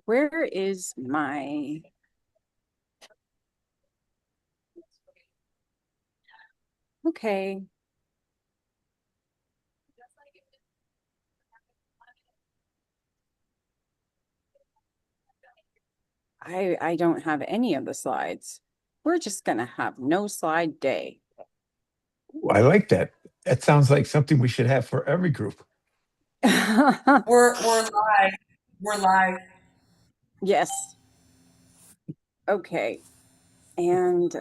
Where is my... Okay. I don't have any of the slides. We're just gonna have no slide day. I like that. That sounds like something we should have for every group. We're live. We're live. Yes. Okay. And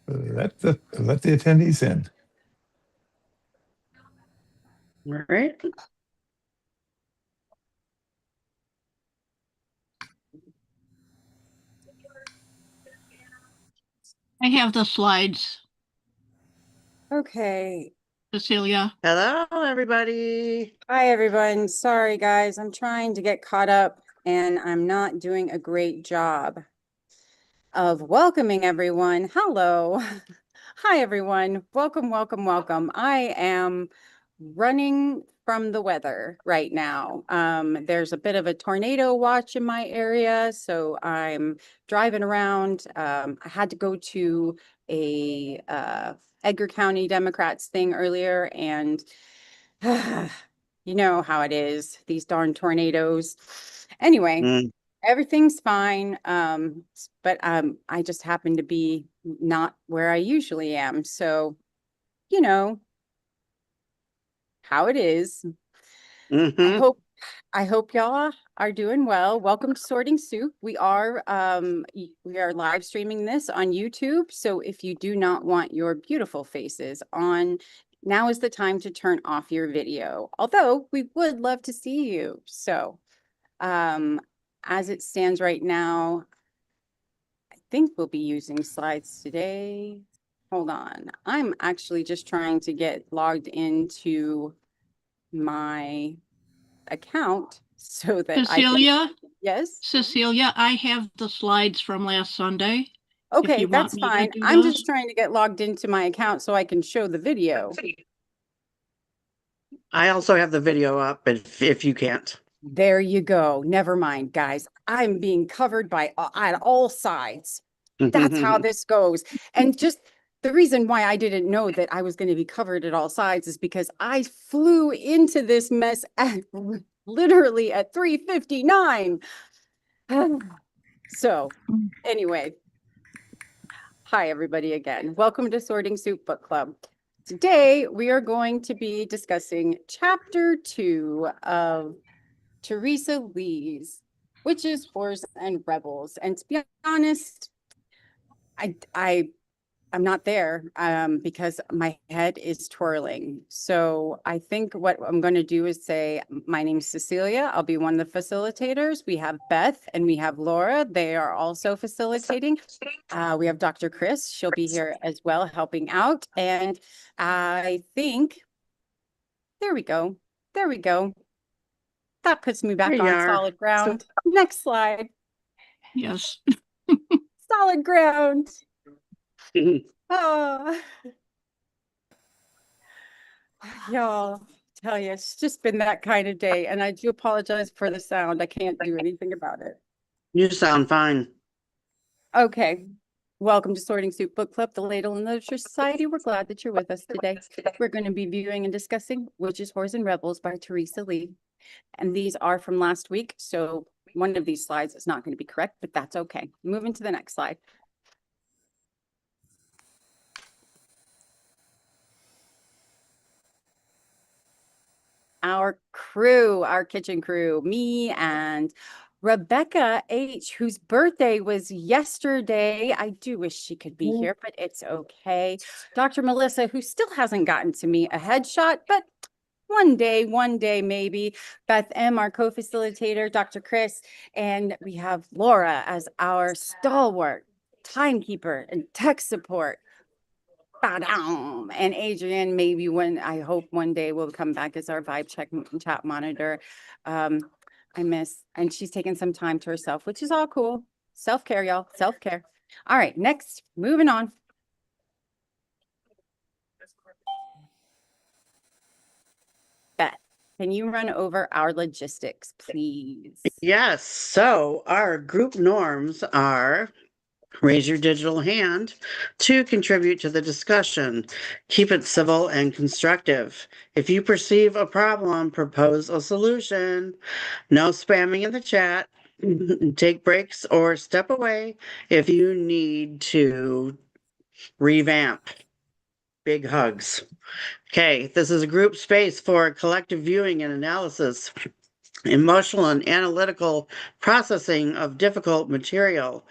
Let the attendees in. All right. I have the slides, okay. Cecilia. Hello, everybody. Hi, everyone. Sorry, guys. I'm trying to get caught up and I'm not doing a great job of welcoming everyone. Hello. Hi, everyone. Welcome, welcome, welcome. I am running from the weather right now. There's a bit of a tornado watch in my area, so I'm driving around. I had to go to a Edgar County Democrats thing earlier, and you know how it is, these darn tornadoes. Anyway, everything's fine. But I just happen to be not where I usually am. So, you know how it is. I hope y'all are doing well. Welcome to Sorting Soup. We are live streaming this on YouTube. So if you do not want your beautiful faces on, now is the time to turn off your video. Although we would love to see you. So as it stands right now, I think we'll be using slides today. Hold on. I'm actually just trying to get logged into my account so that Cecilia? Yes? Cecilia, I have the slides from last Sunday. Okay, that's fine. I'm just trying to get logged into my account so I can show the video. I also have the video up if you can't. There you go. Never mind, guys. I'm being covered by on all sides. That's how this goes. And just the reason why I didn't know that I was going to be covered at all sides is because I flew into this mess at literally at 3:59. So anyway, hi everybody again. Welcome to Sorting Soup Book Club. Today we are going to be discussing chapter 2 of Theresa Lee's Witches, Whores, and Rebels. And to be honest, I'm not there because my head is twirling. So I think what I'm going to do is say, my name's Cecilia. I'll be one of the facilitators. We have Beth and we have Laura. They are also facilitating. We have Dr. Chris. She'll be here as well, helping out. And I think, there we go. There we go. That puts me back on solid ground. Next slide. Yes. Solid ground. Oh, y'all, tell you, it's just been that kind of day. And I do apologize for the sound. I can't do anything about it. You sound fine. Okay. Welcome to Sorting Soup Book Club, the Ladle and Literature Society. We're glad that you're with us today. We're going to be viewing and discussing Witches, Whores, and Rebels by Theresa Lee. And these are from last week. So one of these slides is not going to be correct, but that's okay. Moving to the next slide. Our crew, our kitchen crew, me and Rebecca H., whose birthday was yesterday. I do wish she could be here, but it's okay. Dr. Melissa, who still hasn't gotten to me a headshot, but one day, maybe. Beth M., our co-facilitator, Dr. Chris, and we have Laura as our stalwart timekeeper and tech support. And Adrian, maybe I hope one day will come back as our vibe check chat monitor. I miss, and she's taking some time to herself, which is all cool. Self-care, y'all, self-care. All right, next, moving on. Beth, can you run over our logistics, please? Yes. So our group norms are raise your digital hand to contribute to the discussion. Keep it civil and constructive. If you perceive a problem, propose a solution. No spamming in the chat. Take breaks or step away if you need to revamp. Big hugs. Okay, this is a group space for collective viewing and analysis, emotional and analytical processing of difficult material,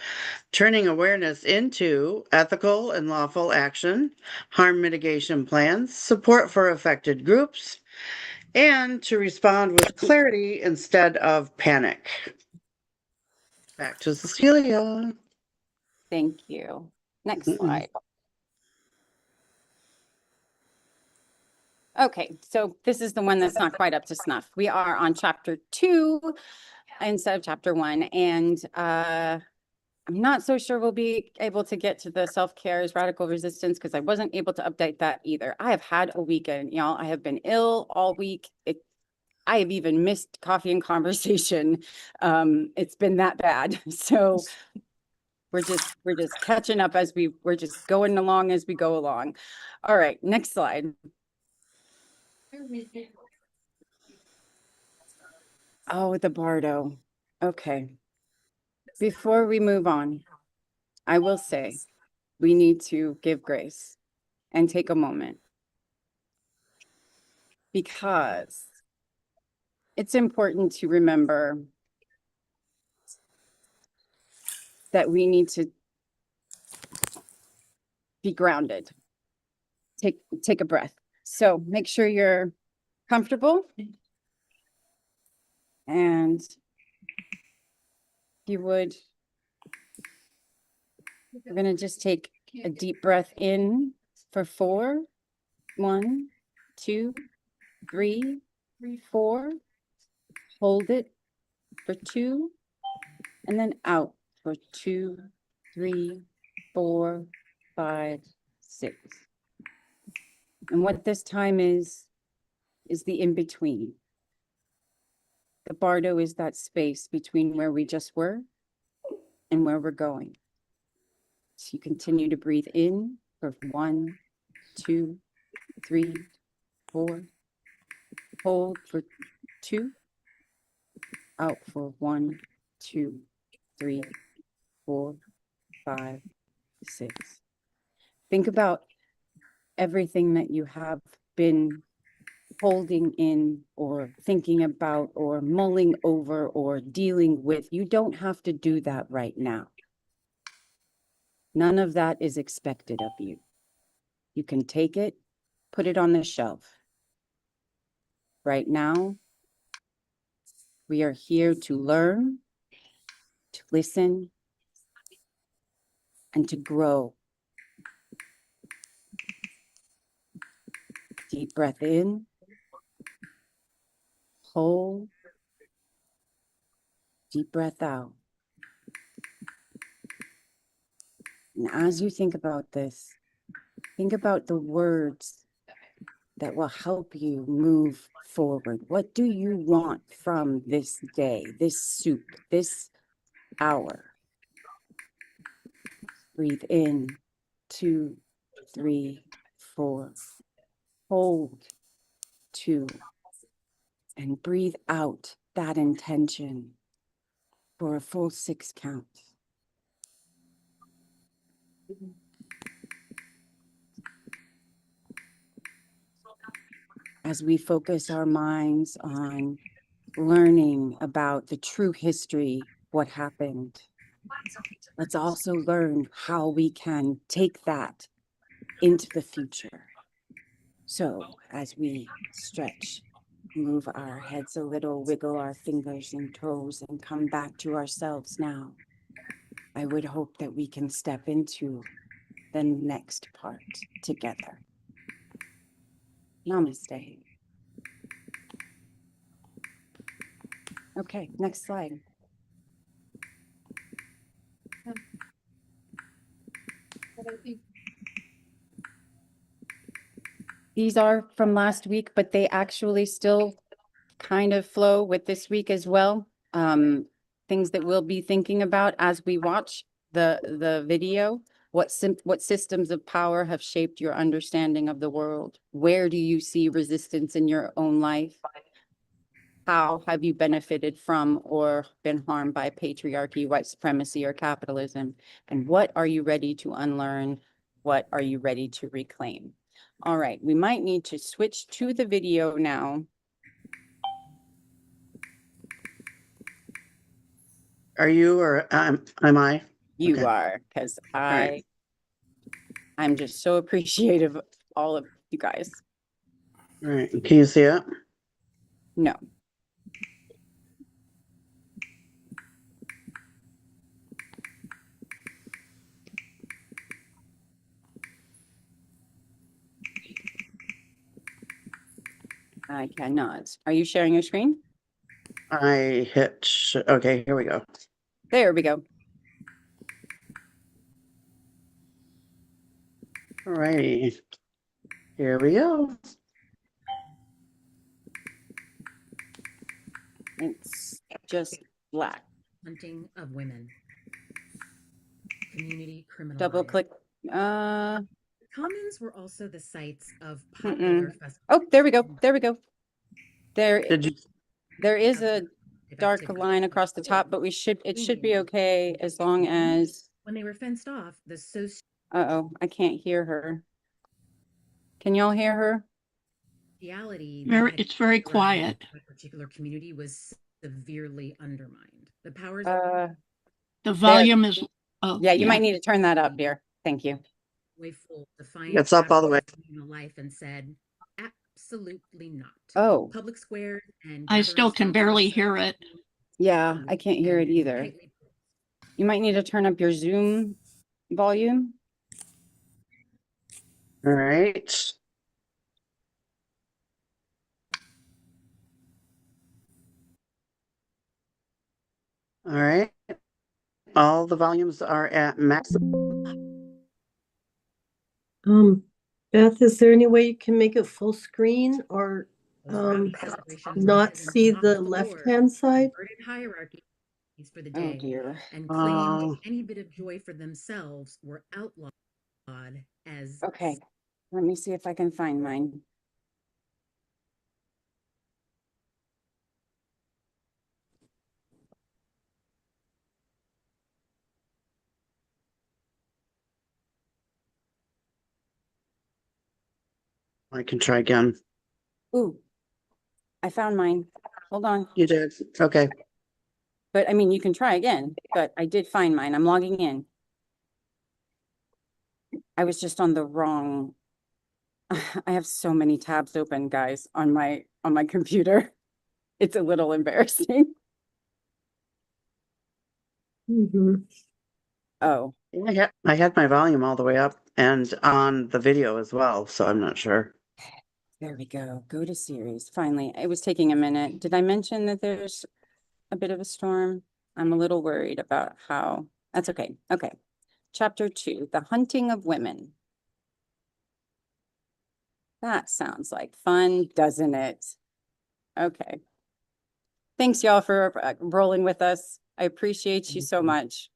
turning awareness into ethical and lawful action, harm mitigation plans, support for affected groups, and to respond with clarity instead of panic. Back to Cecilia. Thank you. Next slide. Okay, so this is the one that's not quite up to snuff. We are on chapter 2 instead of chapter 1, and I'm not so sure we'll be able to get to the self-care's radical resistance because I wasn't able to update that either. I have had a weekend, y'all. I have been ill all week. I have even missed coffee and conversation. It's been that bad. So we're just catching up as we're just going along as we go along. All right, next slide. Oh, the Bardo. Okay. Before we move on, I will say we need to give grace and take a moment because it's important to remember that we need to be grounded. Take a breath. So make sure you're comfortable. And if you would, we're going to just take a deep breath in for 4. 1, 2, 3, 4. Hold it for 2. And then out for 2, 3, 4, 5, 6. And what this time is the in-between. The Bardo is that space between where we just were and where we're going. So you continue to breathe in for 1, 2, 3, 4. Hold for 2. Out for 1, 2, 3, 4, 5, 6. Think about everything that you have been holding in or thinking about or mulling over or dealing with. You don't have to do that right now. None of that is expected of you. You can take it, put it on the shelf. Right now, we are here to learn, to listen, and to grow. Deep breath in, hold, deep breath out. And as you think about this, think about the words that will help you move forward. What do you want from this day, this soup, this hour? Breathe in, 2, 3, 4. Hold, 2. And breathe out that intention for a full 6 count. As we focus our minds on learning about the true history, what happened, let's also learn how we can take that into the future. So as we stretch, move our heads a little, wiggle our fingers and toes, and come back to ourselves now, I would hope that we can step into the next part together. Namaste. Okay, next slide. These are from last week, but they actually still kind of flow with this week as well. Things that we'll be thinking about as we watch the video. What systems of power have shaped your understanding of the world? Where do you see resistance in your own life? How have you benefited from or been harmed by patriarchy, white supremacy, or capitalism? And what are you ready to unlearn? What are you ready to reclaim? All right, we might need to switch to the video now. Are you or am I? You Okay. are, because right. I'm just so appreciative of all of you guys. All right. Can you see it? No. I cannot. Are you sharing your screen? I hit. Okay, here we go. There we go. All righty. Here we go. It's just black. Hunting of women. Community criminal. Double click. Commons were also the sites of popular festivals. Oh, there we go. There we go. There is a dark line across the top, but it should be okay as long as. When they were fenced off, the Uh-oh, I can't hear her. Can y'all hear her? sociality It's very quiet. a particular community was severely undermined. The powers The volume is, oh, Yeah, you might need to turn that up, dear. Thank you. full defiant It's up all the way. communal life and said, absolutely not. Oh, Public squares and I still can barely hear it. yeah, I can't hear it either. You might need to turn up your Zoom volume. All right. All right. All the volumes are at max. Beth, is there any way you can make it full screen or not see the left-hand side? Hierarchy for the Oh day dear. and claimed any bit of joy for themselves were outlawed as Okay, let me see if I can find mine. I can try again. Ooh, I found mine. Hold on. You did. Okay. But I mean, you can try again, but I did find mine. I'm logging in. I was just on the wrong. I have so many tabs open, guys, on my computer. It's a little embarrassing. Oh, I had my volume all the way up and on the video as well, so I'm not sure. there we go. Go to series. Finally, it was taking a minute. Did I mention that there's a bit of a storm? I'm a little worried about how. That's okay. Okay. Chapter 2, The Hunting of Women. That sounds like fun, doesn't it? Okay. Thanks, y'all, for rolling with us. I appreciate you so much.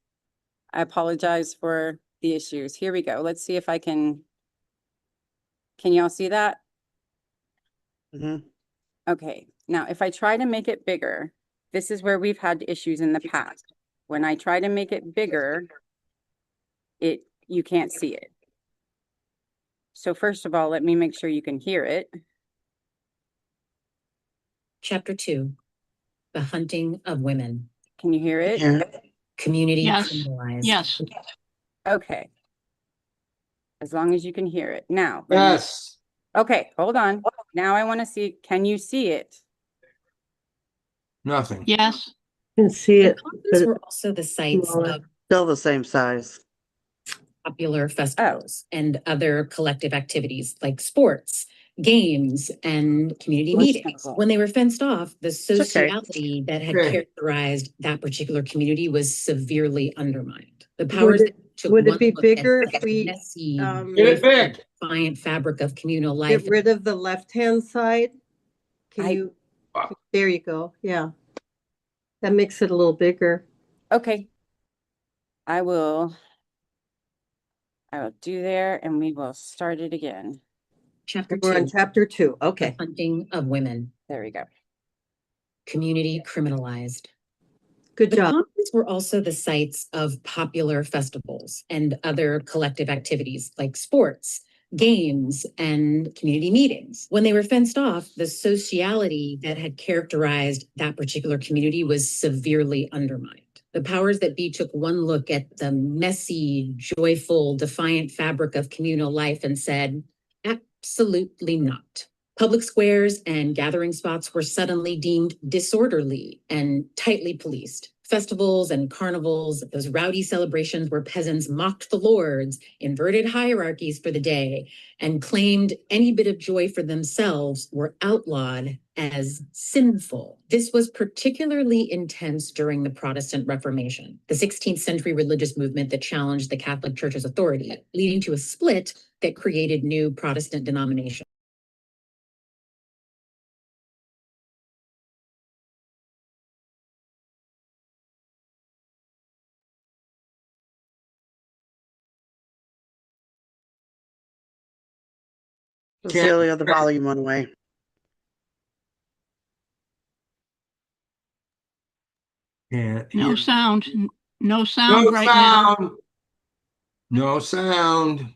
I apologize for the issues. Here we go. Let's see if I can y'all see that? Mhm. Okay. Now, if I try to make it bigger, this is where we've had issues in the past. When I try to make it bigger, you can't see it. So first of all, let me make sure you can hear it. Chapter 2, The Hunting of Women. Can you hear it? Yeah. Community Yes. criminalized. Yes. Okay. As long as you can hear it. Now. Yes. Okay, hold on. Now I want to see, can you see it? Nothing. Yes. Can see The it. commons were also the sites smaller. of Still the same size. popular festivals and other collective activities like sports, games, and community meetings. When they were fenced off, the sociality that had characterized that particular community was severely undermined. The powers Would it be bigger if we Get it big. defiant fabric of communal life. get rid of the left-hand side? Can you There you go. Yeah. That makes it a little bigger. Okay. I will do there and we will start it again. Chapter We're on 2, chapter 2. Okay. hunting of women, There we go. community criminalized. Good The job. commons were also the sites of popular festivals and other collective activities like sports, games, and community meetings. When they were fenced off, the sociality that had characterized that particular community was severely undermined. The powers that be took one look at the messy, joyful, defiant fabric of communal life and said, absolutely not. Public squares and gathering spots were suddenly deemed disorderly and tightly policed. Festivals and carnivals, those rowdy celebrations where peasants mocked the lords, inverted hierarchies for the day, and claimed any bit of joy for themselves were outlawed as sinful. This was particularly intense during the Protestant Reformation, the 16th century religious movement that challenged the Catholic Church's authority, leading to a split that created new Protestant denominations. Cecilia, the volume went away. Can't No hear. sound, no No sound right now. sound. No sound.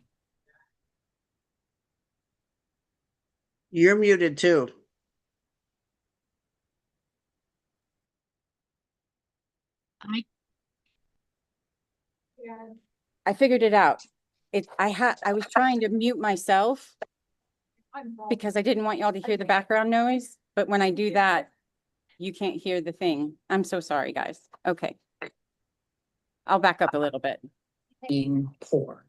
You're muted too. I figured it out. I was trying to mute myself because I didn't want y'all to hear the background noise, but when I do that, you can't hear the thing. I'm so sorry, guys. Okay. I'll back up a little bit. Being poor,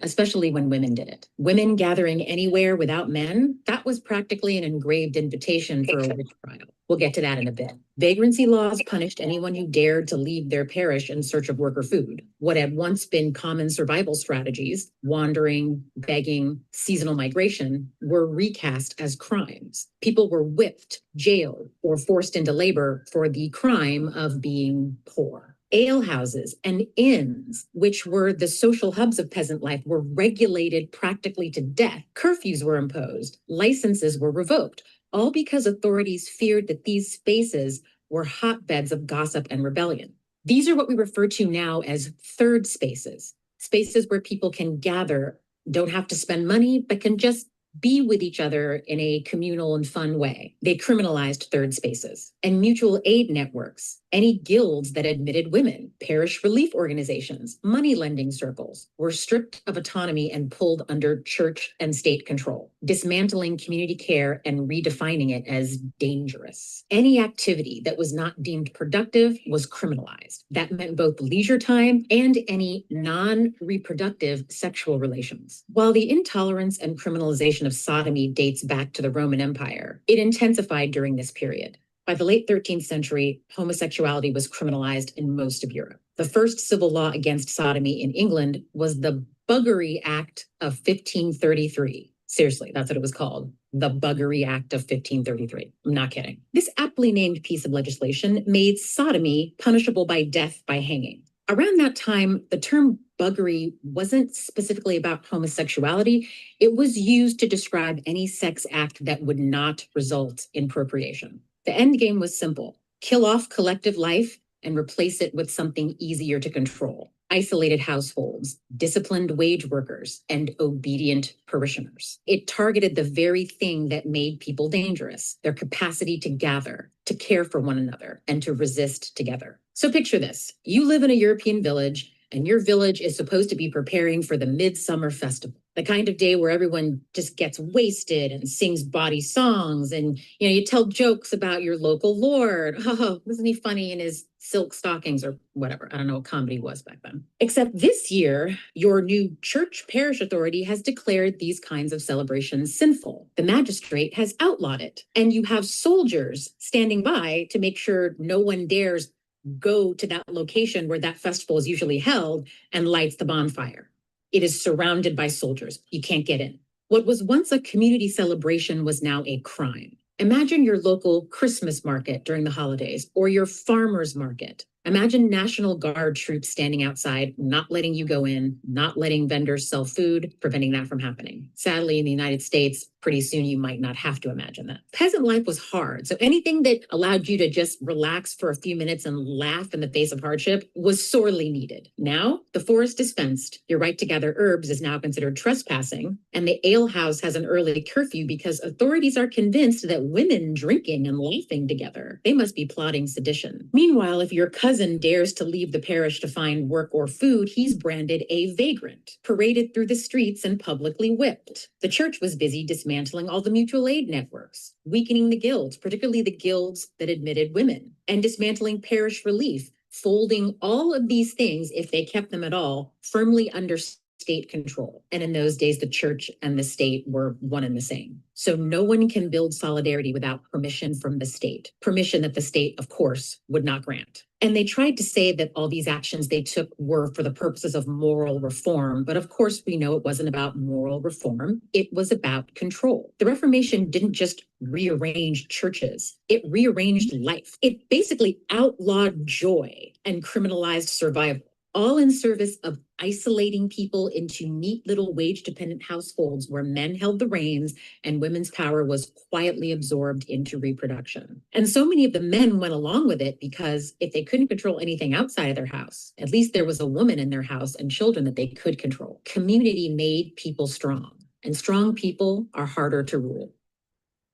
especially when women did it. Women gathering anywhere without men, that was practically an engraved invitation for a witch trial. We'll get to that in a bit. Vagrancy laws punished anyone who dared to leave their parish in search of work or food. What had once been common survival strategies, wandering, begging, seasonal migration, were recast as crimes. People were whipped, jailed, or forced into labor for the crime of being poor. Alehouses and inns, which were the social hubs of peasant life, were regulated practically to death. Curfews were imposed, licenses were revoked, all because authorities feared that these spaces were hotbeds of gossip and rebellion. These are what we refer to now as third spaces, spaces where people can gather, don't have to spend money, but can just be with each other in a communal and fun way. They criminalized third spaces and mutual aid networks, any guilds that admitted women, parish relief organizations, money lending circles were stripped of autonomy and pulled under church and state control, dismantling community care and redefining it as dangerous. Any activity that was not deemed productive was criminalized. That meant both leisure time and any non-reproductive sexual relations. While the intolerance and criminalization of sodomy dates back to the Roman Empire, it intensified during this period. By the late 13th century, homosexuality was criminalized in most of Europe. The first civil law against sodomy in England was the Buggery Act of 1533. Seriously, that's what it was called. The Buggery Act of 1533. I'm not kidding. This aptly named piece of legislation made sodomy punishable by death by hanging. Around that time, the term buggery wasn't specifically about homosexuality. It was used to describe any sex act that would not result in procreation. The end game was simple: kill off collective life and replace it with something easier to control. Isolated households, disciplined wage workers, and obedient parishioners. It targeted the very thing that made people dangerous: their capacity to gather, to care for one another, and to resist together. So picture this: you live in a European village, and your village is supposed to be preparing for the Midsummer Festival, the kind of day where everyone just gets wasted and sings bawdy songs, and you tell jokes about your local lord. Oh, wasn't he funny in his silk stockings or whatever? I don't know what comedy was back then. Except this year, your new church parish authority has declared these kinds of celebrations sinful. The magistrate has outlawed it, and you have soldiers standing by to make sure no one dares go to that location where that festival is usually held and lights the bonfire. It is surrounded by soldiers. You can't get in. What was once a community celebration was now a crime. Imagine your local Christmas market during the holidays or your farmer's market. Imagine National Guard troops standing outside, not letting you go in, not letting vendors sell food, preventing that from happening. Sadly, in the United States, pretty soon you might not have to imagine that. Peasant life was hard, so anything that allowed you to just relax for a few minutes and laugh in the face of hardship was sorely needed. Now, the forest is fenced, your right to gather herbs is now considered trespassing, and the alehouse has an early curfew because authorities are convinced that women drinking and laughing together, they must be plotting sedition. Meanwhile, if your cousin dares to leave the parish to find work or food, he's branded a vagrant, paraded through the streets and publicly whipped. The church was busy dismantling all the mutual aid networks, weakening the guilds, particularly the guilds that admitted women, and dismantling parish relief, folding all of these things, if they kept them at all, firmly under state control. And in those days, the church and the state were one and the same. So no one can build solidarity without permission from the state, permission that the state, of course, would not grant. And they tried to say that all these actions they took were for the purposes of moral reform. But of course, we know it wasn't about moral reform. It was about control. The Reformation didn't just rearrange churches. It rearranged life. It basically outlawed joy and criminalized survival, all in service of isolating people into neat little wage-dependent households where men held the reins and women's power was quietly absorbed into reproduction. And so many of the men went along with it because if they couldn't control anything outside of their house, at least there was a woman in their house and children that they could control. Community made people strong, and strong people are harder to rule.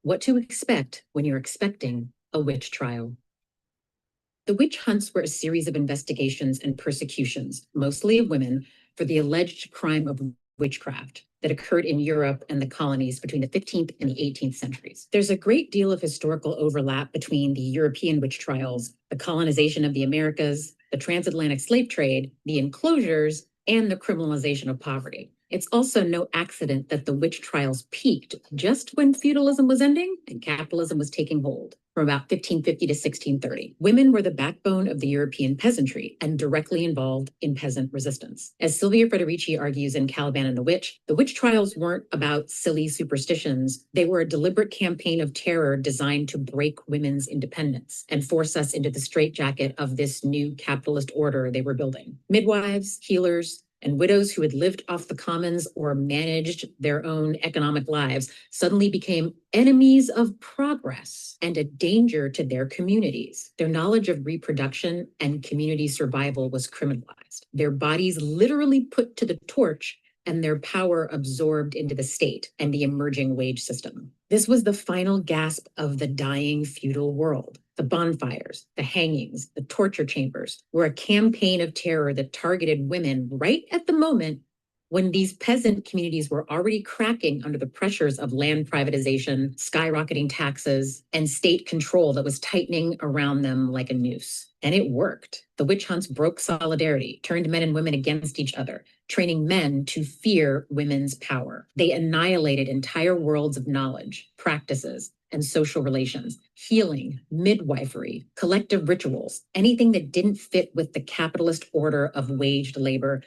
What to expect when you're expecting a witch trial. The witch hunts were a series of investigations and persecutions, mostly of women, for the alleged crime of witchcraft that occurred in Europe and the colonies between the 15th and the 18th centuries. There's a great deal of historical overlap between the European witch trials, the colonization of the Americas, the transatlantic slave trade, the enclosures, and the criminalization of poverty. It's also no accident that the witch trials peaked just when feudalism was ending and capitalism was taking hold, from about 1550 to 1630. Women were the backbone of the European peasantry and directly involved in peasant resistance. As Sylvia Federici argues in Caliban and the witch trials weren't about silly superstitions. They were a deliberate campaign of terror designed to break women's independence and force us into the straitjacket of this new capitalist order they were building. Midwives, healers, and widows who had lived off the commons or managed their own economic lives suddenly became enemies of progress and a danger to their communities. Their knowledge of reproduction and community survival was criminalized. Their bodies literally put to the torch and their power absorbed into the state and the emerging wage system. This was the final gasp of the dying feudal world. The bonfires, the hangings, the torture chambers were a campaign of terror that targeted women right at the moment when these peasant communities were already cracking under the pressures of land privatization, skyrocketing taxes, and state control that was tightening around them like a noose. And it worked. The witch hunts broke solidarity, turned men and women against each other, training men to fear women's power. They annihilated entire worlds of knowledge, practices, and social relations, healing, midwifery, collective rituals, anything that didn't fit with the capitalist order of waged labor,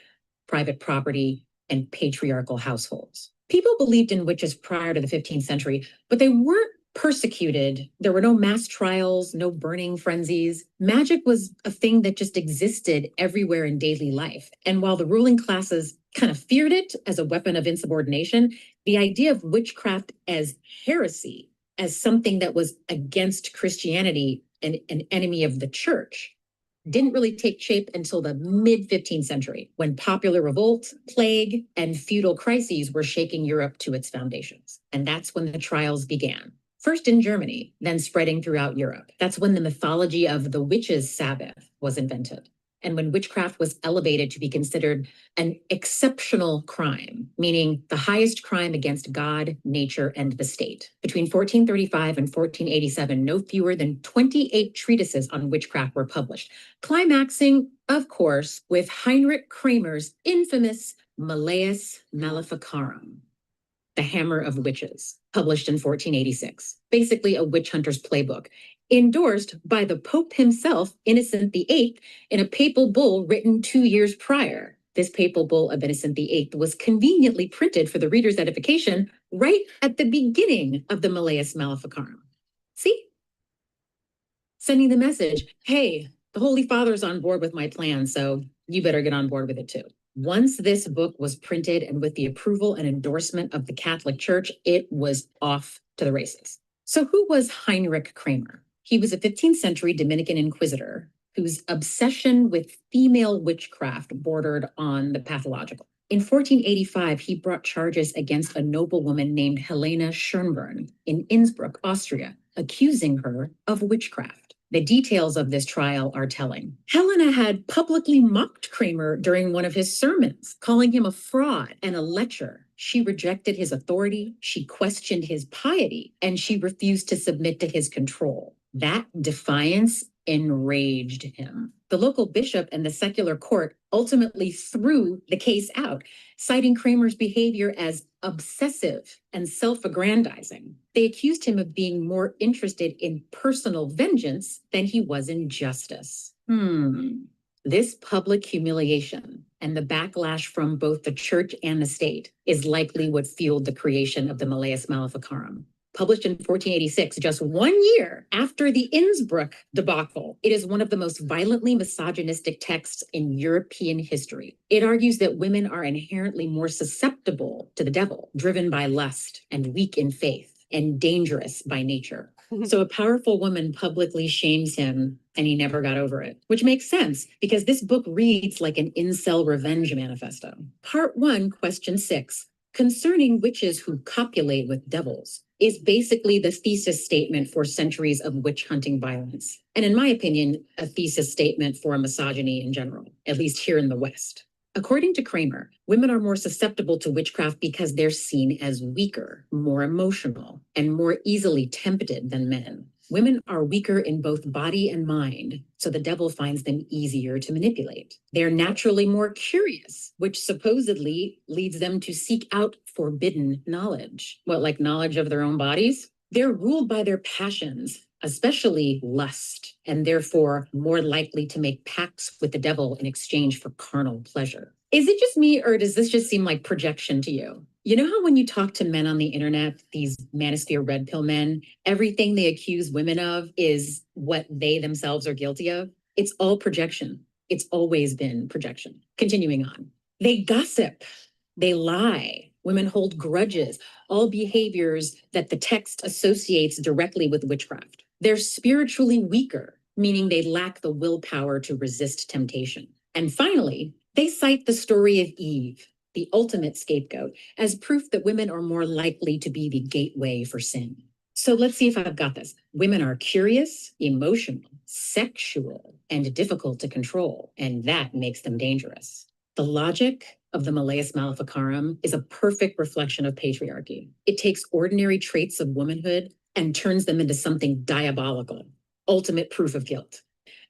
private property, and patriarchal households. People believed in witches prior to the 15th century, but they weren't persecuted. There were no mass trials, no burning frenzies. Magic was a thing that just existed everywhere in daily life. And while the ruling classes kind of feared it as a weapon of insubordination, the idea of witchcraft as heresy, as something that was against Christianity and an enemy of the church, didn't really take shape until the mid-15th century, when popular revolt, plague, and feudal crises were shaking Europe to its foundations. And that's when the trials began. First in Germany, then spreading throughout Europe. That's when the mythology of the witches' Sabbath was invented, and when witchcraft was elevated to be considered an exceptional crime, meaning the highest crime against God, nature, and the state. Between 1435 and 1487, no fewer than 28 treatises on witchcraft were published, climaxing, of course, with Heinrich Kramer's infamous Malleus Maleficarum, The Hammer of Witches, published in 1486, basically a witch hunter's playbook, endorsed by the Pope himself, Innocent VIII, in a papal bull written 2 years prior. This papal bull of Innocent VIII was conveniently printed for the reader's edification right at the beginning of the Malleus Maleficarum. See? Sending the message, hey, the Holy Father's on board with my plan, so you better get on board with it too. Once this book was printed and with the approval and endorsement of the Catholic Church, it was off to the races. So who was Heinrich Kramer? He was a 15th century Dominican inquisitor whose obsession with female witchcraft bordered on the pathological. In 1485, he brought charges against a noblewoman named Helena Schönbrunn in Innsbruck, Austria, accusing her of witchcraft. The details of this trial are telling. Helena had publicly mocked Kramer during one of his sermons, calling him a fraud and a lecher. She rejected his authority, she questioned his piety, and she refused to submit to his control. That defiance enraged him. The local bishop and the secular court ultimately threw the case out, citing Kramer's behavior as obsessive and self-aggrandizing. They accused him of being more interested in personal vengeance than he was in justice. This public humiliation and the backlash from both the church and the state is likely what fueled the creation of the Malleus Maleficarum. Published in 1486, just 1 year after the Innsbruck debacle, it is one of the most violently misogynistic texts in European history. It argues that women are inherently more susceptible to the devil, driven by lust and weak in faith, and dangerous by nature. So a powerful woman publicly shames him, and he never got over it, which makes sense because this book reads like an incel revenge manifesto. Part 1, question 6, concerning witches who copulate with devils, is basically the thesis statement for centuries of witch hunting violence. And in my opinion, a thesis statement for misogyny in general, at least here in the West. According to Kramer, women are more susceptible to witchcraft because they're seen as weaker, more emotional, and more easily tempted than men. Women are weaker in both body and mind, so the devil finds them easier to manipulate. They're naturally more curious, which supposedly leads them to seek out forbidden knowledge. What, like knowledge of their own bodies? They're ruled by their passions, especially lust, and therefore more likely to make pacts with the devil in exchange for carnal pleasure. Is it just me, or does this just seem like projection to you? You know how when you talk to men on the internet, these manosphere red pill men, everything they accuse women of is what they themselves are guilty of? It's all projection. It's always been projection. Continuing on. They gossip. They lie. Women hold grudges, all behaviors that the text associates directly with witchcraft. They're spiritually weaker, meaning they lack the willpower to resist temptation. And finally, they cite the story of Eve, the ultimate scapegoat, as proof that women are more likely to be the gateway for sin. So let's see if I've got this. Women are curious, emotional, sexual, and difficult to control, and that makes them dangerous. The logic of the Malleus Maleficarum is a perfect reflection of patriarchy. It takes ordinary traits of womanhood and turns them into something diabolical, ultimate proof of guilt.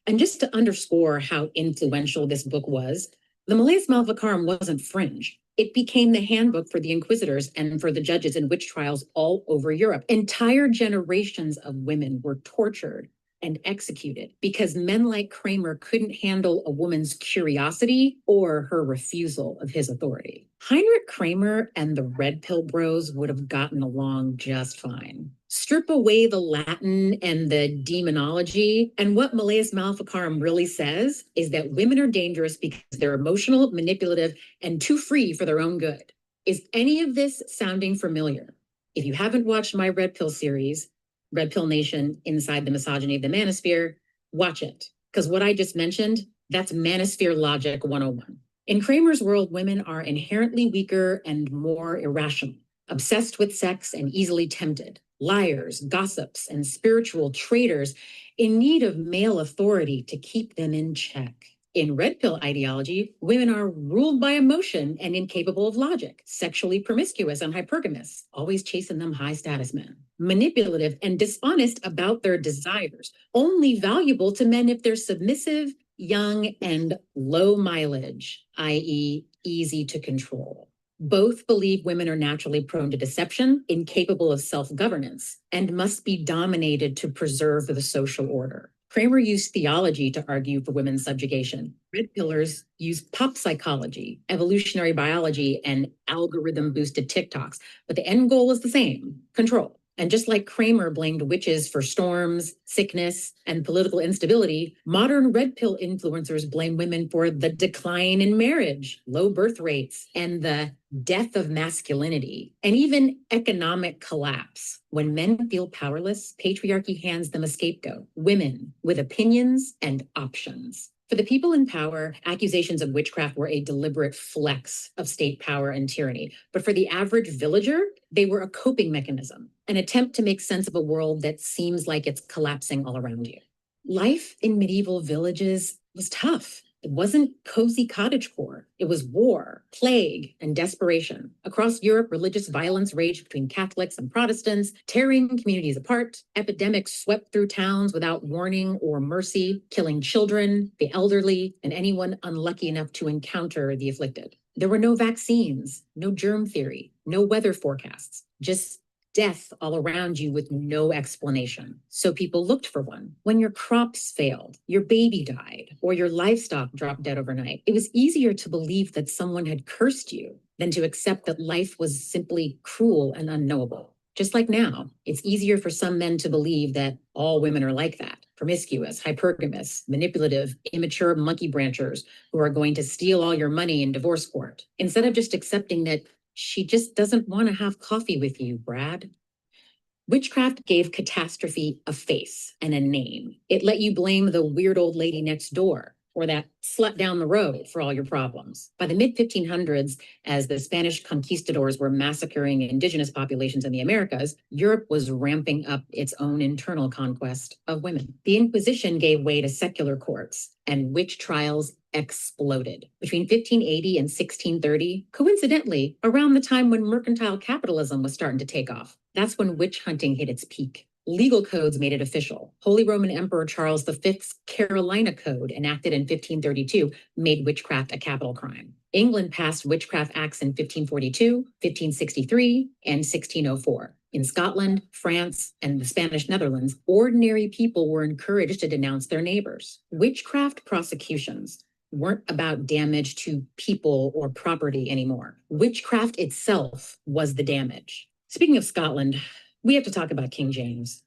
And just to underscore how influential this book was, the Malleus Maleficarum wasn't fringe. It became the handbook for the inquisitors and for the judges in witch trials all over Europe. Entire generations of women were tortured and executed because men like Kramer couldn't handle a woman's curiosity or her refusal of his authority. Heinrich Kramer and the Red Pill Bros would have gotten along just fine. Strip away the Latin and the demonology, and what Malleus Maleficarum really says is that women are dangerous because they're emotional, manipulative, and too free for their own good. Is any of this sounding familiar? If you haven't watched my Red Pill series, Red Pill Nation, Inside the Misogyny of the Manosphere, watch it. Because what I just mentioned, that's Manosphere Logic 101. In Kramer's world, women are inherently weaker and more irrational, obsessed with sex and easily tempted, liars, gossips, and spiritual traitors in need of male authority to keep them in check. In Red Pill ideology, women are ruled by emotion and incapable of logic, sexually promiscuous and hypergamous, always chasing them high status men, manipulative and dishonest about their desires, only valuable to men if they're submissive, young, and low mileage, i.e. easy to control. Both believe women are naturally prone to deception, incapable of self-governance, and must be dominated to preserve the social order. Kramer used theology to argue for women's subjugation. Red pillars use pop psychology, evolutionary biology, and algorithm-boosted TikToks, but the end goal is the same: control. And just like Kramer blamed witches for storms, sickness, and political instability, modern red pill influencers blame women for the decline in marriage, low birth rates, and the death of masculinity, and even economic collapse. When men feel powerless, patriarchy hands them a scapegoat, women with opinions and options. For the people in power, accusations of witchcraft were a deliberate flex of state power and tyranny. But for the average villager, they were a coping mechanism, an attempt to make sense of a world that seems like it's collapsing all around you. Life in medieval villages was tough. It wasn't cozy cottagecore. It was war, plague, and desperation. Across Europe, religious violence raged between Catholics and Protestants, tearing communities apart. Epidemics swept through towns without warning or mercy, killing children, the elderly, and anyone unlucky enough to encounter the afflicted. There were no vaccines, no germ theory, no weather forecasts, just death all around you with no explanation. So people looked for one. When your crops failed, your baby died, or your livestock dropped dead overnight, it was easier to believe that someone had cursed you than to accept that life was simply cruel and unknowable. Just like now, it's easier for some men to believe that all women are like that, promiscuous, hypergamous, manipulative, immature monkey branchers who are going to steal all your money in divorce court, instead of just accepting that she just doesn't want to have coffee with you, Brad. Witchcraft gave catastrophe a face and a name. It let you blame the weird old lady next door or that slut down the road for all your problems. By the mid-1500s, as the Spanish conquistadors were massacring indigenous populations in the Americas, Europe was ramping up its own internal conquest of women. The Inquisition gave way to secular courts, and witch trials exploded. Between 1580 and 1630, coincidentally, around the time when mercantile capitalism was starting to take off, that's when witch hunting hit its peak. Legal codes made it official. Holy Roman Emperor Charles V's Carolina Code, enacted in 1532, made witchcraft a capital crime. England passed witchcraft acts in 1542, 1563, and 1604. In Scotland, France, and the Spanish Netherlands, ordinary people were encouraged to denounce their neighbors. Witchcraft prosecutions weren't about damage to people or property anymore. Witchcraft itself was the damage. Speaking of Scotland, we have to talk about King James.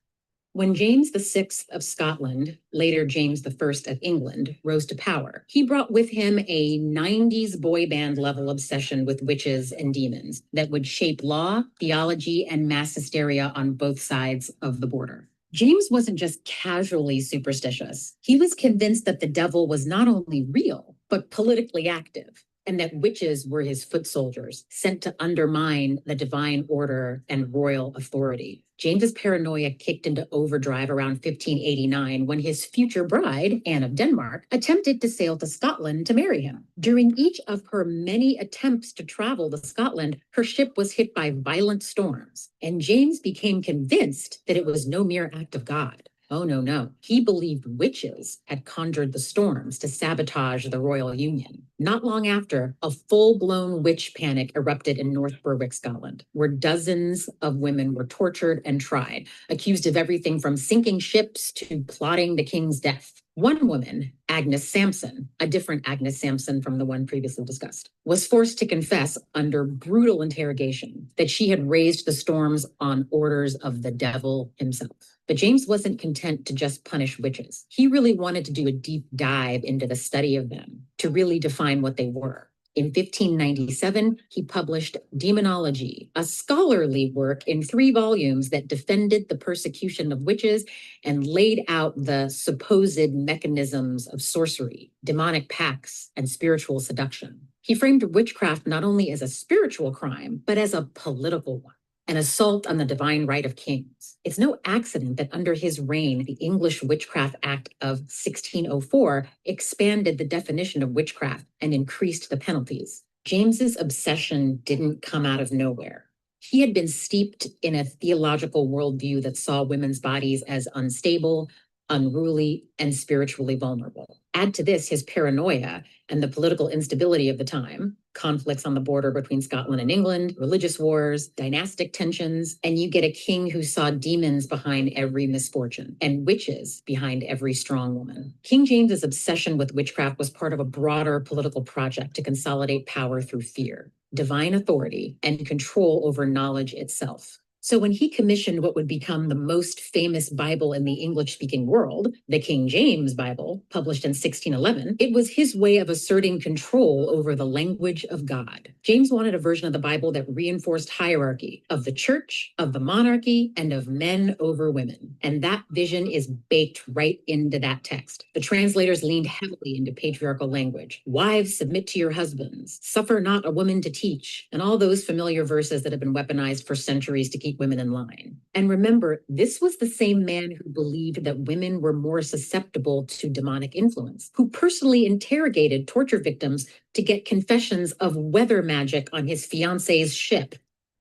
When James VI of Scotland, later James I of England, rose to power, he brought with him a 90s boy band level obsession with witches and demons that would shape law, theology, and mass hysteria on both sides of the border. James wasn't just casually superstitious. He was convinced that the devil was not only real, but politically active, and that witches were his foot soldiers sent to undermine the divine order and royal authority. James's paranoia kicked into overdrive around 1589 when his future bride, Anne of Denmark, attempted to sail to Scotland to marry him. During each of her many attempts to travel to Scotland, her ship was hit by violent storms, and James became convinced that it was no mere act of God. Oh, no. He believed witches had conjured the storms to sabotage the royal union. Not long after, a full-blown witch panic erupted in North Berwick, Scotland, where dozens of women were tortured and tried, accused of everything from sinking ships to plotting the king's death. One woman, Agnes Sampson, a different Agnes Sampson from the one previously discussed, was forced to confess under brutal interrogation that she had raised the storms on orders of the devil himself. But James wasn't content to just punish witches. He really wanted to do a deep dive into the study of them to really define what they were. In 1597, he published Demonology, a scholarly work in 3 volumes that defended the persecution of witches and laid out the supposed mechanisms of sorcery, demonic pacts, and spiritual seduction. He framed witchcraft not only as a spiritual crime, but as a political one, an assault on the divine right of kings. It's no accident that under his reign, the English Witchcraft Act of 1604 expanded the definition of witchcraft and increased the penalties. James's obsession didn't come out of nowhere. He had been steeped in a theological worldview that saw women's bodies as unstable, unruly, and spiritually vulnerable. Add to this his paranoia and the political instability of the time, conflicts on the border between Scotland and England, religious wars, dynastic tensions, and you get a king who saw demons behind every misfortune and witches behind every strong woman. King James's obsession with witchcraft was part of a broader political project to consolidate power through fear, divine authority, and control over knowledge itself. So when he commissioned what would become the most famous Bible in the English-speaking world, the King James Bible, published in 1611, it was his way of asserting control over the language of God. James wanted a version of the Bible that reinforced hierarchy of the church, of the monarchy, and of men over women. And that vision is baked right into that text. The translators leaned heavily into patriarchal language. Wives, submit to your husbands. Suffer not a woman to teach. And all those familiar verses that have been weaponized for centuries to keep women in line. And remember, this was the same man who believed that women were more susceptible to demonic influence, who personally interrogated torture victims to get confessions of weather magic on his fiance's ship,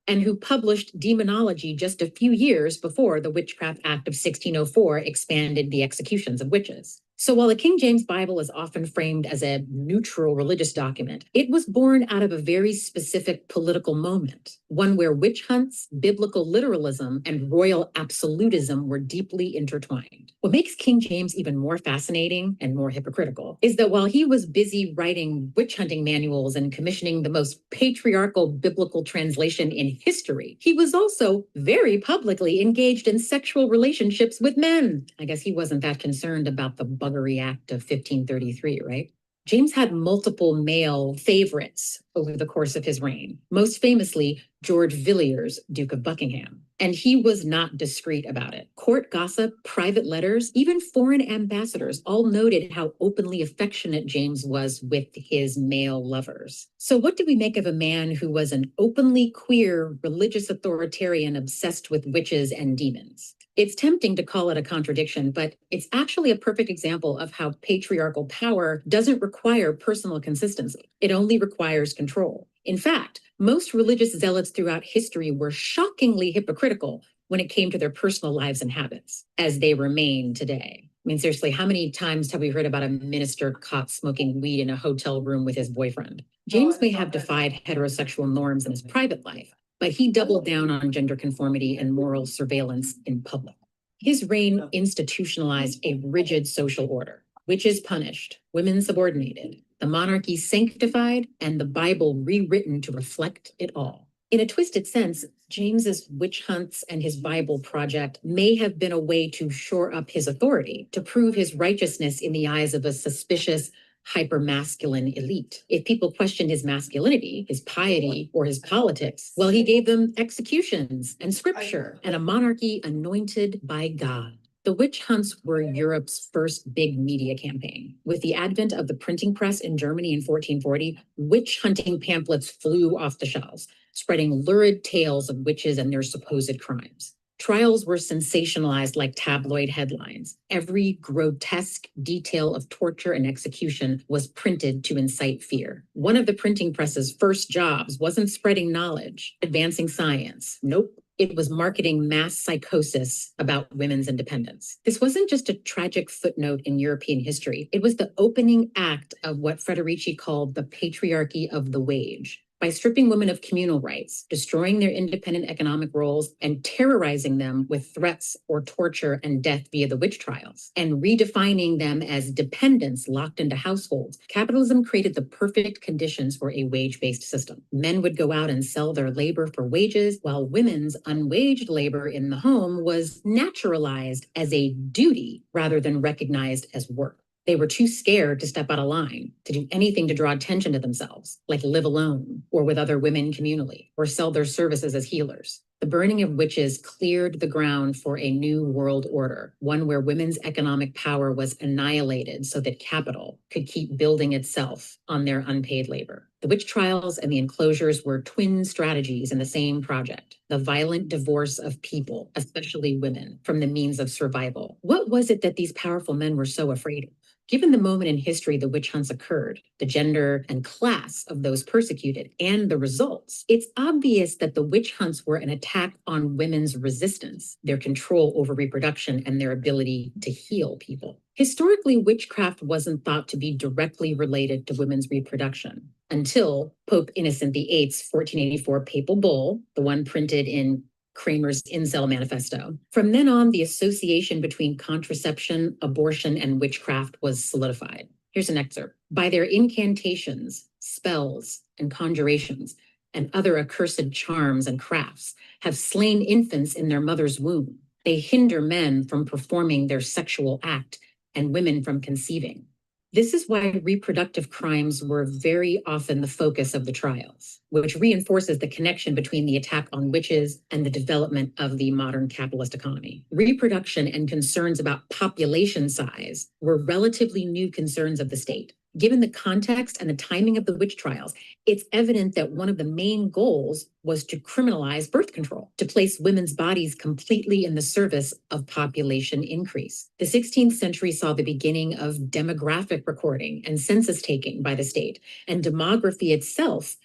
and who published Demonology just a few years before the Witchcraft Act of 1604 expanded the executions of witches. So while the King James Bible is often framed as a neutral religious document, it was born out of a very specific political moment, one where witch hunts, biblical literalism, and royal absolutism were deeply intertwined. What makes King James even more fascinating and more hypocritical is that while he was busy writing witch hunting manuals and commissioning the most patriarchal biblical translation in history, he was also very publicly engaged in sexual relationships with men. I guess he wasn't that concerned about the Buggery Act of 1533, right? James had multiple male favorites over the course of his reign, most famously George Villiers, Duke of Buckingham. And he was not discreet about it. Court gossip, private letters, even foreign ambassadors all noted how openly affectionate James was with his male lovers. So what do we make of a man who was an openly queer, religious authoritarian obsessed with witches and demons? It's tempting to call it a contradiction, but it's actually a perfect example of how patriarchal power doesn't require personal consistency. It only requires control. In fact, most religious zealots throughout history were shockingly hypocritical when it came to their personal lives and habits, as they remain today. I mean, seriously, how many times have we heard about a minister caught smoking weed in a hotel room with his boyfriend? James may have defied heterosexual norms in his private life, but he doubled down on gender conformity and moral surveillance in public. His reign institutionalized a rigid social order. Witches punished, women subordinated, the monarchy sanctified, and the Bible rewritten to reflect it all. In a twisted sense, James's witch hunts and his Bible project may have been a way to shore up his authority, to prove his righteousness in the eyes of a suspicious, hyper-masculine elite. If people questioned his masculinity, his piety, or his politics, well, he gave them executions and scripture and a monarchy anointed by God. The witch hunts were Europe's first big media campaign. With the advent of the printing press in Germany in 1440, witch hunting pamphlets flew off the shelves, spreading lurid tales of witches and their supposed crimes. Trials were sensationalized like tabloid headlines. Every grotesque detail of torture and execution was printed to incite fear. One of the printing press's first jobs wasn't spreading knowledge, advancing science. Nope. It was marketing mass psychosis about women's independence. This wasn't just a tragic footnote in European history. It was the opening act of what Federici called the patriarchy of the wage. By stripping women of communal rights, destroying their independent economic roles, and terrorizing them with threats or torture and death via the witch trials, and redefining them as dependents locked into households, capitalism created the perfect conditions for a wage-based system. Men would go out and sell their labor for wages, while women's unwaged labor in the home was naturalized as a duty rather than recognized as work. They were too scared to step out of line, to do anything to draw attention to themselves, like live alone or with other women communally, or sell their services as healers. The burning of witches cleared the ground for a new world order, one where women's economic power was annihilated so that capital could keep building itself on their unpaid labor. The witch trials and the enclosures were twin strategies in the same project, the violent divorce of people, especially women, from the means of survival. What was it that these powerful men were so afraid of? Given the moment in history the witch hunts occurred, the gender and class of those persecuted, and the results, it's obvious that the witch hunts were an attack on women's resistance, their control over reproduction, and their ability to heal people. Historically, witchcraft wasn't thought to be directly related to women's reproduction until Pope Innocent VIII's 1484 papal bull, the one printed in Kramer's Incel Manifesto. From then on, the association between contraception, abortion, and witchcraft was solidified. Here's an excerpt. By their incantations, spells, and conjurations, and other accursed charms and crafts have slain infants in their mother's womb. They hinder men from performing their sexual act and women from conceiving. This is why reproductive crimes were very often the focus of the trials, which reinforces the connection between the attack on witches and the development of the modern capitalist economy. Reproduction and concerns about population size were relatively new concerns of the state. Given the context and the timing of the witch trials, it's evident that one of the main goals was to criminalize birth control, to place women's bodies completely in the service of population increase. The 16th century saw the beginning of demographic recording and census taking by the state, and demography itself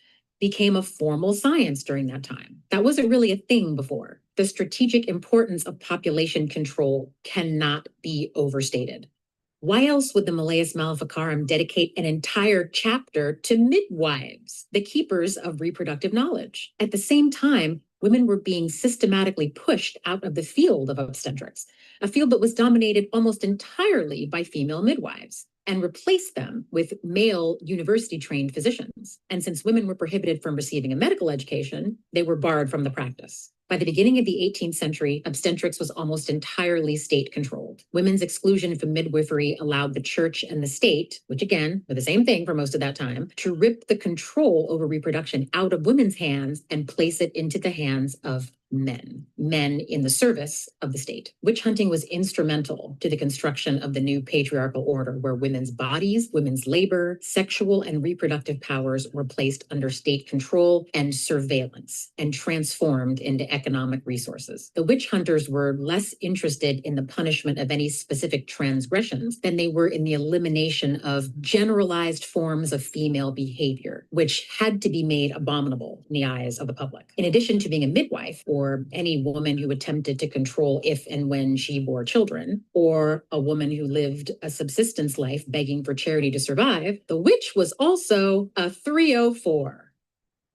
became a formal science during that time. That wasn't really a thing before. The strategic importance of population control cannot be overstated. Why else would the Malleus Maleficarum dedicate an entire chapter to midwives, the keepers of reproductive knowledge? At the same time, women were being systematically pushed out of the field of obstetrics, a field that was dominated almost entirely by female midwives, and replaced them with male university-trained physicians. And since women were prohibited from receiving a medical education, they were barred from the practice. By the beginning of the 18th century, obstetrics was almost entirely state-controlled. Women's exclusion from midwifery allowed the church and the state, which again, were the same thing for most of that time, to rip the control over reproduction out of women's hands and place it into the hands of men in the service of the state. Witch hunting was instrumental to the construction of the new patriarchal order, where women's bodies, women's labor, sexual and reproductive powers were placed under state control and surveillance and transformed into economic resources. The witch hunters were less interested in the punishment of any specific transgressions than they were in the elimination of generalized forms of female behavior, which had to be made abominable in the eyes of the public. In addition to being a midwife, or any woman who attempted to control if and when she bore children, or a woman who lived a subsistence life begging for charity to survive, the witch was also a 304.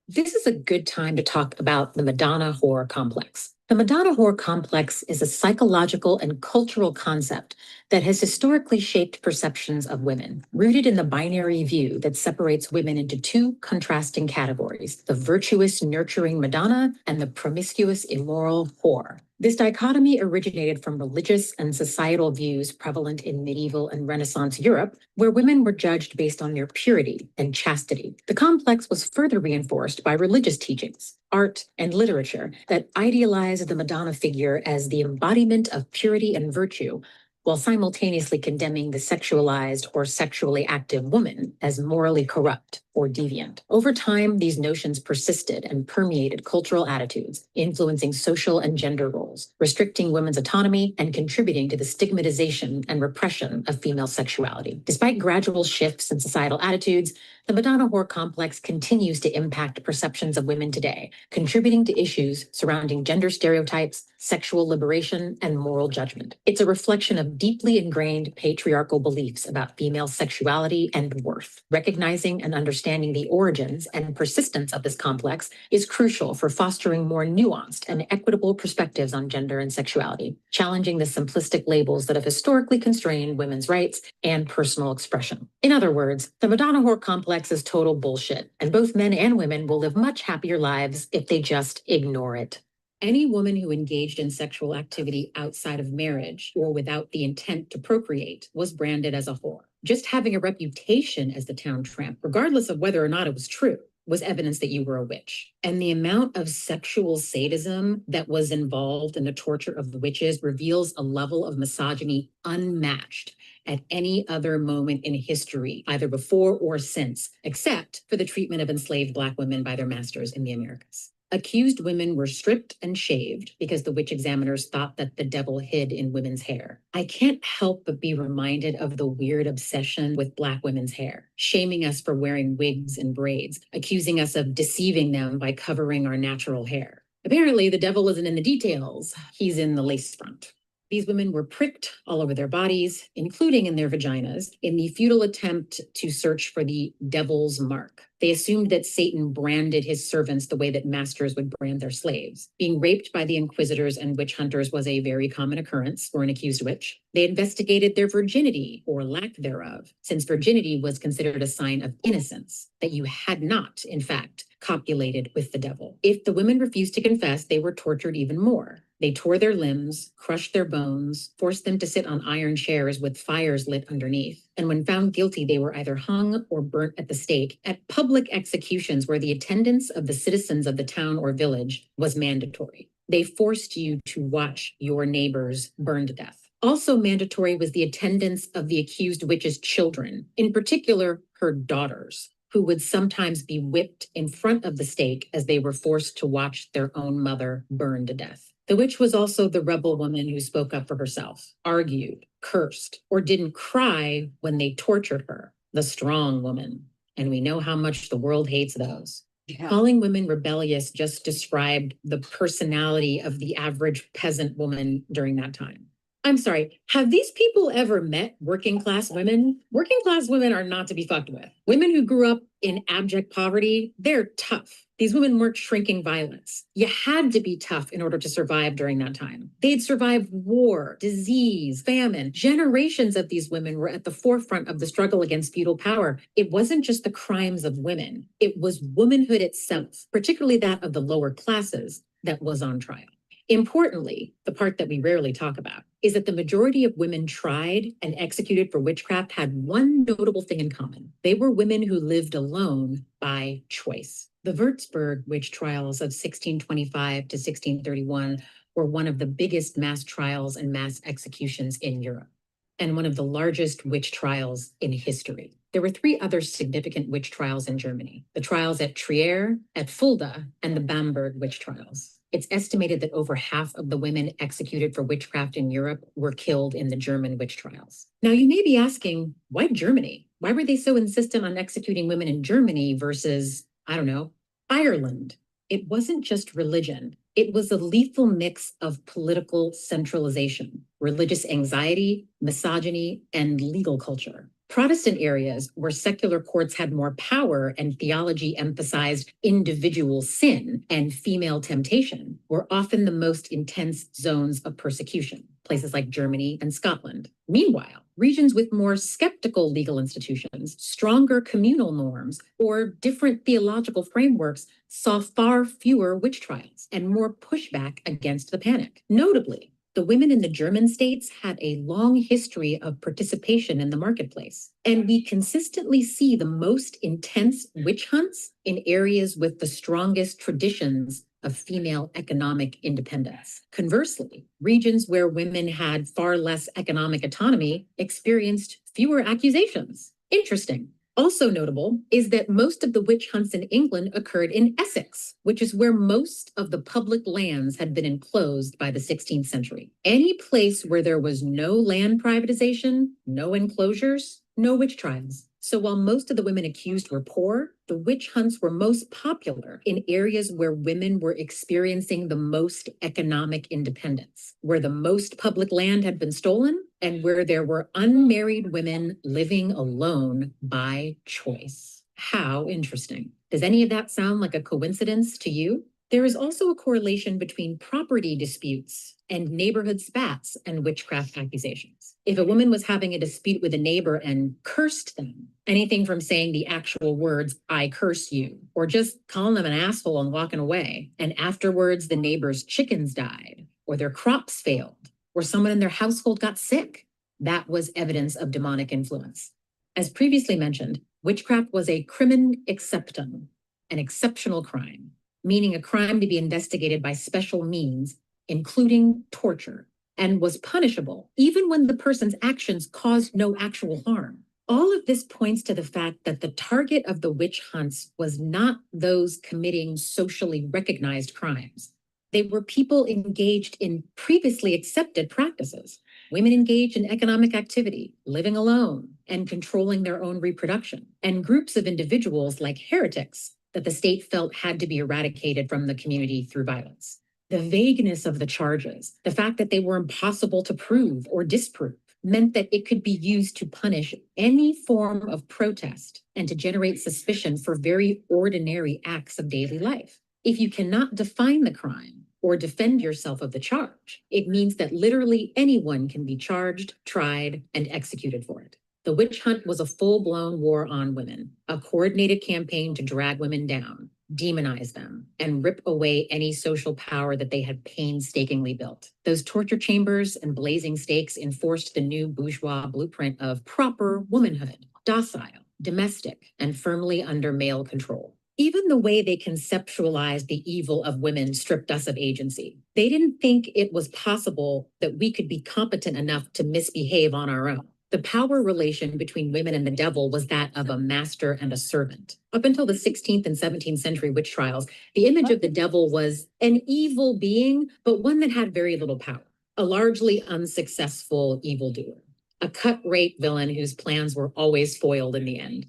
This is a good time to talk about the Madonna whore complex. The Madonna whore complex is a psychological and cultural concept that has historically shaped perceptions of women, rooted in the binary view that separates women into two contrasting categories: the virtuous, nurturing Madonna and the promiscuous, immoral whore. This dichotomy originated from religious and societal views prevalent in medieval and Renaissance Europe, where women were judged based on their purity and chastity. The complex was further reinforced by religious teachings, art, and literature that idealized the Madonna figure as the embodiment of purity and virtue, while simultaneously condemning the sexualized or sexually active woman as morally corrupt or deviant. Over time, these notions persisted and permeated cultural attitudes, influencing social and gender roles, restricting women's autonomy, and contributing to the stigmatization and repression of female sexuality. Despite gradual shifts in societal attitudes, the Madonna whore complex continues to impact perceptions of women today, contributing to issues surrounding gender stereotypes, sexual liberation, and moral judgment. It's a reflection of deeply ingrained patriarchal beliefs about female sexuality and worth. Recognizing and understanding the origins and persistence of this complex is crucial for fostering more nuanced and equitable perspectives on gender and sexuality, challenging the simplistic labels that have historically constrained women's rights and personal expression. In other words, the Madonna whore complex is total bullshit, and both men and women will live much happier lives if they just ignore it. Any woman who engaged in sexual activity outside of marriage or without the intent to procreate was branded as a whore. Just having a reputation as the town tramp, regardless of whether or not it was true, was evidence that you were a witch. And the amount of sexual sadism that was involved in the torture of the witches reveals a level of misogyny unmatched at any other moment in history, either before or since, except for the treatment of enslaved Black women by their masters in the Americas. Accused women were stripped and shaved because the witch examiners thought that the devil hid in women's hair. I can't help but be reminded of the weird obsession with Black women's hair, shaming us for wearing wigs and braids, accusing us of deceiving them by covering our natural hair. Apparently, the devil isn't in the details. He's in the lace front. These women were pricked all over their bodies, including in their vaginas, in the futile attempt to search for the devil's mark. They assumed that Satan branded his servants the way that masters would brand their slaves. Being raped by the inquisitors and witch hunters was a very common occurrence for an accused witch. They investigated their virginity or lack thereof, since virginity was considered a sign of innocence, that you had not, in fact, copulated with the devil. If the women refused to confess, they were tortured even more. They tore their limbs, crushed their bones, forced them to sit on iron chairs with fires lit underneath. And when found guilty, they were either hung or burnt at the stake at public executions where the attendance of the citizens of the town or village was mandatory. They forced you to watch your neighbors burn to death. Also mandatory was the attendance of the accused witch's children, in particular her daughters, who would sometimes be whipped in front of the stake as they were forced to watch their own mother burn to death. The witch was also the rebel woman who spoke up for herself, argued, cursed, or didn't cry when they tortured her, the strong woman. And we know how much the world hates those. Yeah. Calling women rebellious just described the personality of the average peasant woman during that time. I'm sorry, have these people ever met working class women? Working class women are not to be fucked with. Women who grew up in abject poverty, they're tough. These women weren't shrinking violence. You had to be tough in order to survive during that time. They'd survived war, disease, famine. Generations of these women were at the forefront of the struggle against feudal power. It wasn't just the crimes of women. It was womanhood itself, particularly that of the lower classes, that was on trial. Importantly, the part that we rarely talk about is that the majority of women tried and executed for witchcraft had one notable thing in common. They were women who lived alone by choice. The Würzburg witch trials of 1625 to 1631 were one of the biggest mass trials and mass executions in Europe, and one of the largest witch trials in history. There were 3 other significant witch trials in Germany: the trials at Trier, at Fulda, and the Bamberg witch trials. It's estimated that over half of the women executed for witchcraft in Europe were killed in the German witch trials. Now, you may be asking, why Germany? Why were they so insistent on executing women in Germany versus, I don't know, Ireland? It wasn't just religion. It was a lethal mix of political centralization, religious anxiety, misogyny, and legal culture. Protestant areas where secular courts had more power and theology emphasized individual sin and female temptation were often the most intense zones of persecution, places like Germany and Scotland. Meanwhile, regions with more skeptical legal institutions, stronger communal norms, or different theological frameworks saw far fewer witch trials and more pushback against the panic. Notably, the women in the German states had a long history of participation in the marketplace, and we consistently see the most intense witch hunts in areas with the strongest traditions of female economic independence. Conversely, regions where women had far less economic autonomy experienced fewer accusations. Interesting. Also notable is that most of the witch hunts in England occurred in Essex, which is where most of the public lands had been enclosed by the 16th century. Any place where there was no land privatization, no enclosures, no witch trials. So while most of the women accused were poor, the witch hunts were most popular in areas where women were experiencing the most economic independence, where the most public land had been stolen, and where there were unmarried women living alone by choice. How interesting. Does any of that sound like a coincidence to you? There is also a correlation between property disputes and neighborhood spats and witchcraft accusations. If a woman was having a dispute with a neighbor and cursed them, anything from saying the actual words, "I curse you," or just calling them an asshole and walking away, and afterwards the neighbor's chickens died, or their crops failed, or someone in their household got sick, that was evidence of demonic influence. As previously mentioned, witchcraft was a crimen exceptum, an exceptional crime, meaning a crime to be investigated by special means, including torture, and was punishable even when the person's actions caused no actual harm. All of this points to the fact that the target of the witch hunts was not those committing socially recognized crimes. They were people engaged in previously accepted practices. Women engaged in economic activity, living alone, and controlling their own reproduction, and groups of individuals like heretics that the state felt had to be eradicated from the community through violence. The vagueness of the charges, the fact that they were impossible to prove or disprove, meant that it could be used to punish any form of protest and to generate suspicion for very ordinary acts of daily life. If you cannot define the crime or defend yourself of the charge, it means that literally anyone can be charged, tried, and executed for it. The witch hunt was a full-blown war on women, a coordinated campaign to drag women down, demonize them, and rip away any social power that they had painstakingly built. Those torture chambers and blazing stakes enforced the new bourgeois blueprint of proper womanhood, docile, domestic, and firmly under male control. Even the way they conceptualized the evil of women stripped us of agency. They didn't think it was possible that we could be competent enough to misbehave on our own. The power relation between women and the devil was that of a master and a servant. Up until the 16th and 17th century witch trials, the image of the devil was an evil being, but one that had very little power, a largely unsuccessful evildoer, a cut-rate villain whose plans were always foiled in the end.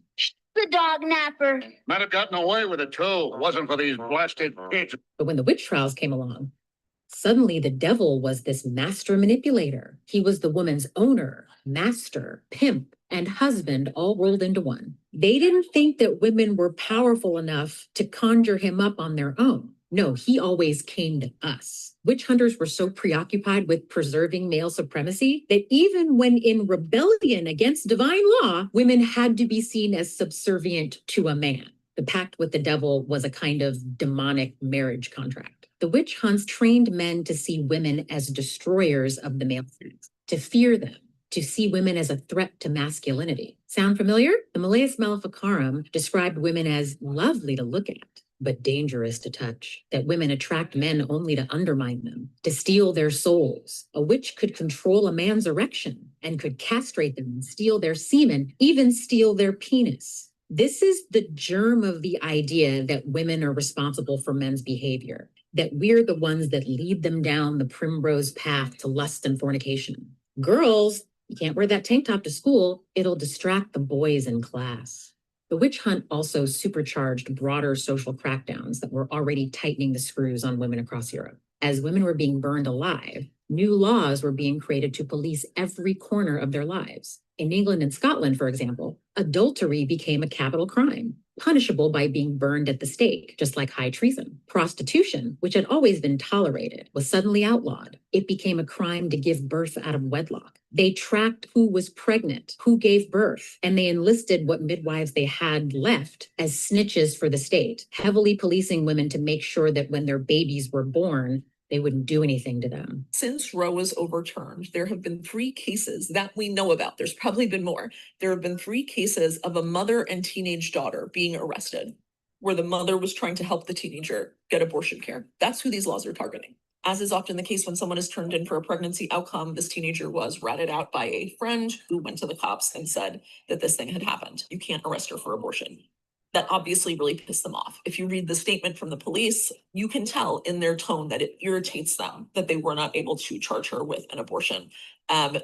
The dog napper. Might have gotten away with it too. Wasn't for these blasted kids. But when the witch trials came along, suddenly the devil was this master manipulator. He was the woman's owner, master, pimp, and husband all rolled into one. They didn't think that women were powerful enough to conjure him up on their own. No, he always came to us. Witch hunters were so preoccupied with preserving male supremacy that even when in rebellion against divine law, women had to be seen as subservient to a man. The pact with the devil was a kind of demonic marriage contract. The witch hunts trained men to see women as destroyers of the male sex, to fear them, to see women as a threat to masculinity. Sound familiar? The Malleus Maleficarum described women as lovely to look at, but dangerous to touch, that women attract men only to undermine them, to steal their souls. A witch could control a man's erection and could castrate them and steal their semen, even steal their penis. This is the germ of the idea that women are responsible for men's behavior, that we're the ones that lead them down the primrose path to lust and fornication. Girls, you can't wear that tank top to school. It'll distract the boys in class. The witch hunt also supercharged broader social crackdowns that were already tightening the screws on women across Europe. As women were being burned alive, new laws were being created to police every corner of their lives. In England and Scotland, for example, adultery became a capital crime, punishable by being burned at the stake, just like high treason. Prostitution, which had always been tolerated, was suddenly outlawed. It became a crime to give birth out of wedlock. They tracked who was pregnant, who gave birth, and they enlisted what midwives they had left as snitches for the state, heavily policing women to make sure that when their babies were born, they wouldn't do anything to them. Since Roe was overturned, there have been 3 cases that we know about. There's probably been more. There have been 3 cases of a mother and teenage daughter being arrested, where the mother was trying to help the teenager get abortion care. That's who these laws are targeting. As is often the case when someone is turned in for a pregnancy outcome, this teenager was ratted out by a friend who went to the cops and said that this thing had happened. You can't arrest her for abortion. That obviously really pissed them off. If you read the statement from the police, you can tell in their tone that it irritates them that they were not able to charge her with an abortion.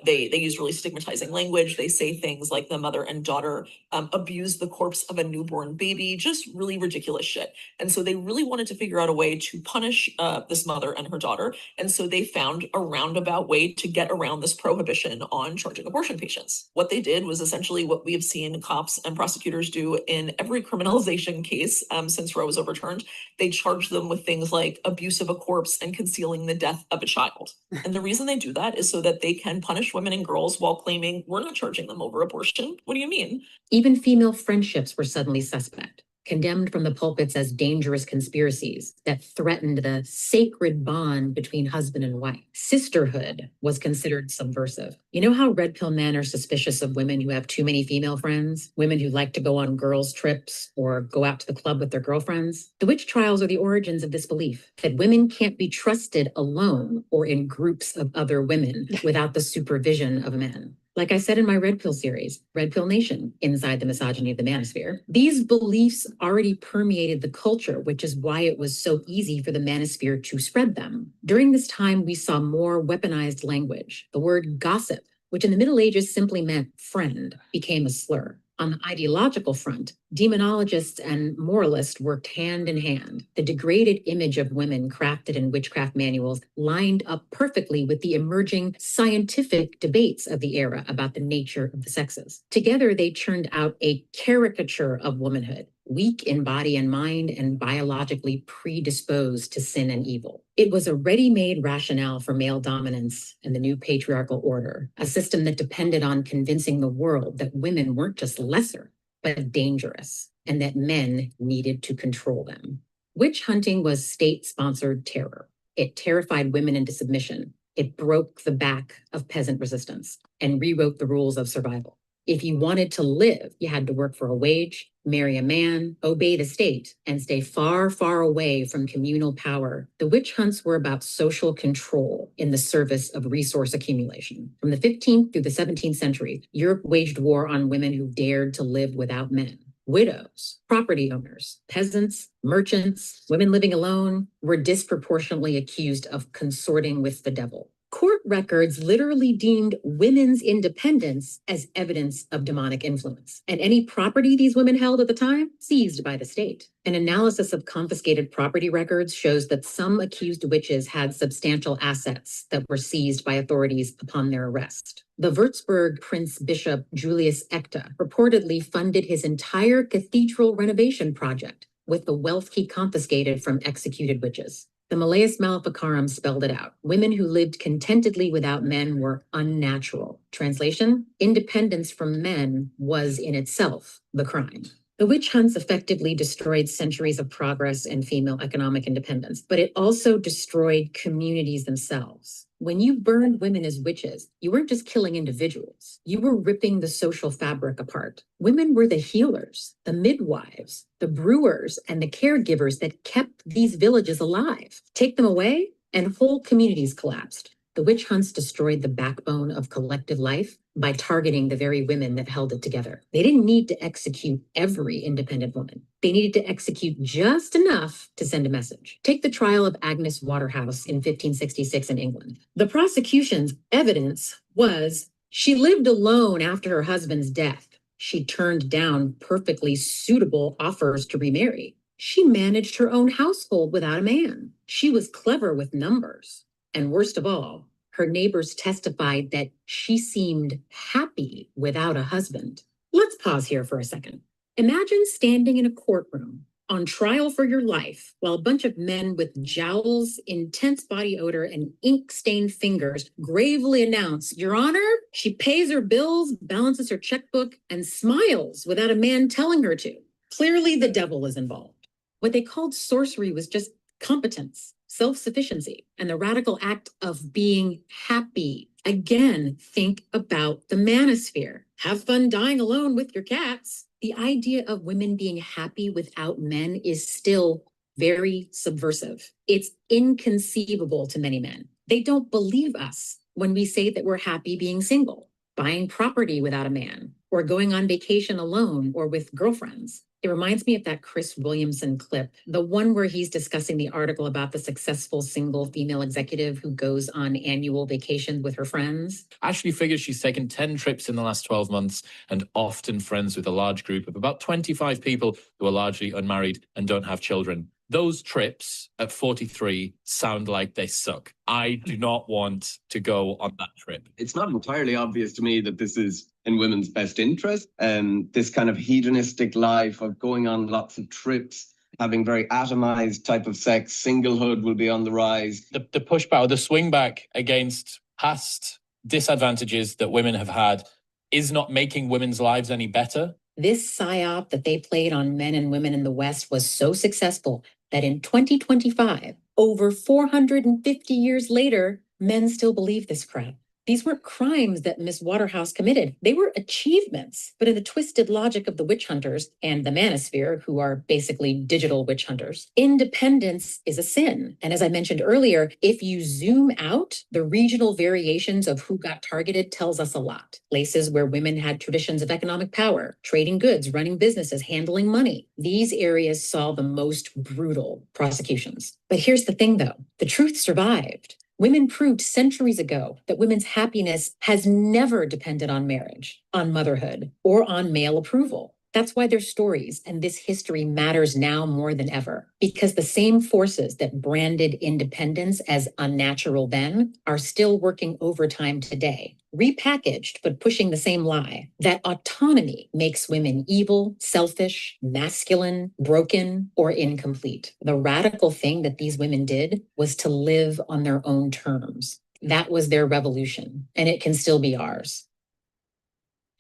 They use really stigmatizing language. They say things like the mother and daughter abused the corpse of a newborn baby, just really ridiculous shit. And so they really wanted to figure out a way to punish this mother and her daughter. And so they found a roundabout way to get around this prohibition on charging abortion patients. What they did was essentially what we have seen cops and prosecutors do in every criminalization case since Roe was overturned. They charge them with things like abuse of a corpse and concealing the death of a child. And the reason they do that is so that they can punish women and girls while claiming we're not charging them over abortion. What do you mean? Even female friendships were suddenly suspect, condemned from the pulpits as dangerous conspiracies that threatened the sacred bond between husband and wife. Sisterhood was considered subversive. You know how red pill men are suspicious of women who have too many female friends, women who like to go on girls' trips or go out to the club with their girlfriends? The witch trials are the origins of this belief that women can't be trusted alone or in groups of other women without the supervision of men. Like I said in my Red Pill series, Red Pill Nation, Inside the Misogyny of the Manosphere, these beliefs already permeated the culture, which is why it was so easy for the manosphere to spread them. During this time, we saw more weaponized language. The word gossip, which in the Middle Ages simply meant friend, became a slur. On the ideological front, demonologists and moralists worked hand in hand. The degraded image of women crafted in witchcraft manuals lined up perfectly with the emerging scientific debates of the era about the nature of the sexes. Together, they churned out a caricature of womanhood, weak in body and mind and biologically predisposed to sin and evil. It was a ready-made rationale for male dominance and the new patriarchal order, a system that depended on convincing the world that women weren't just lesser, but dangerous, and that men needed to control them. Witch hunting was state-sponsored terror. It terrified women into submission. It broke the back of peasant resistance and rewrote the rules of survival. If you wanted to live, you had to work for a wage, marry a man, obey the state, and stay far, far away from communal power. The witch hunts were about social control in the service of resource accumulation. From the 15th through the 17th century, Europe waged war on women who dared to live without men. Widows, property owners, peasants, merchants, women living alone were disproportionately accused of consorting with the devil. Court records literally deemed women's independence as evidence of demonic influence, and any property these women held at the time seized by the state. An analysis of confiscated property records shows that some accused witches had substantial assets that were seized by authorities upon their arrest. The Würzburg Prince Bishop Julius Eckta reportedly funded his entire cathedral renovation project with the wealth he confiscated from executed witches. The Malleus Maleficarum spelled it out. Women who lived contentedly without men were unnatural. Translation: independence from men was in itself the crime. The witch hunts effectively destroyed centuries of progress in female economic independence, but it also destroyed communities themselves. When you burned women as witches, you weren't just killing individuals. You were ripping the social fabric apart. Women were the healers, the midwives, the brewers, and the caregivers that kept these villages alive. Take them away, and whole communities collapsed. The witch hunts destroyed the backbone of collective life by targeting the very women that held it together. They didn't need to execute every independent woman. They needed to execute just enough to send a message. Take the trial of Agnes Waterhouse in 1566 in England. The prosecution's evidence was she lived alone after her husband's death. She turned down perfectly suitable offers to remarry. She managed her own household without a man. She was clever with numbers. And worst of all, her neighbors testified that she seemed happy without a husband. Let's pause here for a second. Imagine standing in a courtroom on trial for your life while a bunch of men with jowls, intense body odor, and ink-stained fingers gravely announce, "Your Honor, she pays her bills, balances her checkbook, and smiles without a man telling her to." Clearly, the devil is involved. What they called sorcery was just competence, self-sufficiency, and the radical act of being happy. Again, think about the manosphere. Have fun dying alone with your cats. The idea of women being happy without men is still very subversive. It's inconceivable to many men. They don't believe us when we say that we're happy being single, buying property without a man, or going on vacation alone or with girlfriends. It reminds me of that Chris Williamson clip, the one where he's discussing the article about the successful single female executive who goes on annual vacation with her friends. Ashley figures she's taken 10 trips in the last 12 months and often friends with a large group of about 25 people who are largely unmarried and don't have children. Those trips at 43 sound like they suck. I do not want to go on that trip. It's not entirely obvious to me that this is in women's best interest. This kind of hedonistic life of going on lots of trips, having very atomized type of sex, singlehood will be on the rise. The pushback or the swing back against past disadvantages that women have had is not making women's lives any better. This psyop that they played on men and women in the West was so successful that in 2025, over 450 years later, men still believe this crap. These weren't crimes that Miss Waterhouse committed. They were achievements. But in the twisted logic of the witch hunters and the manosphere, who are basically digital witch hunters, independence is a sin. And as I mentioned earlier, if you zoom out, the regional variations of who got targeted tells us a lot. Places where women had traditions of economic power, trading goods, running businesses, handling money. These areas saw the most brutal prosecutions. But here's the thing, though. The truth survived. Women proved centuries ago that women's happiness has never depended on marriage, on motherhood, or on male approval. That's why their stories and this history matters now more than ever, because the same forces that branded independence as unnatural then are still working overtime today, repackaged but pushing the same lie, that autonomy makes women evil, selfish, masculine, broken, or incomplete. The radical thing that these women did was to live on their own terms. That was their revolution, and it can still be ours.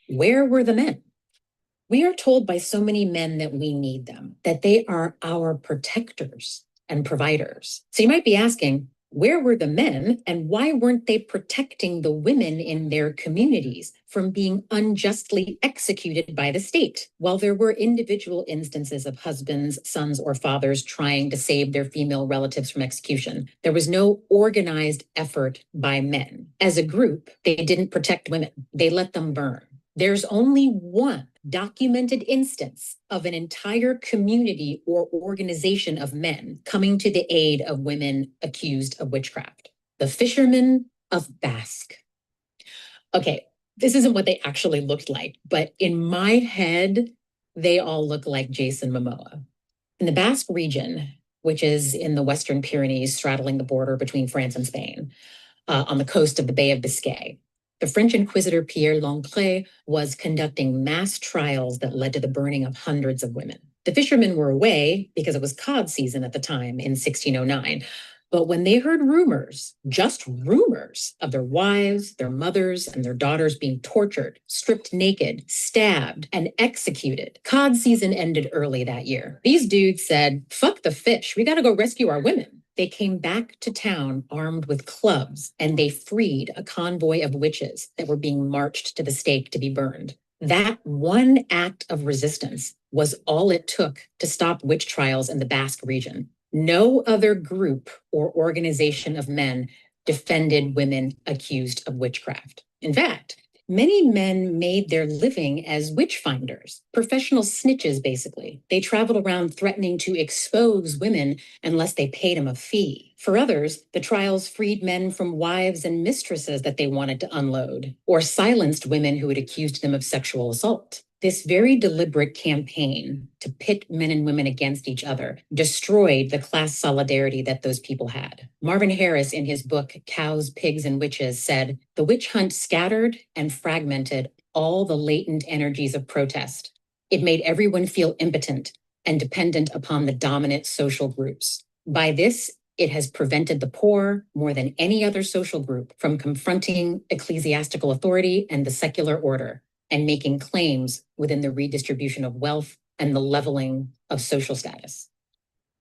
Where were the men? We are told by so many men that we need them, that they are our protectors and providers. So you might be asking, where were the men and why weren't they protecting the women in their communities from being unjustly executed by the state? While there were individual instances of husbands, sons, or fathers trying to save their female relatives from execution, there was no organized effort by men. As a group, they didn't protect women. They let them burn. There's only one documented instance of an entire community or organization of men coming to the aid of women accused of witchcraft. The fishermen of Basque. Okay, this isn't what they actually looked like, but in my head, they all look like Jason Momoa. In the Basque region, which is in the Western Pyrenees, straddling the border between France and Spain, on the coast of the Bay of Biscay, the French Inquisitor Pierre Lancret was conducting mass trials that led to the burning of hundreds of women. The fishermen were away because it was cod season at the time in 1609. But when they heard rumors, just rumors, of their wives, their mothers, and their daughters being tortured, stripped naked, stabbed, and executed, cod season ended early that year. These dudes said, fuck the fish, we gotta go rescue our women. They came back to town armed with clubs, and they freed a convoy of witches that were being marched to the stake to be burned. That one act of resistance was all it took to stop witch trials in the Basque region. No other group or organization of men defended women accused of witchcraft. In fact, many men made their living as witch finders, professional snitches, basically. They traveled around threatening to expose women unless they paid them a fee. For others, the trials freed men from wives and mistresses that they wanted to unload, or silenced women who had accused them of sexual assault. This very deliberate campaign to pit men and women against each other destroyed the class solidarity that those people had. Marvin Harris, in his book, Cows, Pigs, and Witches, said, "The witch hunt scattered and fragmented all the latent energies of protest. It made everyone feel impotent and dependent upon the dominant social groups. By this, it has prevented the poor, more than any other social group, from confronting ecclesiastical authority and the secular order, and making claims within the redistribution of wealth and the leveling of social status."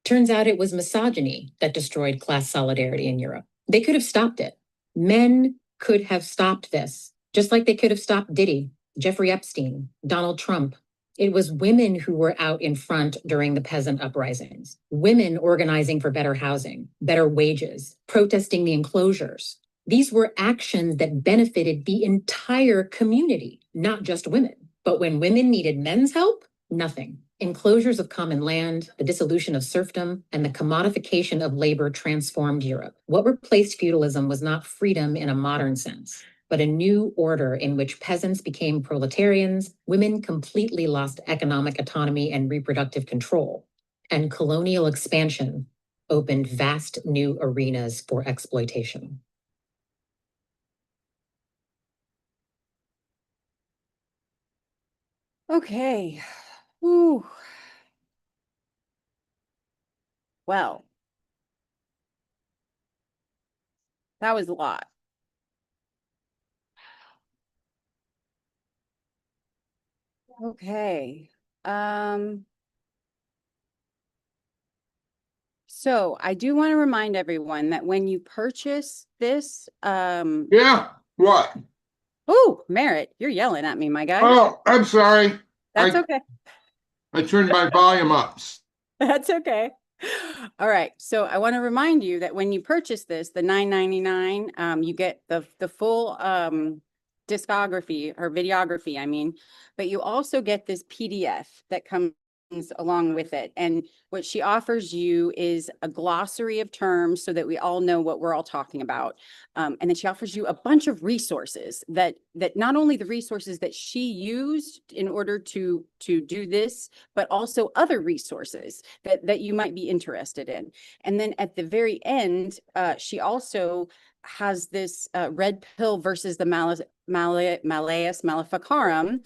Turns out it was misogyny that destroyed class solidarity in Europe. They could have stopped it. Men could have stopped this, just like they could have stopped Diddy, Jeffrey Epstein, Donald Trump. It was women who were out in front during the peasant uprisings, women organizing for better housing, better wages, protesting the enclosures. These were actions that benefited the entire community, not just women. But when women needed men's help, nothing. Enclosures of common land, the dissolution of serfdom, and the commodification of labor transformed Europe. What replaced feudalism was not freedom in a modern sense, but a new order in which peasants became proletarians, women completely lost economic autonomy and reproductive control, and colonial expansion opened vast new arenas for exploitation. Okay. Ooh. Well, that was a lot. Okay. So I do want to remind everyone that when you purchase this, Yeah, what? oh, Merritt, you're yelling at me, my guy. Oh, I'm sorry. That's okay. I turned my volume up. That's okay. All right. So I want to remind you that when you purchase this, the $9.99, you get the full discography or videography, I mean, but you also get this PDF that comes along with it. And what she offers you is a glossary of terms so that we all know what we're all talking about. And then she offers you a bunch of resources that not only the resources that she used in order to do this, but also other resources that you might be interested in. And then at the very end, she also has this red pill versus the Malleus Maleficarum,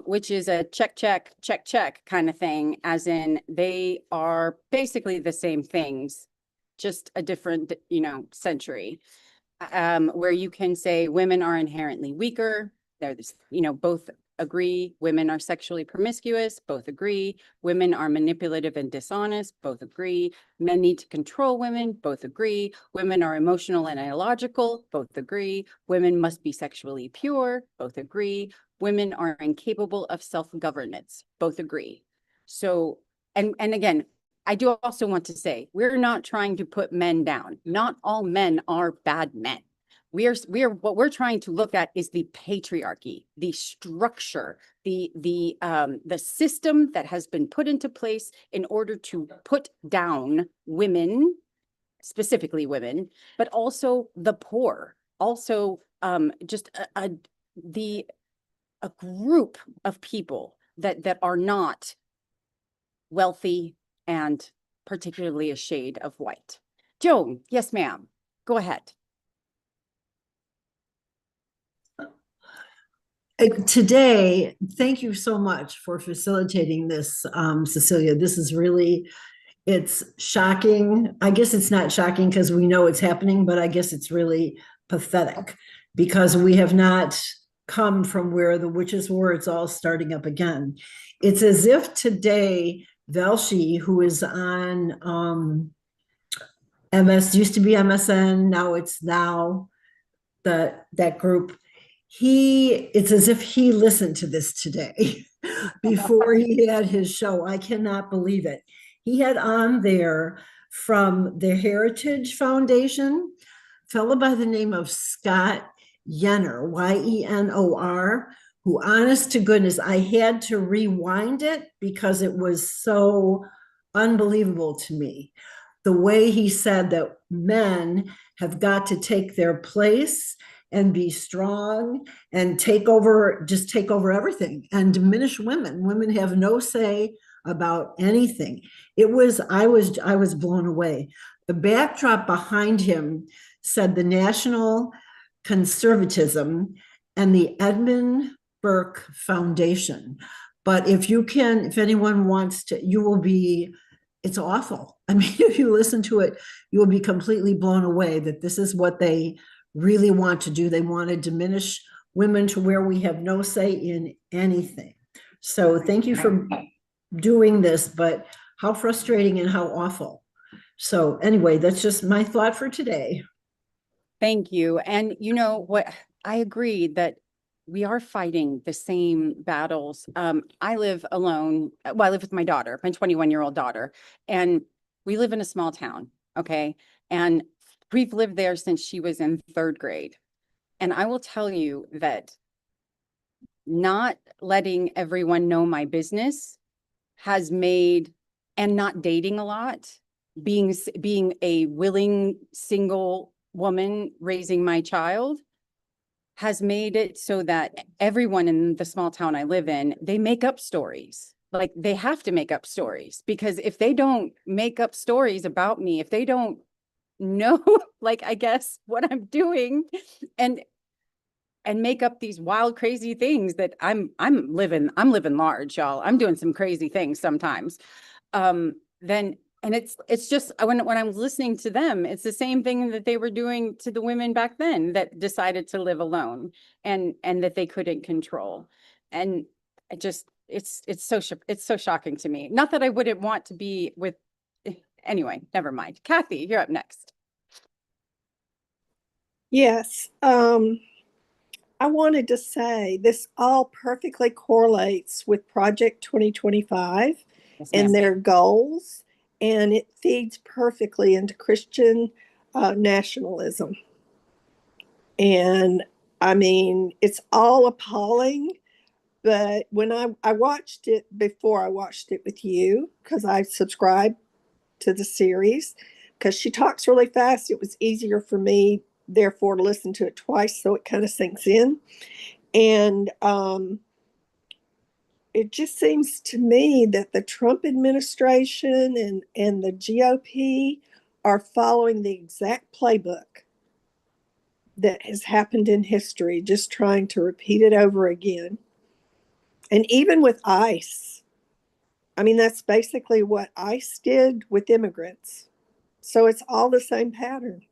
which is a check kind of thing, as in they are basically the same things, just a different, century, where you can say women are inherently weaker. They're, both agree. Women are sexually promiscuous, both agree. Women are manipulative and dishonest, both agree. Men need to control women, both agree. Women are emotional and illogical, both agree. Women must be sexually pure, both agree. Women are incapable of self-governance, both agree. So, and again, I do also want to say, we're not trying to put men down. Not all men are bad men. What we're trying to look at is the patriarchy, the structure, the system that has been put into place in order to put down women, specifically women, but also the poor, also just a group of people that are not wealthy and particularly a shade of white. Joan, yes, ma'am. Go ahead. Today, thank you so much for facilitating this, Cecilia. This is really, it's shocking. I guess it's not shocking because we know it's happening, but I guess it's really pathetic because we have not come from where the witches were. It's all starting up again. It's as if today, Velshi, who is on MS, used to be MSN, now it's Now, that group, it's as if he listened to this today before he had his show. I cannot believe it. He had on there from the Heritage Foundation, fellow by the name of Scott Yenor, Yenor, who, honest to goodness, I had to rewind it because it was so unbelievable to me. The way he said that men have got to take their place and be strong and just take over everything and diminish women. Women have no say about anything. I was blown away. The backdrop behind him said the National Conservatism and the Edmund Burke Foundation. But if anyone wants to, it's awful. I mean, if you listen to it, you will be completely blown away that this is what they really want to do. They want to diminish women to where we have no say in anything. So thank you for doing this, but how frustrating and how awful. So anyway, that's just my thought for today. Thank you. And you know what? I agree that we are fighting the same battles. I live alone. Well, I live with my daughter, my 21-year-old daughter, and we live in a small town. Okay. And we've lived there since she was in 3rd grade. And I will tell you that not letting everyone know my business has made, and not dating a lot, being a willing single woman raising my child, has made it so that everyone in the small town I live in, they make up stories. Like, they have to make up stories, because if they don't make up stories about me, if they don't know, like, I guess what I'm doing, and make up these wild, crazy things that I'm living large, y'all. I'm doing some crazy things sometimes. Then, and it's just, when I'm listening to them, it's the same thing that they were doing to the women back then that decided to live alone and that they couldn't control. And it's so shocking to me. Not that I wouldn't want to be with, anyway, never mind. Kathy, you're up next. Yes. I wanted to say this all perfectly correlates with Project 2025 and their goals, and it feeds perfectly into Christian nationalism. And I mean, it's all appalling, but when I watched it before, I watched it with you because I subscribed to the series, because she talks really fast. It was easier for me, therefore, to listen to it twice so it kind of sinks in. And it just seems to me that the Trump administration and the GOP are following the exact playbook that has happened in history, just trying to repeat it over again. And even with ICE, I mean, that's basically what ICE did with immigrants. So it's all the same pattern.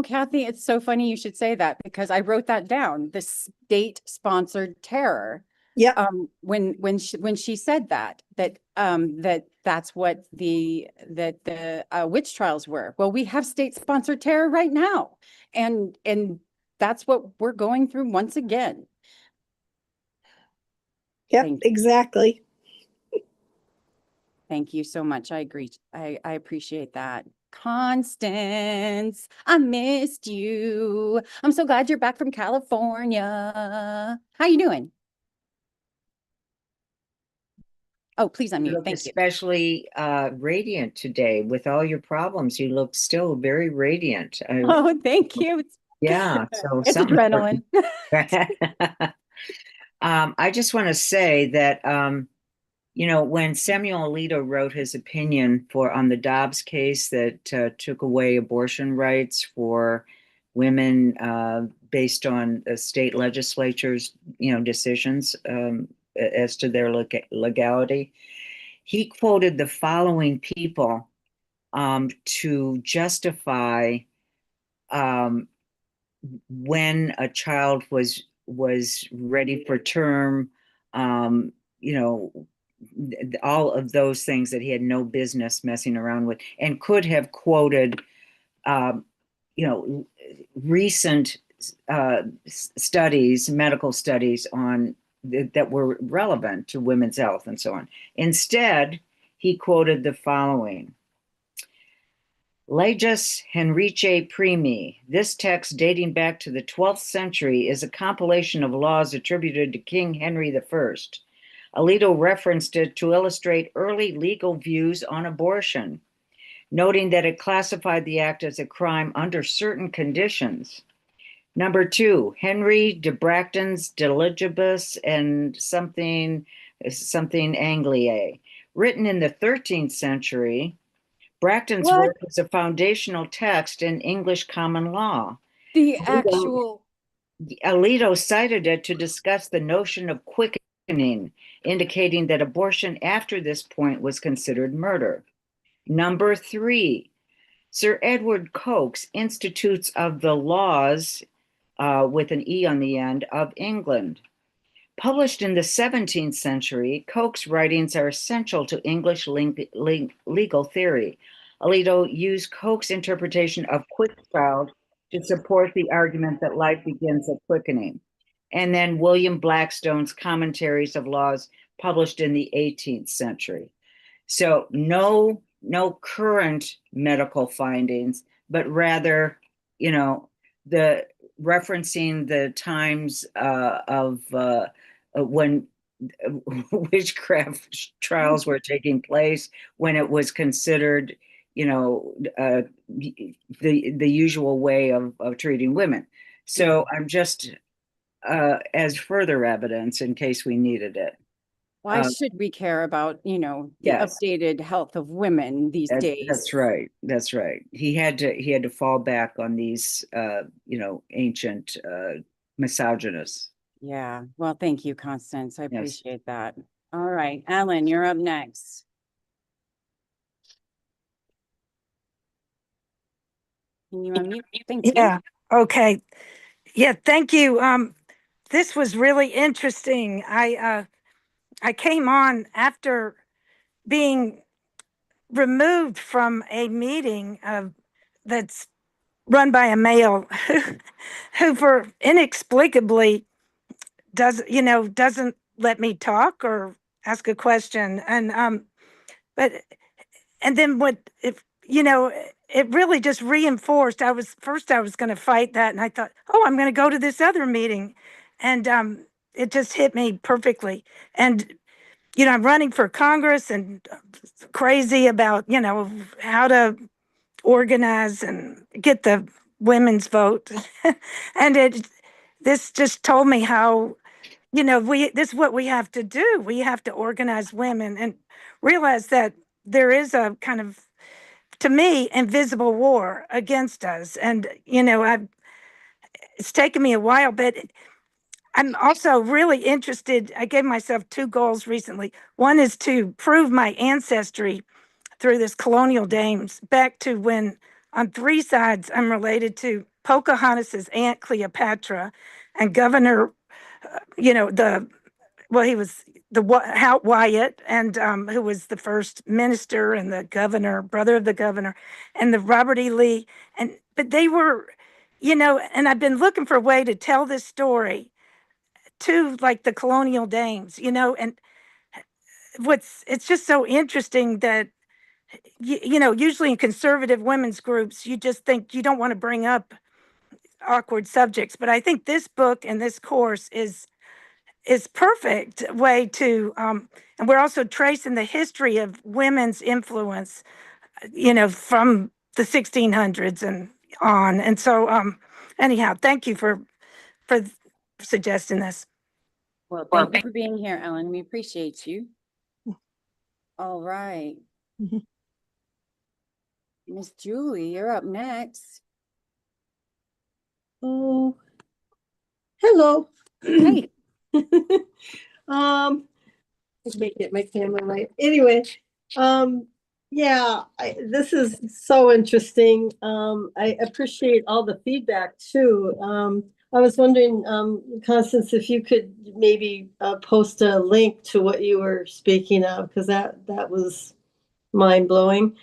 Kathy, it's so funny you should say that because I wrote that down, the state-sponsored terror. Yeah. When she said that's what the witch trials were. Well, we have state-sponsored terror right now, and that's what we're going through once again. Yep, exactly. Thank you so much. I agree. I appreciate that. Constance, I missed you. I'm so glad you're back from California. How you doing? Oh, please unmute. You look Thank you. especially radiant today with all your problems. You look still very radiant. Oh, thank you. Yeah, so It's adrenaline. I just want to say that when Samuel Alito wrote his opinion on the Dobbs case that took away abortion rights for women based on state legislatures, decisions as to their legality, he quoted the following people to justify when a child was ready for term, all of those things that he had no business messing around with, and could have quoted, recent studies, medical studies on that were relevant to women's health and so on. Instead, he quoted the following. Leges Henrice Primi. This text, dating back to the 12th century, is a compilation of laws attributed to King Henry I. Alito referenced it to illustrate early legal views on abortion, noting that it classified the act as a crime under certain conditions. Number 2, Henry de Bracton's De Legibus and something Angliae. Written in the 13th century, Bracton's work is a foundational text in English common law. Alito cited it to discuss the notion of quickening, indicating that abortion after this point was considered murder. Number 3, Sir Edward Coke's Institutes of the Laws, with an E on the end, of England. Published in the 17th century, Coke's writings are essential to English legal theory. Alito used Coke's interpretation of quick child to support the argument that life begins at quickening. And then William Blackstone's Commentaries of Laws, published in the 18th century. So no current medical findings, but rather, the referencing the times of when witchcraft trials were taking place, when it was considered, the usual way of treating women. So I'm just as further evidence in case we needed it. Why should we care about, the updated health of women these days? That's right. That's right. He had to fall back on these, ancient misogynists. Yeah. Well, thank you, Constance. I appreciate that. All right, Ellen, you're up next. Can you unmute? Thank you. Yeah. Okay. Yeah. Thank you. This was really interesting. I came on after being removed from a meeting that's run by a male who for inexplicably doesn't let me talk or ask a question. And then it really just reinforced. I was going to fight that, and I thought, I'm going to go to this other meeting, and it just hit me perfectly. And I'm running for Congress and crazy about how to organize and get the women's vote, and this just told me how this is what we have to do. We have to organize women and realize that there is a kind of, to me, invisible war against us. And, it's taken me a while, but I'm also really interested. I gave myself 2 goals recently. One is to prove my ancestry through this colonial dames back to when on 3 sides, I'm related to Pocahontas's Aunt Cleopatra and Governor, he was Hal Wyatt, and who was the first minister and the governor, brother of the governor, and the Robert E. Lee. But they were, and I've been looking for a way to tell this story to like the colonial dames, and it's just so interesting that usually in conservative women's groups, you just think you don't want to bring up awkward subjects. But I think this book and this course is perfect way to, and we're also tracing the history of women's influence, from the 1600s and on. And so, anyhow, thank you for suggesting this. Well, thank you for being here, Ellen. We appreciate you. All right. Miss Julie, you're up next. Oh, hello. Hey. Let's make it my camera right. Anyway, yeah, this is so interesting. I appreciate all the feedback too. I was wondering, Constance, if you could maybe post a link to what you were speaking of, because that was mind blowing.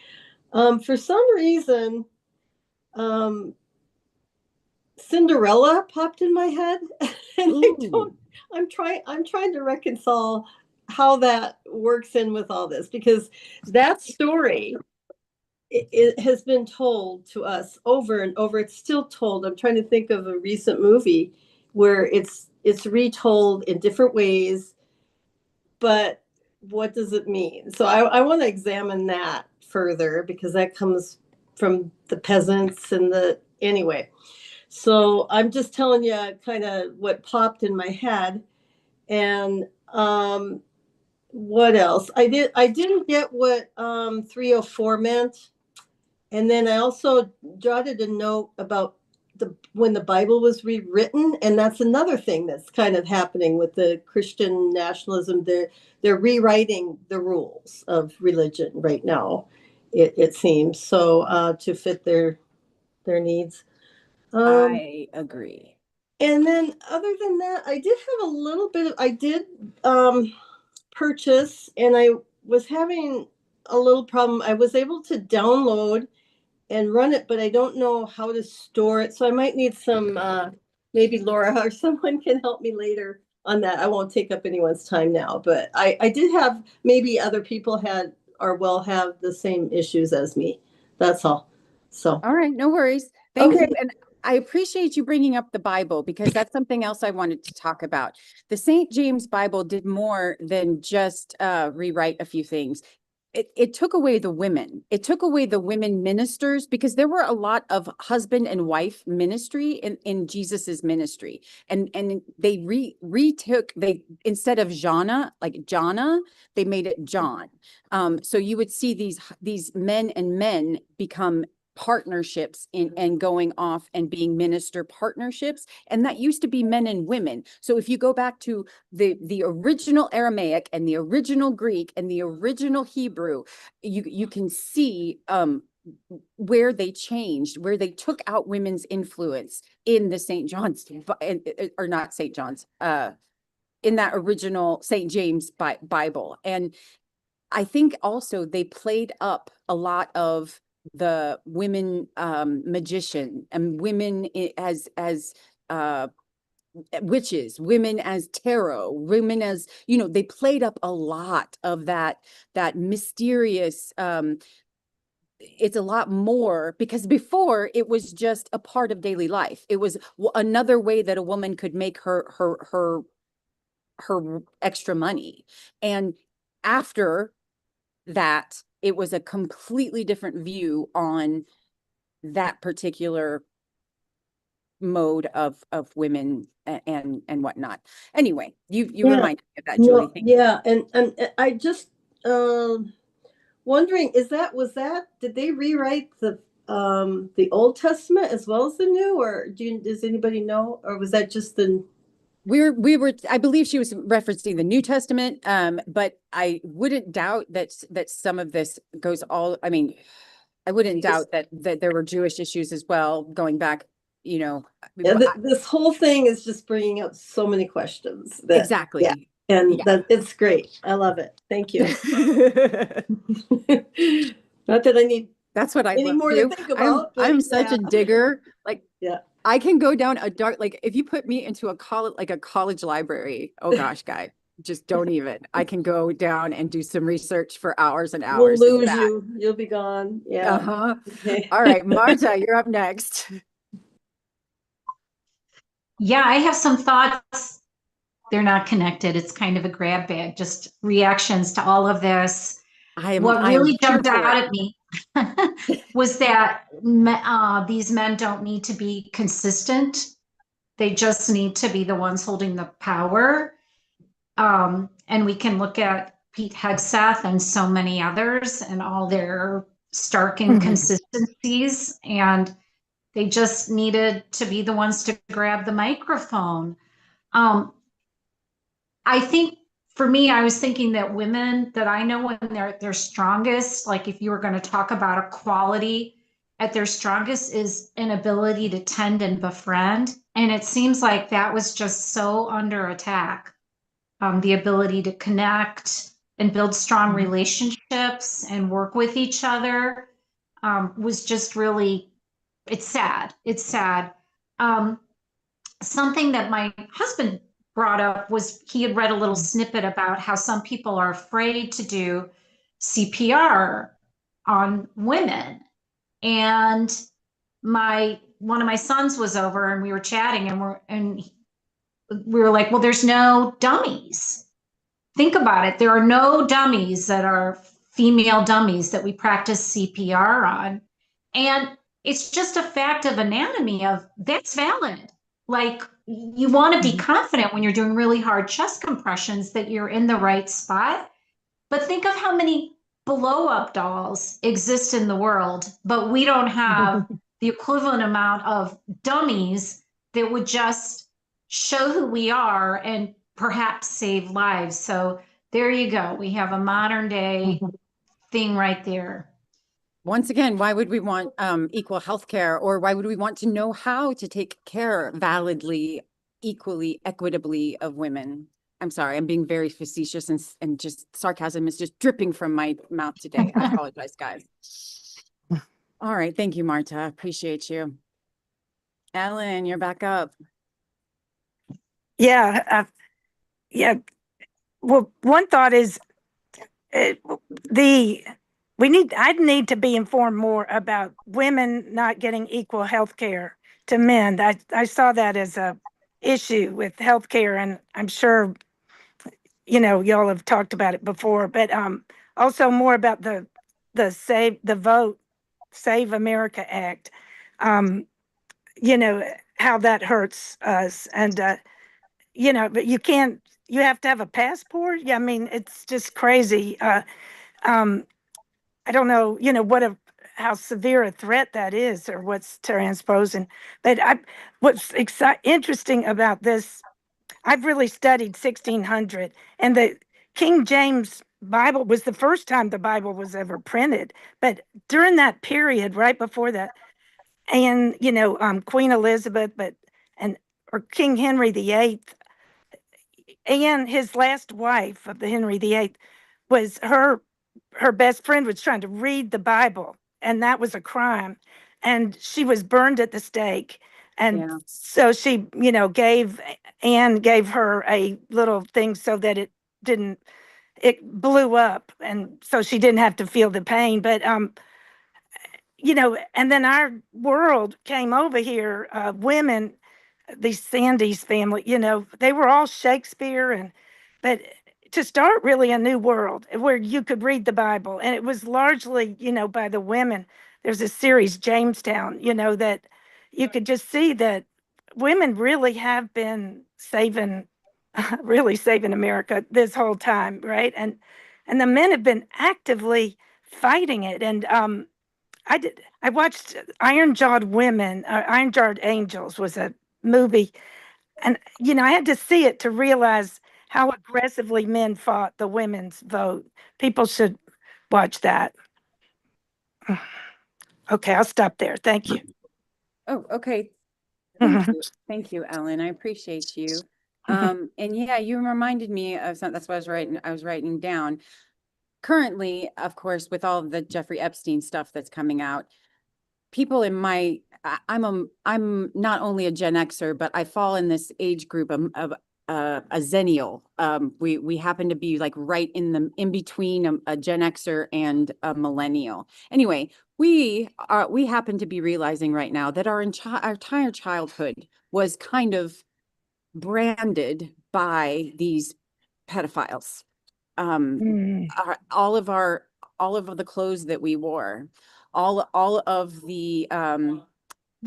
For some reason, Cinderella popped in my head, and I'm trying to reconcile how that works in with all this, because that story it has been told to us over and over. It's still told. I'm trying to think of a recent movie where it's retold in different ways, but what does it mean? So I want to examine that further, because that comes from the peasants and anyway. So I'm just telling you kind of what popped in my head. And what else? I didn't get what 304 meant. And then I also jotted a note about when the Bible was rewritten, and that's another thing that's kind of happening with the Christian nationalism. They're rewriting the rules of religion right now, it seems, so to fit their needs. I agree. And then other than that, I did have a little bit of, I did purchase, and I was having a little problem. I was able to download and run it, but I don't know how to store it. So I might need some, maybe Laura or someone can help me later on that. I won't take up anyone's time now, but I did have, maybe other people had or will have the same issues as me. That's all. So. All right, no worries. Thank you. And I appreciate you bringing up the Bible, because that's something else I wanted to talk about. The St. James Bible did more than just rewrite a few things. It took away the women. It took away the women ministers, because there were a lot of husband and wife ministry in Jesus's ministry. And they retook, instead of Jana, they made it John. So you would see these men and men become partnerships and going off and being minister partnerships, and that used to be men and women. So if you go back to the original Aramaic and the original Greek and the original Hebrew, you can see where they changed, where they took out women's influence in the St. John's, or not St. John's, in that original St. James Bible. And I think also they played up a lot of the women magician and women as witches, women as tarot, women as, they played up a lot of that mysterious, it's a lot more, because before it was just a part of daily life. It was another way that a woman could make her extra money. And after that, it was a completely different view on that particular mode of women and whatnot. Anyway, you reminded me of that, Julie. Well, yeah, and I just wondering, did they rewrite the Old Testament as well as the New, or does anybody know, or was that just the? We were, I believe she was referencing the New Testament, but I wouldn't doubt that some of this goes all, I wouldn't doubt that there were Jewish issues as well, going back, Yeah, this whole thing is just bringing up so many questions. Exactly. Yeah, and that it's great. I love it. Thank you. Not that I need That's what I any love more too. to think about. I'm such a digger. Like, yeah, I can go down a dark, like if you put me into a college librray, oh gosh, guy, just don't even. I can go down and do some research for hours and we'll hours. lose you. You'll be gone. Yeah. Uh-huh. Okay. All right, Marta, you're up next. Yeah, I have some thoughts. They're not connected. It's kind of a grab bag, just reactions to all of this. What really jumped out at me was that these men don't need to be consistent. They just need to be the ones holding the power. And we can look at Pete Hegseth and so many others and all their stark inconsistencies. And they just needed to be the ones to grab the microphone. I think for me, I was thinking that women that I know when they're at their strongest, like if you were going to talk about equality at their strongest, is an ability to tend and befriend. And it seems like that was just so under attack. The ability to connect and build strong relationships and work with each other was just really, it's sad. It's sad. Something that my husband brought up was he had read a little snippet about how some people are afraid to do CPR on women. And one of my sons was over and we were chatting and we were like, well, there's no dummies. Think about it. There are no dummies that are female dummies that we practice CPR on. And it's just a fact of anatomy of that's valid. Like you want to be confident when you're doing really hard chest compressions that you're in the right spot. But think of how many blow up dolls exist in the world, but we don't have the equivalent amount of dummies that would just show who we are and perhaps save lives. So there you go. We have a modern day thing right there. Once again, why would we want equal health care, or why would we want to know how to take care validly, equally, equitably of women? I'm sorry, I'm being very facetious and just sarcasm is just dripping from my mouth today. I apologize, guys. All right. Thank you, Marta. Appreciate you. Ellen, you're back up. Yeah. Well, one thought is I'd need to be informed more about women not getting equal health care to men. I saw that as a issue with health care, and I'm sure, y'all have talked about it before, but also more about the Save America Act, how that hurts us. And, but you have to have a passport. Yeah, I mean, it's just crazy. I don't know, how severe a threat that is or what's transposing. But what's interesting about this, I've really studied 1600, and the King James Bible was the first time the Bible was ever printed. But during that period, right before that, and Queen Elizabeth, or King Henry VIII, and his last wife of the Henry VIII was her best friend was trying to read the Bible, and that was a crime. And she was burned at the stake. And so she, Anne gave her a little thing so that it blew up. And so she didn't have to feel the pain. But, and then our world came over here, women, these Sandys family, they were all Shakespeare, but to start really a new world where you could read the Bible, and it was largely, by the women. There's a series, Jamestown, that you could just see that women really have been really saving America this whole time, right? And the men have been actively fighting it. And I watched Iron Jawed Women, Iron Jawed Angels was a movie. And, I had to see it to realize how aggressively men fought the women's vote. People should watch that. Okay, I'll stop there. Thank you. Oh, okay. Thank you. Thank you, Ellen. I appreciate you. And yeah, you reminded me of something. That's what I was writing down. Currently, of course, with all of the Jeffrey Epstein stuff that's coming out, people in my I'm not only a Gen Xer, but I fall in this age group of a Zennial. We happen to be like right in between a Gen Xer and a millennial. Anyway, we happen to be realizing right now that our entire childhood was kind of branded by these pedophiles. All of the clothes that we wore, all of the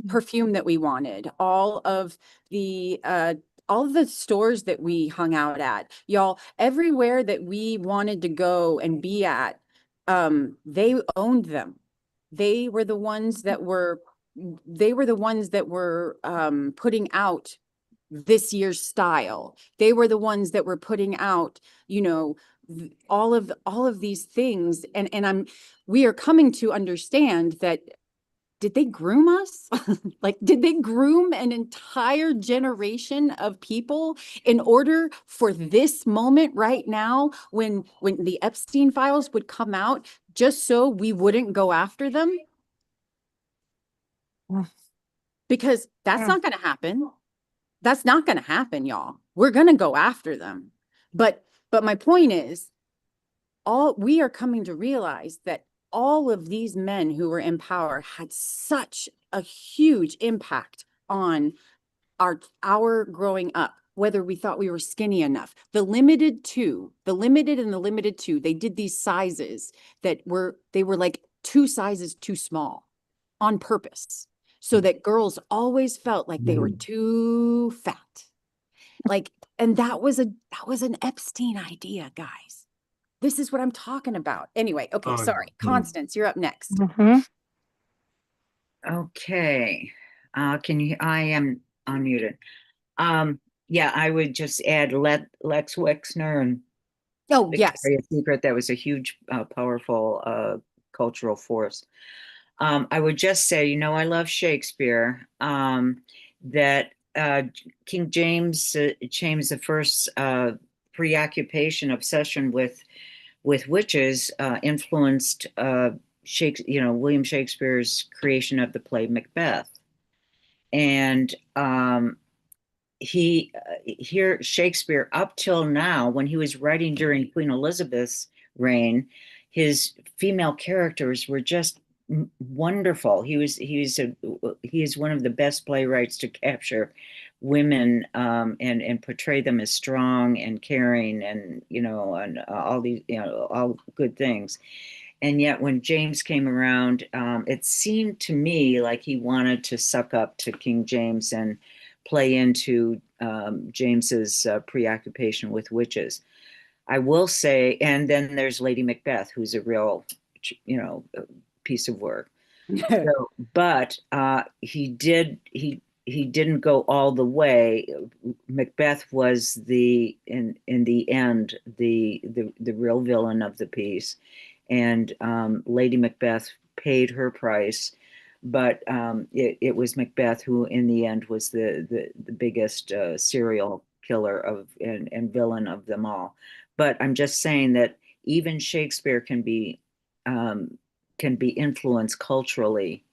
perfume that we wanted, all of the stores that we hung out at, y'all, everywhere that we wanted to go and be at, they owned them. They were the ones that were putting out this year's style. They were the ones that were putting out, all of these things. And we are coming to understand that, did they groom us? Like, did they groom an entire generation of people in order for this moment right now, when the Epstein files would come out, just so we wouldn't go after them? Because that's not going to happen. That's not going to happen, y'all. We're going to go after them. But my point is, we are coming to realize that all of these men who were in power had such a huge impact on our growing up, whether we thought we were skinny enough. The limited and the limited two, they did these sizes they were like 2 sizes too small on purpose, so that girls always felt like they were too fat. Like, and that was an Epstein idea, guys. This is what I'm talking about. Anyway, okay, sorry. Constance, you're up next. Okay. I am unmuted. Yeah, I would just add Lex Wexner and Victoria's Secret. That was a huge, powerful cultural force. I would just say, I love Shakespeare. That King James the First preoccupation, obsession with witches influenced William Shakespeare's creation of the play Macbeth. And Shakespeare, up till now, when he was writing during Queen Elizabeth's reign, his female characters were just wonderful. He is one of the best playwrights to capture women and portray them as strong and caring and and all these all good things. And yet when James came around, it seemed to me like he wanted to suck up to King James and play into James's preoccupation with witches. I will say, and then there's Lady Macbeth, who's a real piece of work. But he didn't go all the way. Macbeth was in the end the real villain of the piece, and Lady Macbeth paid her price, but it was Macbeth who in the end was the biggest serial killer and villain of them all. But I'm just saying that even Shakespeare can be influenced culturally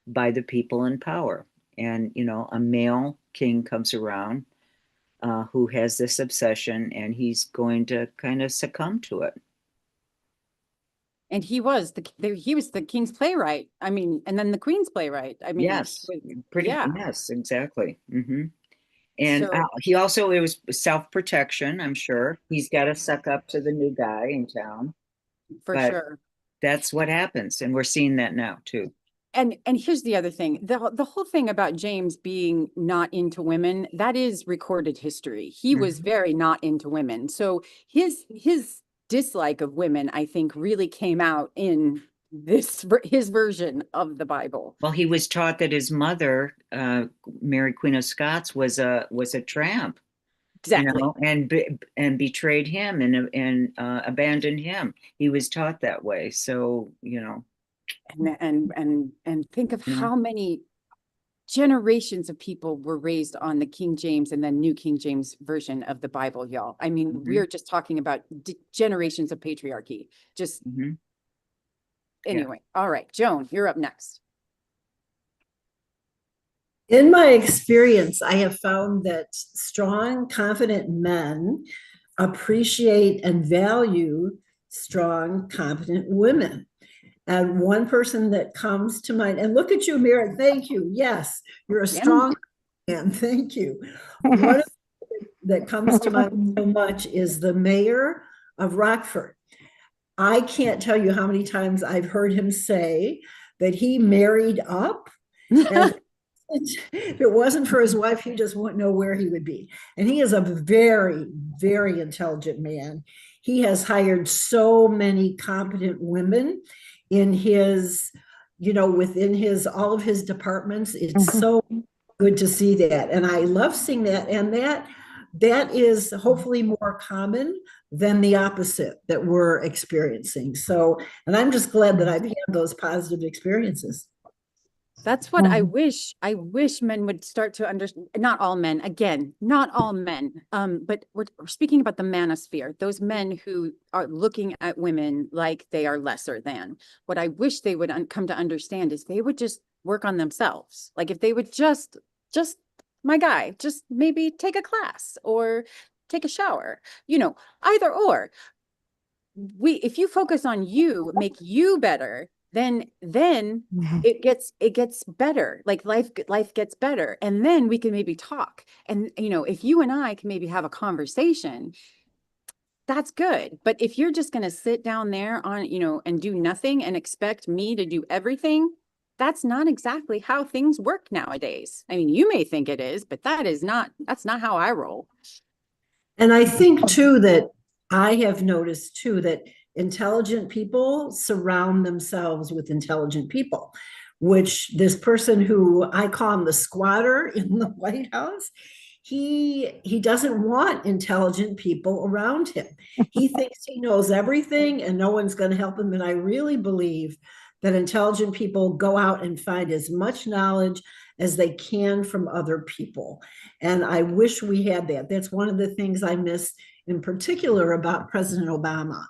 by the people in power. And, a male king comes around who has this obsession, and he's going to kind of succumb to it. And he was the king's playwright. I mean, and then the queen's playwright. I mean, yes, yes, exactly. Mm-hmm. And he also, it was self-protection, I'm sure. He's got to suck up to the new guy in town. For sure. That's what happens. And we're seeing that now too. And here's the other thing. The whole thing about James being not into women, that is recorded history. He was very not into women. So his dislike of women, I think, really came out in his version of the Bible. Well, he was taught that his mother, Mary Queen of Scots, was a tramp. Exactly. And betrayed him and abandoned him. He was taught that way. So, and think of how many generations of people were raised on the King James and then New King James version of the Bible, y'all. I mean, we're just talking about generations of patriarchy. Just anyway. All right, Joan, you're up next. In my experience, I have found that strong, confident men appreciate and value strong, competent women. And one person that comes to mind, and look at you, Mira, thank you. Yes, you're a strong man. Thank you. One of that comes to mind so much is the mayor of Rockford. I can't tell you how many times I've heard him say that he married up. And if it wasn't for his wife, he just wouldn't know where he would be. And he is a very, very intelligent man. He has hired so many competent women in his, within all of his departments. It's so good to see that. And I love seeing that. And that is hopefully more common than the opposite that we're experiencing. So, and I'm just glad that I've had those positive experiences. That's what I wish men would start to understand. Not all men, again, not all men. But we're speaking about the manosphere, those men who are looking at women like they are lesser than. What I wish they would come to understand is they would just work on themselves. Like if they would just my guy, just maybe take a class or take a shower, either or. If you focus on you, make you better, then it gets better. Like life gets better. And then we can maybe talk. And if you and I can maybe have a conversation, that's good. But if you're just going to sit down there on, and do nothing and expect me to do everything, that's not exactly how things work nowadays. I mean, you may think it is, but that's not how I roll. And I think too that I have noticed too that intelligent people surround themselves with intelligent people, which this person who I call him the squatter in the White House, he doesn't want intelligent people around him. He thinks he knows everything and no one's going to help him. And I really believe that intelligent people go out and find as much knowledge as they can from other people. And I wish we had that. That's one of the things I miss in particular about President Obama.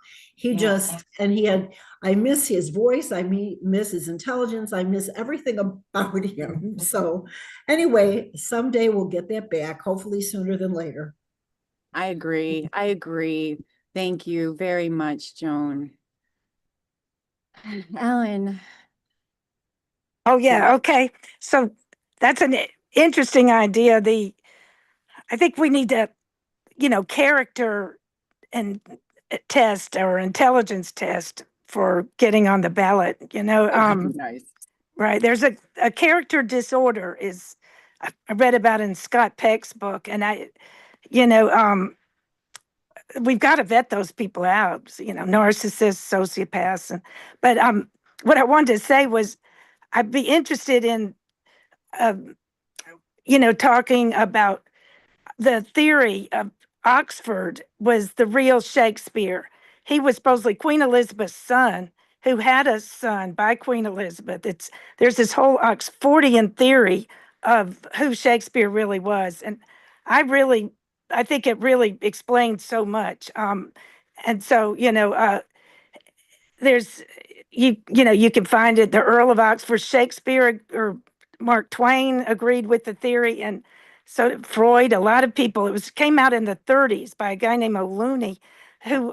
I miss his voice. I miss his intelligence. I miss everything about him. So anyway, someday we'll get that back, hopefully sooner than later. I agree. Thank you very much, Joan. Ellen. Oh, yeah. Okay. So that's an interesting idea. I think we need to, character and test or intelligence test for getting on the ballot, Nice. Right. There's a character disorder I read about in Scott Peck's book, and we've got to vet those people out, narcissists, sociopaths. But what I wanted to say was I'd be interested in, talking about the theory of Oxford was the real Shakespeare. He was supposedly Queen Elizabeth's son, who had a son by Queen Elizabeth. There's this whole Oxfordian theory of who Shakespeare really was. And I think it really explains so much. And so, there's you can find it. The Earl of Oxford, Shakespeare, or Mark Twain agreed with the theory, and so did Freud. A lot of people. Came out in the 30s by a guy named O'Looney, who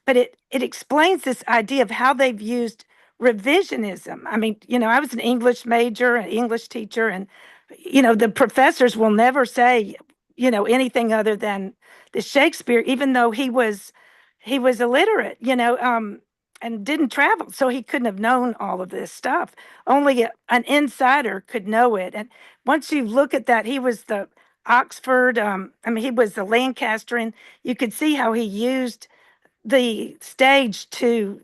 but it explains this idea of how they've used revisionism. I mean, I was an English major, an English teacher, and the professors will never say anything other than the Shakespeare, even though he was illiterate, and didn't travel, so he couldn't have known all of this stuff. Only an insider could know it. And once you look at that, he was the Oxford, he was the Lancastrian. You could see how he used the stage to,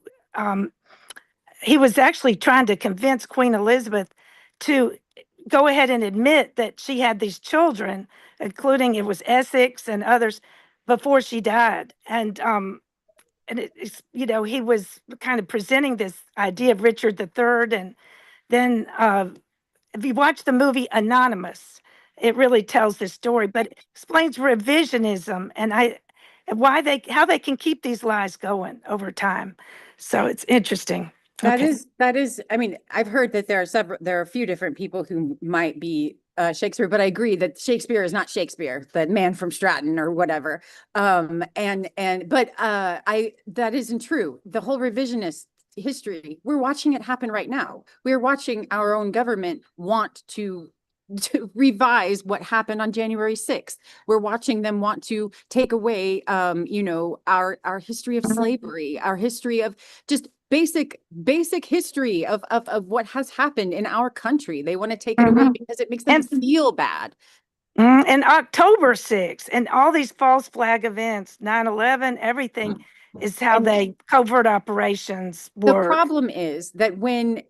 he was actually trying to convince Queen Elizabeth to go ahead and admit that she had these children, including it was Essex and others, before she died. And it's, he was kind of presenting this idea of Richard III. And then if you watch the movie Anonymous, it really tells this story, but it explains revisionism and how they can keep these lies going over time. So it's interesting. That is, I mean, I've heard that there are a few different people who might be Shakespeare, but I agree that Shakespeare is not Shakespeare, the man from Stratton or whatever. But that isn't true. The whole revisionist history, we're watching it happen right now. We're watching our own government want to revise what happened on January 6th. We're watching them want to take away, our history of slavery, our history of just basic history of what has happened in our country. They want to take it away because it makes them feel bad. And October 6th and all these false flag events, 9/11, everything is how they covert operations work. The problem is that when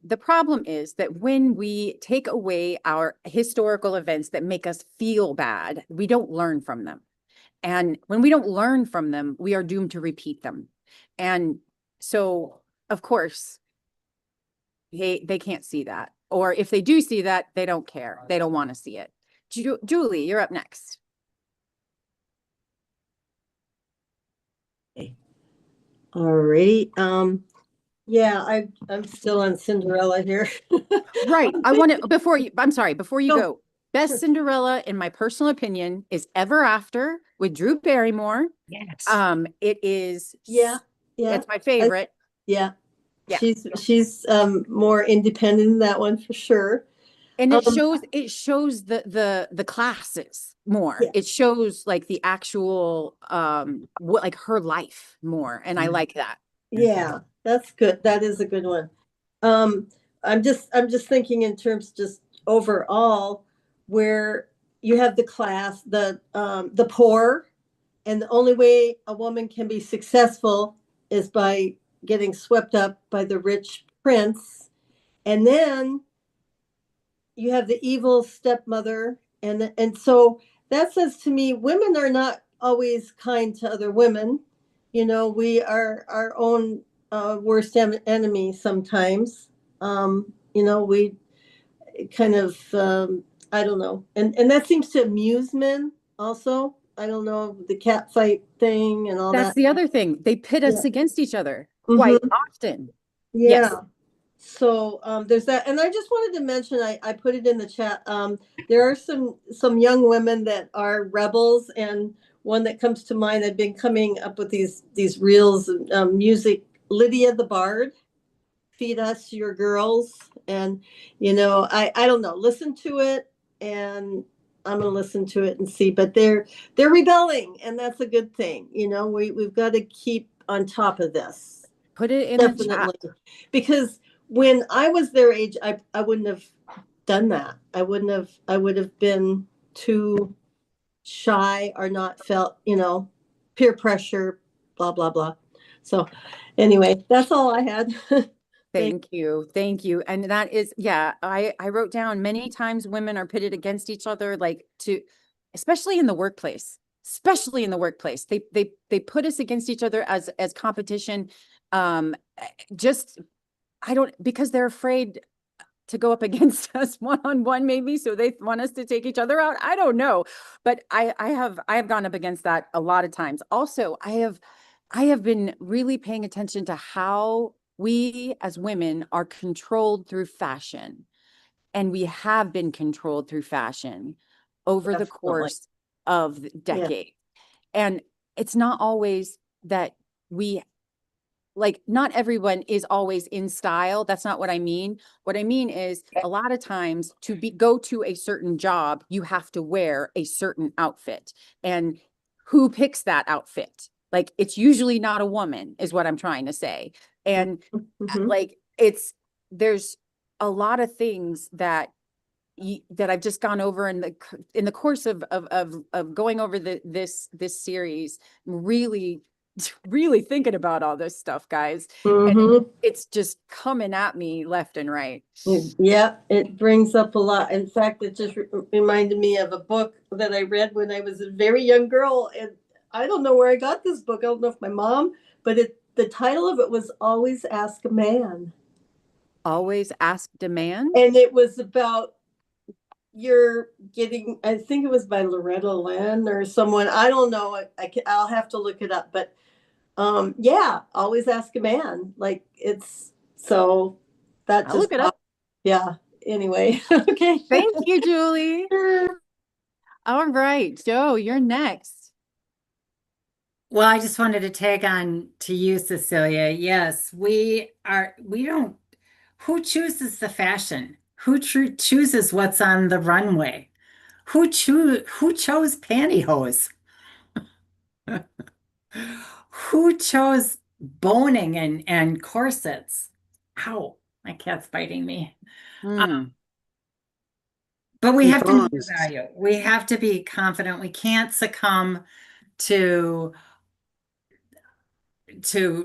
we take away our historical events that make us feel bad, we don't learn from them. And when we don't learn from them, we are doomed to repeat them. And so, of course, they can't see that. Or if they do see that, they don't care. They don't want to see it. Julie, you're up next. Alrighty. Yeah, I'm still on Cinderella here. Right. I want to, before you go, best Cinderella, in my personal opinion, is Ever After with Drew Barrymore. Yes. It is. Yeah. It's my favorite. Yeah. Yeah. She's more independent in that one for sure. And it shows the classes more. Yeah. It shows like the actual like her life more, and I like that. Yeah, that's good. That is a good one. I'm just thinking in terms just overall, where you have the class, the poor, and the only way a woman can be successful is by getting swept up by the rich prince, and then you have the evil stepmother, and so that says to me, women are not always kind to other women. We are our own worst enemy sometimes. We kind of I don't know, and that seems to amuse men also. I don't know, the cat fight thing and all that. That's the other thing. They pit us against each other quite often. Yeah. Yes. So there's that, and I just wanted to mention, I put it in the chat. There are some young women that are rebels, and one that comes to mind, I've been coming up with these reels, music. Lydia the Bard, Feed Us Your Girls, and I don't know. Listen to it, and I'm gonna listen to it and see. But they're rebelling, and that's a good thing. We've got to keep on top of this. Put it in Definitely. the chat. Because when I was their age, I wouldn't have done that. I would have been too shy or not felt, peer pressure, blah, blah, blah. So anyway, that's all I had. Thank you. And that is, I wrote down many times women are pitted against each other, especially in the workplace. They put us against each other as competition. Because they're afraid to go up against us one-on-one, maybe, so they want us to take each other out. I don't know, but I have gone up against that a lot of times. Also, I have been really paying attention to how we as women are controlled through fashion, and we have been controlled through fashion over the course of decades. And it's not always that not everyone is always in style. That's not what I mean. What I mean is, a lot of times go to a certain job, you have to wear a certain outfit. And who picks that outfit? It's usually not a woman, is what I'm trying to say. And there's a lot of things that I've just gone over in the course of going over this series, really thinking about all this stuff, guys. And it's just coming at me left and right. Yeah, it brings up a lot. In fact, it just reminded me of a book that I read when I was a very young girl, and I don't know where I got this book. I don't know if my mom, but the title of it was Always Ask a Man. Always Asked a Man? And it was about you're getting, I think it was by Loretta Lynn or someone, I don't know. I'll have to look it up, but yeah, always ask a man. Like it's, so that I'll just, look it up. yeah. Anyway, okay. Thank you, Julie. All right, Joe, you're next. Well, I just wanted to tag on to you, Cecilia. Yes, we don't, who chooses the fashion? Who chooses what's on the runway? Who chose pantyhose? Who chose boning and corsets? Ow, my cat's biting me. But we have to know the value. We have to be confident. We can't succumb to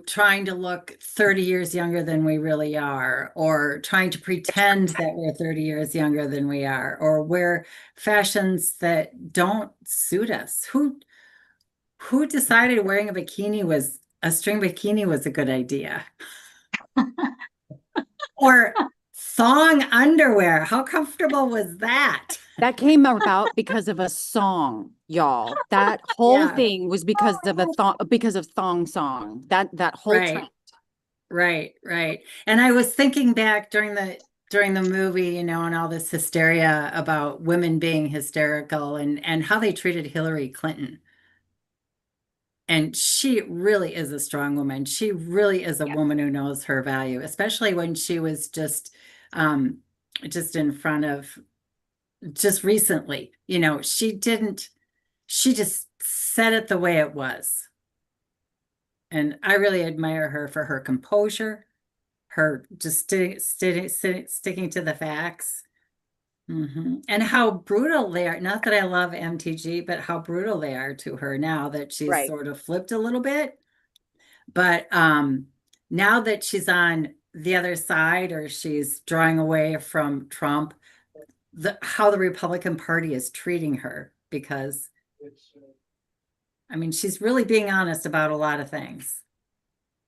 trying to look 30 years younger than we really are, or trying to pretend that we're 30 years younger than we are, or wear fashions that don't suit us. Who decided wearing a string bikini was a good idea? Or thong underwear. How comfortable was that? That came about because of a song, y'all. That whole thing was because of thong song. That whole trend. Right. And I was thinking back during the movie, and all this hysteria about women being hysterical and how they treated Hillary Clinton. And she really is a strong woman. She really is a woman who knows her value, especially when she was just in front of, just recently, she just said it the way it was. And I really admire her for her composure, her just sticking to the facts. And how brutal they are. Not that I love MTG, but how brutal they are to her now that she's sort of flipped a little bit. But now that she's on the other side, or she's drawing away from Trump, how the Republican Party is treating her, because she's really being honest about a lot of things.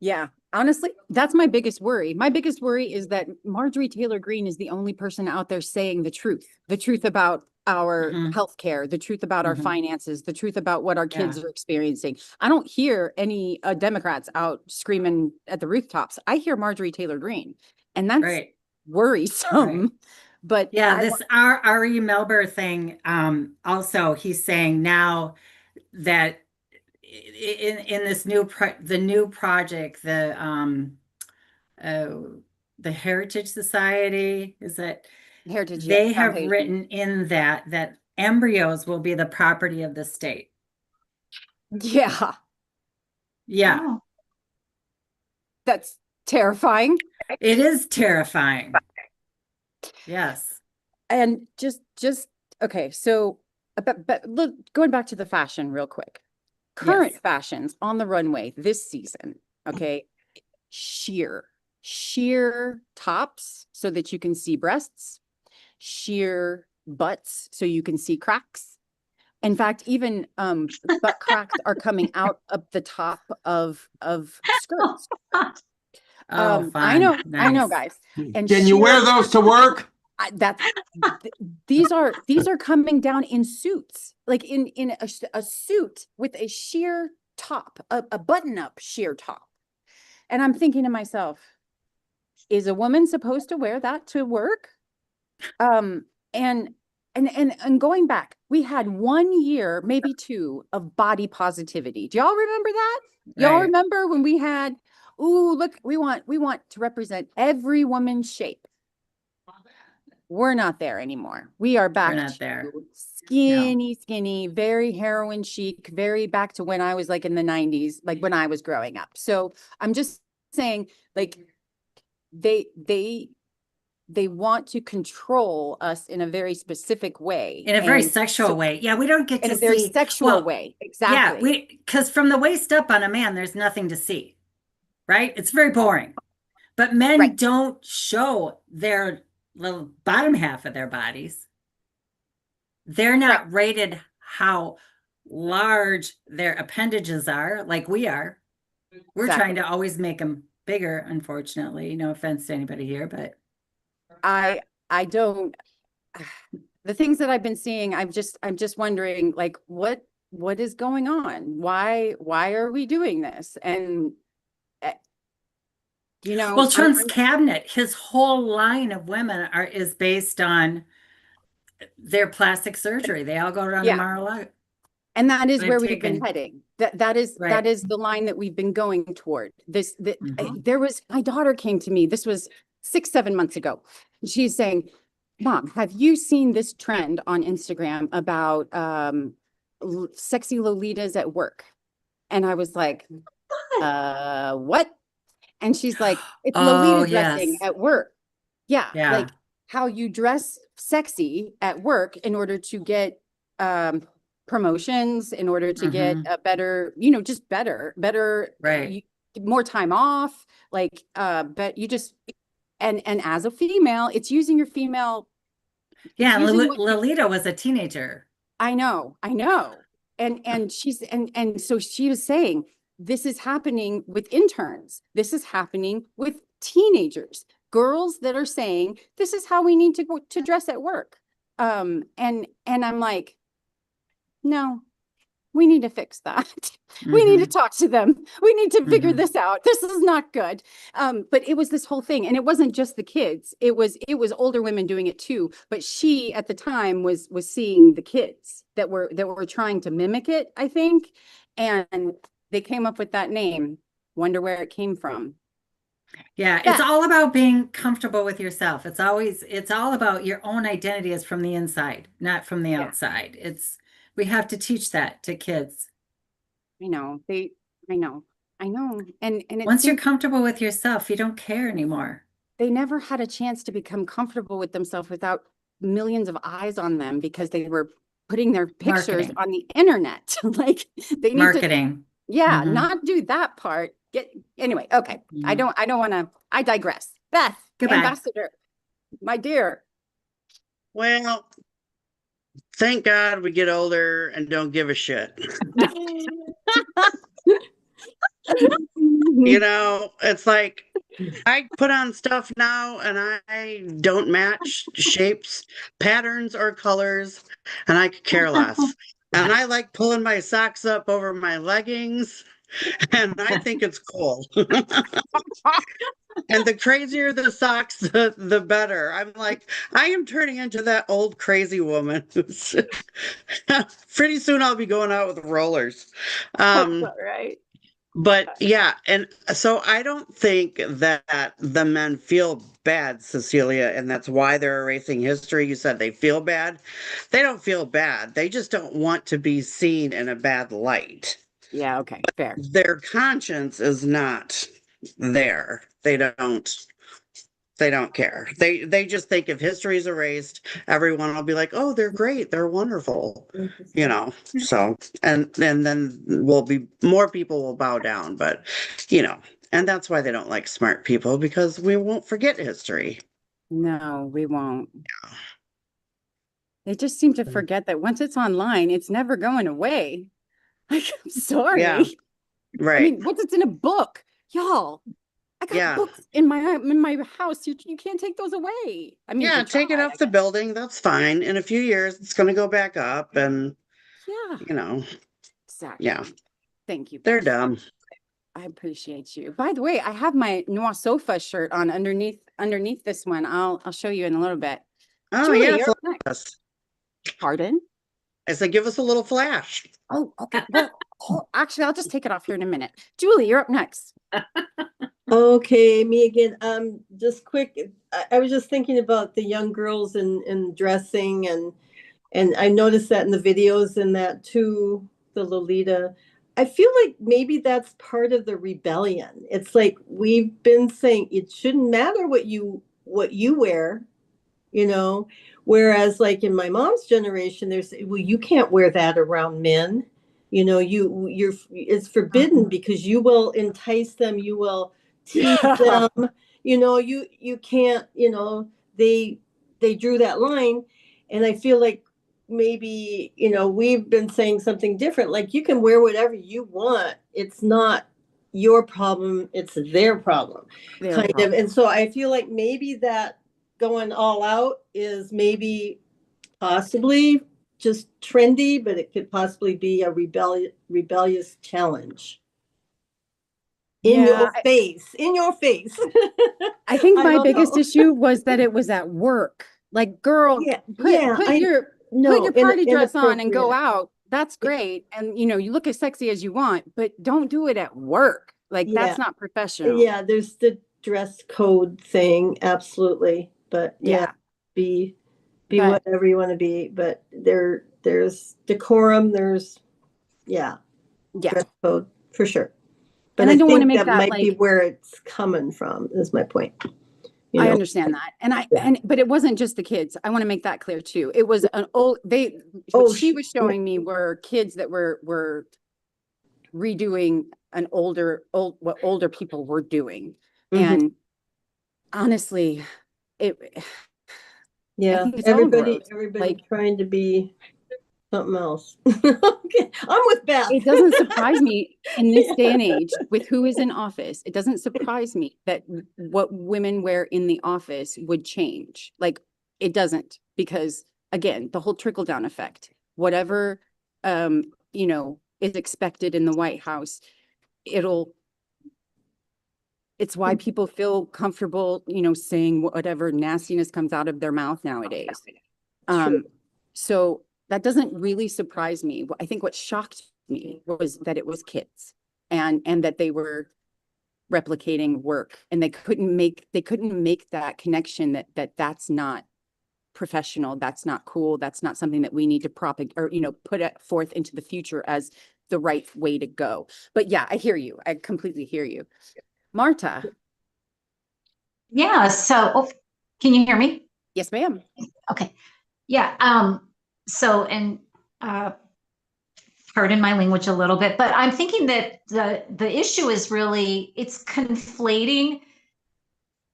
Yeah, honestly, that's my biggest worry. My biggest worry is that Marjorie Taylor Greene is the only person out there saying the truth about our healthcare, the truth about our finances, the truth about what our kids are experiencing. I don't hear any Democrats out screaming at the rooftops. I hear Marjorie Taylor Greene, and that's worrisome. But yeah, this Ari Melber thing, also he's saying now that in this new project, the Heritage Society, is that Heritage, they have written in that embryos will be the property of the state. Yeah. Oh. That's terrifying. It is terrifying. Yes. And just okay, so but look, going back to the fashion real quick. Current fashions on the runway this season, okay, sheer tops so that you can see breasts, sheer butts so you can see cracks. In fact, even butt cracks are coming out of the top of skirts. Fun. I know, Nice. guys. And can you wear those to work? These are coming down in suits, like in a suit with a sheer top, a button-up sheer top. And I'm thinking to myself, is a woman supposed to wear that to work? And going back, we had 1 year, maybe 2, of body positivity. Do y'all remember that? Y'all remember when we had, ooh, look, we want to represent every woman's shape. We're not there anymore. We are back to skinny, very heroin chic, very back to when I was like in the 90s, like when I was growing up. So I'm just saying, like, they want to control us in a very specific way. In a very sexual way. Yeah, we don't get to see. In a very sexual way. Exactly. Yeah, because from the waist up on a man, there's nothing to see, right? It's very boring. But men don't show their little bottom half of their bodies. They're not rated how large their appendages are, like we are. We're Exactly. trying to always make them bigger, unfortunately. No offense to anybody here, but I don't, the things that I've been seeing, I'm just wondering, like, what is going on? Why are we doing this? And well, Trump's cabinet, his whole line of women is based on their plastic surgery. They all go down to Mar-a-Lago. And that is where we've been heading. That is Right. the line that we've been going toward. There was, my daughter came to me, this was 6-7 months ago. She's saying, Mom, have you seen this trend on Instagram about sexy Lolitas at work? And I was like, what? And she's like, it's Lolita dressing at work. Yeah, like how you dress sexy at work in order to get promotions, in order to get a better, just better, right, more time off, like but you just and as a female, it's using your female. Yeah, Lolita was a teenager. I know. And she's and so she was saying, this is happening with interns. This is happening with teenagers, girls that are saying, this is how we need to go to dress at work. And I'm like, no, we need to fix that. We need to talk to them. We need to figure this out. This is not good. But it was this whole thing. And it wasn't just the kids. It was older women doing it too. But she at the time was seeing the kids that were trying to mimic it, I think. And they came up with that name. Wonder where it came from. Yeah, it's all about being comfortable with yourself. It's all about your own identity is from the inside, not from the outside. We have to teach that to kids. I know. And once you're comfortable with yourself, you don't care anymore. They never had a chance to become comfortable with themselves without millions of eyes on them because they were putting their pictures on the internet. Like they need marketing. Not do that part. Anyway, okay. I don't want to, I digress. Beth, goodbye. Ambassador, my dear. Well, thank God we get older and don't give a shit. It's like I put on stuff now and I don't match shapes, patterns, or colors, and I could care less. And I like pulling my socks up over my leggings, and I think it's cool. And the crazier the socks, the better. I'm like, I am turning into that old crazy woman. Pretty soon I'll be going out with rollers. Right. But yeah, and so I don't think that the men feel bad, Cecilia, and that's why they're erasing history. You said they feel bad. They don't feel bad. They just don't want to be seen in a bad light. Yeah, okay, fair. Their conscience is not there. They don't care. They just think if history is erased, everyone will be like, oh, they're great, they're wonderful, so and then more people will bow down, but and that's why they don't like smart people, because we won't forget history. No, we won't. They just seem to forget that once it's online, it's never going away. Like, I'm sorry. Yeah, right. I mean, once it's in a book, y'all, I got books in my house. You can't take those away. I mean, take it off the building. That's fine. In a few years, it's going to go back up, and exactly. Yeah. Thank you. They're dumb. I appreciate you. By the way, I have my NWSOFA shirt on underneath this one. I'll show you in a little bit. Oh, Julie, yeah. you're up next. Pardon? I said, give us a little flash. Oh, okay. Well, actually, I'll just take it off here in a minute. Julie, you're up next. Okay, me again. Just quick. I was just thinking about the young girls and dressing, and I noticed that in the videos and that too, the Lolita. I feel like maybe that's part of the rebellion. It's like we've been saying it shouldn't matter what you wear, whereas like in my mom's generation, well, you can't wear that around men. It's forbidden because you will entice them, you will tease them, you can't, they drew that line. And I feel like maybe, we've been saying something different. Like you can wear whatever you want. It's not, your problem, it's their problem, kind of. And so I feel like maybe that going all out is maybe possibly just trendy, but it could possibly be a rebellious challenge. In your face. I think my biggest issue was that it was at work. Like, girl, put your party dress on and go out. That's great. And you know, you look as sexy as you want, but don't do it at work. Like, that's not professional. Yeah, there's the dress code thing, absolutely. But be whatever you want to be. But there's decorum, there's dress code for sure. But and I don't want to make that that might like, be where it's coming from, is my point. I understand that. And but it wasn't just the kids. I want to make that clear too. It was an old, what she was showing me were kids that were redoing what older people were doing. And honestly, everybody like, trying to be something else. Okay, I'm with Beth. It doesn't surprise me in this day and age with who is in office. It doesn't surprise me that what women wear in the office would change. Like, it doesn't, because again, the whole trickle down effect, whatever, you know, is expected in the White House, it's why people feel comfortable, you know, saying whatever nastiness comes out of their mouth nowadays. So that doesn't really surprise me. I think what shocked me was that it was kids and that they were replicating work, and they couldn't make that connection that's not professional, that's not cool, that's not something that we need to propagate or, you know, put it forth into the future as the right way to go. But yeah, I hear you. I completely hear you. Marta. Yeah, so can you hear me? Yes, ma'am. Okay. Yeah. Pardon my language a little bit, but I'm thinking that the issue is really, it's conflating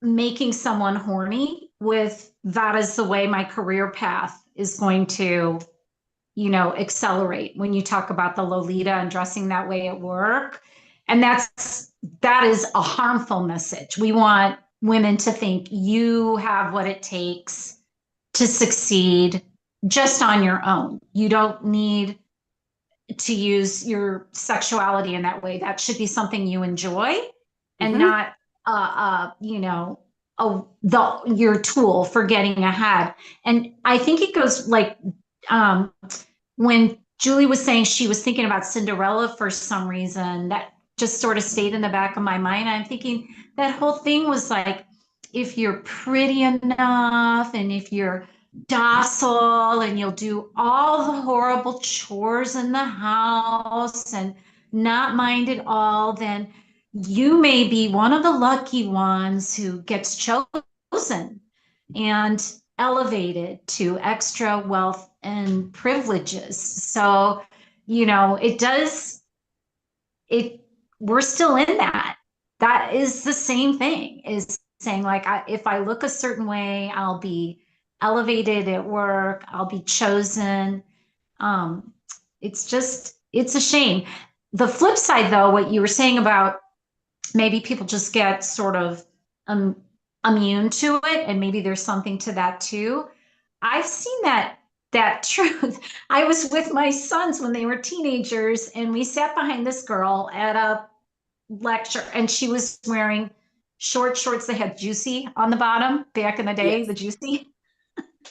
making someone horny with that is the way my career path is going to, you know, accelerate. When you talk about the Lolita and dressing that way at work, and that is a harmful message. We want women to think you have what it takes to succeed just on your own. You don't need to use your sexuality in that way. That should be something you enjoy and not, you know, your tool for getting ahead. And I think it goes like, when Julie was saying she was thinking about Cinderella for some reason, that just sort of stayed in the back of my mind. I'm thinking that whole thing was like, if you're pretty enough and if you're docile and you'll do all the horrible chores in the house and not mind it all, then you may be one of the lucky ones who gets chosen and elevated to extra wealth and privileges. So, you know, we're still in that. That is the same thing, is saying like, if I look a certain way, I'll be elevated at work, I'll be chosen. It's a shame. The flip side though, what you were saying about maybe people just get sort of immune to it, and maybe there's something to that too. I've seen that truth. I was with my sons when they were teenagers, and we sat behind this girl at a lecture, and she was wearing short shorts that had Juicy on the bottom back in the day, the Juicy.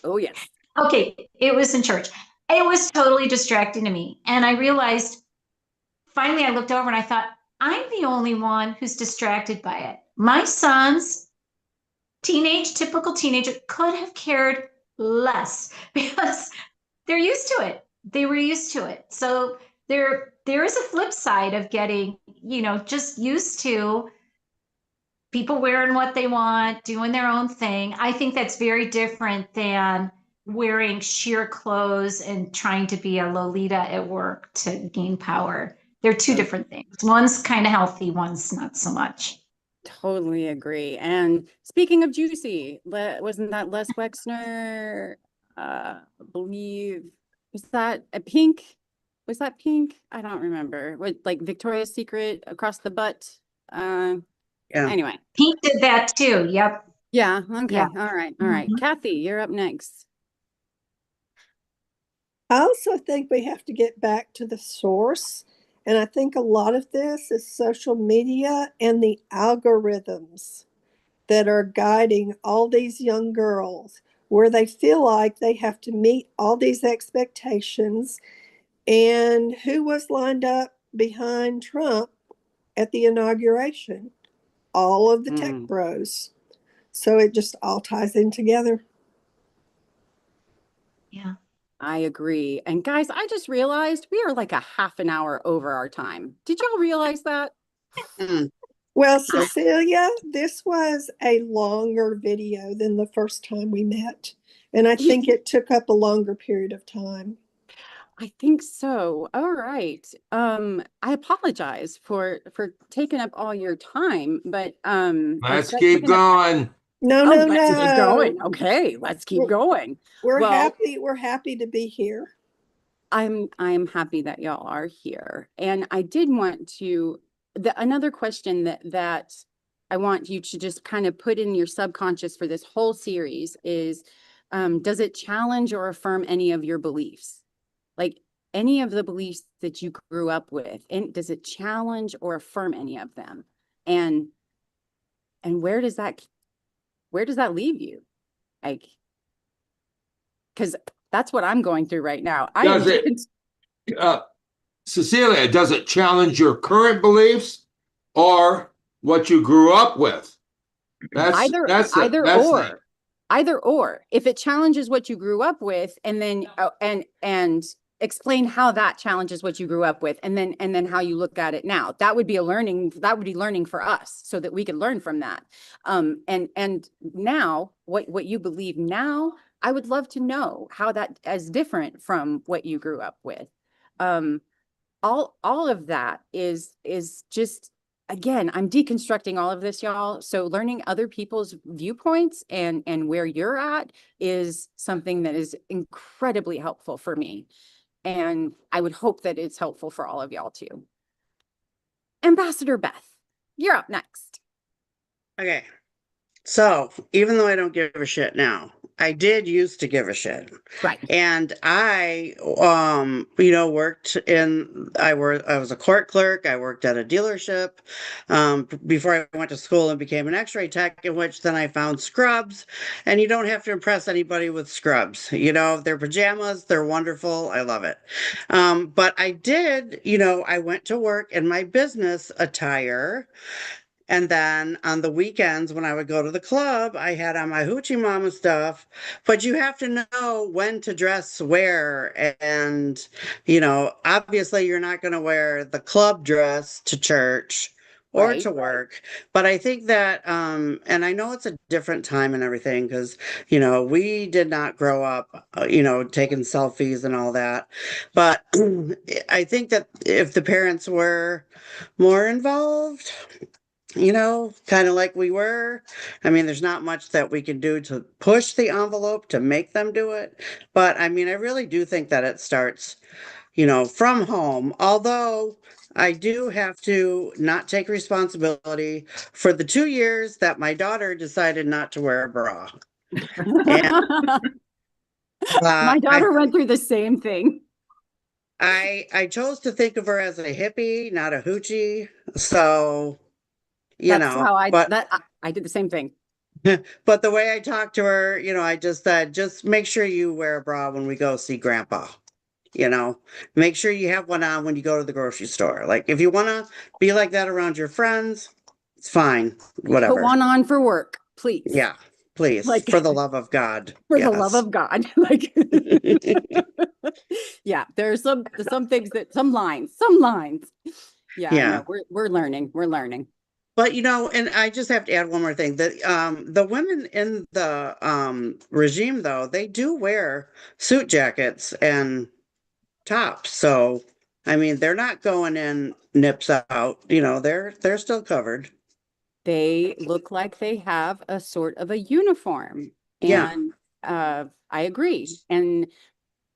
Oh, yes. Okay, it was in church. It was totally distracting to me. And I realized, finally, I looked over and I thought, I'm the only one who's distracted by it. My sons, typical teenager, could have cared less because they're used to it. They were used to it. So there is a flip side of getting, you know, just used to people wearing what they want, doing their own thing. I think that's very different than wearing sheer clothes and trying to be a Lolita at work to gain power. They're two different things. One's kind of healthy, one's not so much. Totally agree. And speaking of Juicy, wasn't that Les Wexner? I believe, was that a Pink? Was that pink? I don't remember. What, like Victoria's Secret across the butt? Yeah. Anyway. Pink did that too. Yep. Yeah. Okay. Yeah. All right. All right. Kathy, you're up next. I also think we have to get back to the source. And I think a lot of this is social media and the algorithms that are guiding all these young girls, where they feel like they have to meet all these expectations. And who was lined up behind Trump at the inauguration? All of the tech bros. So it just all ties in together. Yeah. I agree. And guys, I just realized we are like a half an hour over our time. Did y'all realize that? Well, Cecilia, this was a longer video than the first time we met. And I think it took up a longer period of time. I think so. All right. I apologize for taking up all your time, but Let's keep going. No, let's no. keep going. Okay, let's keep going. We're Well, happy. We're happy to be here. I'm happy that y'all are here. And I did want to another question that I want you to just kind of put in your subconscious for this whole series is, does it challenge or affirm any of your beliefs? Like any of the beliefs that you grew up with, and does it challenge or affirm any of them? And where does that leave you? Like, because that's what I'm going through right now. Cecilia, does it challenge your current beliefs or what you grew up with? Either or. If it challenges what you grew up with, and then and explain how that challenges what you grew up with, and then how you look at it now. That would be learning for us, so that we could learn from that. And now what you believe now, I would love to know how that is different from what you grew up with. All of that is just, again, I'm deconstructing all of this, y'all. So learning other people's viewpoints and where you're at is something that is incredibly helpful for me. And I would hope that it's helpful for all of y'all too. Ambassador Beth, you're up next. Okay. So even though I don't give a shit now, I did used to give a shit. Right. And I, worked I was a court clerk. I worked at a dealership, before I went to school and became an x-ray tech, in which then I found scrubs, and you don't have to impress anybody with scrubs. They're pajamas. They're wonderful. I love it. But I did, I went to work in my business attire. And then on the weekends, when I would go to the club, I had on my hoochie mama stuff. But you have to know when to dress where. And, obviously you're not going to wear the club dress to church or to work. But I think that, and I know it's a different time and everything, because, we did not grow up, taking selfies and all that. But I think that if the parents were more involved, kind of like we were. I mean, there's not much that we can do to push the envelope to make them do it. But I mean, I really do think that it starts, from home. Although I do have to not take responsibility for the 2 years that my daughter decided not to wear a bra. My daughter went through the same thing. I chose to think of her as a hippie, not a hoochie. So how I did the same thing. But the way I talked to her, I just said, just make sure you wear a bra when we go see grandpa. Make sure you have one on when you go to the grocery store. Like, if you want to be like that around your friends, it's fine. Whatever. Put one on for work, please. Yeah, please. For the love of God. For the love of God. Yeah, there's some things some lines. Yeah. I know. We're learning. But and I just have to add one more thing. That the women in the regime, though, they do wear suit jackets and tops. So I mean, they're not going in nips out. They're still covered. They look like they have a sort of a uniform. And I agree. And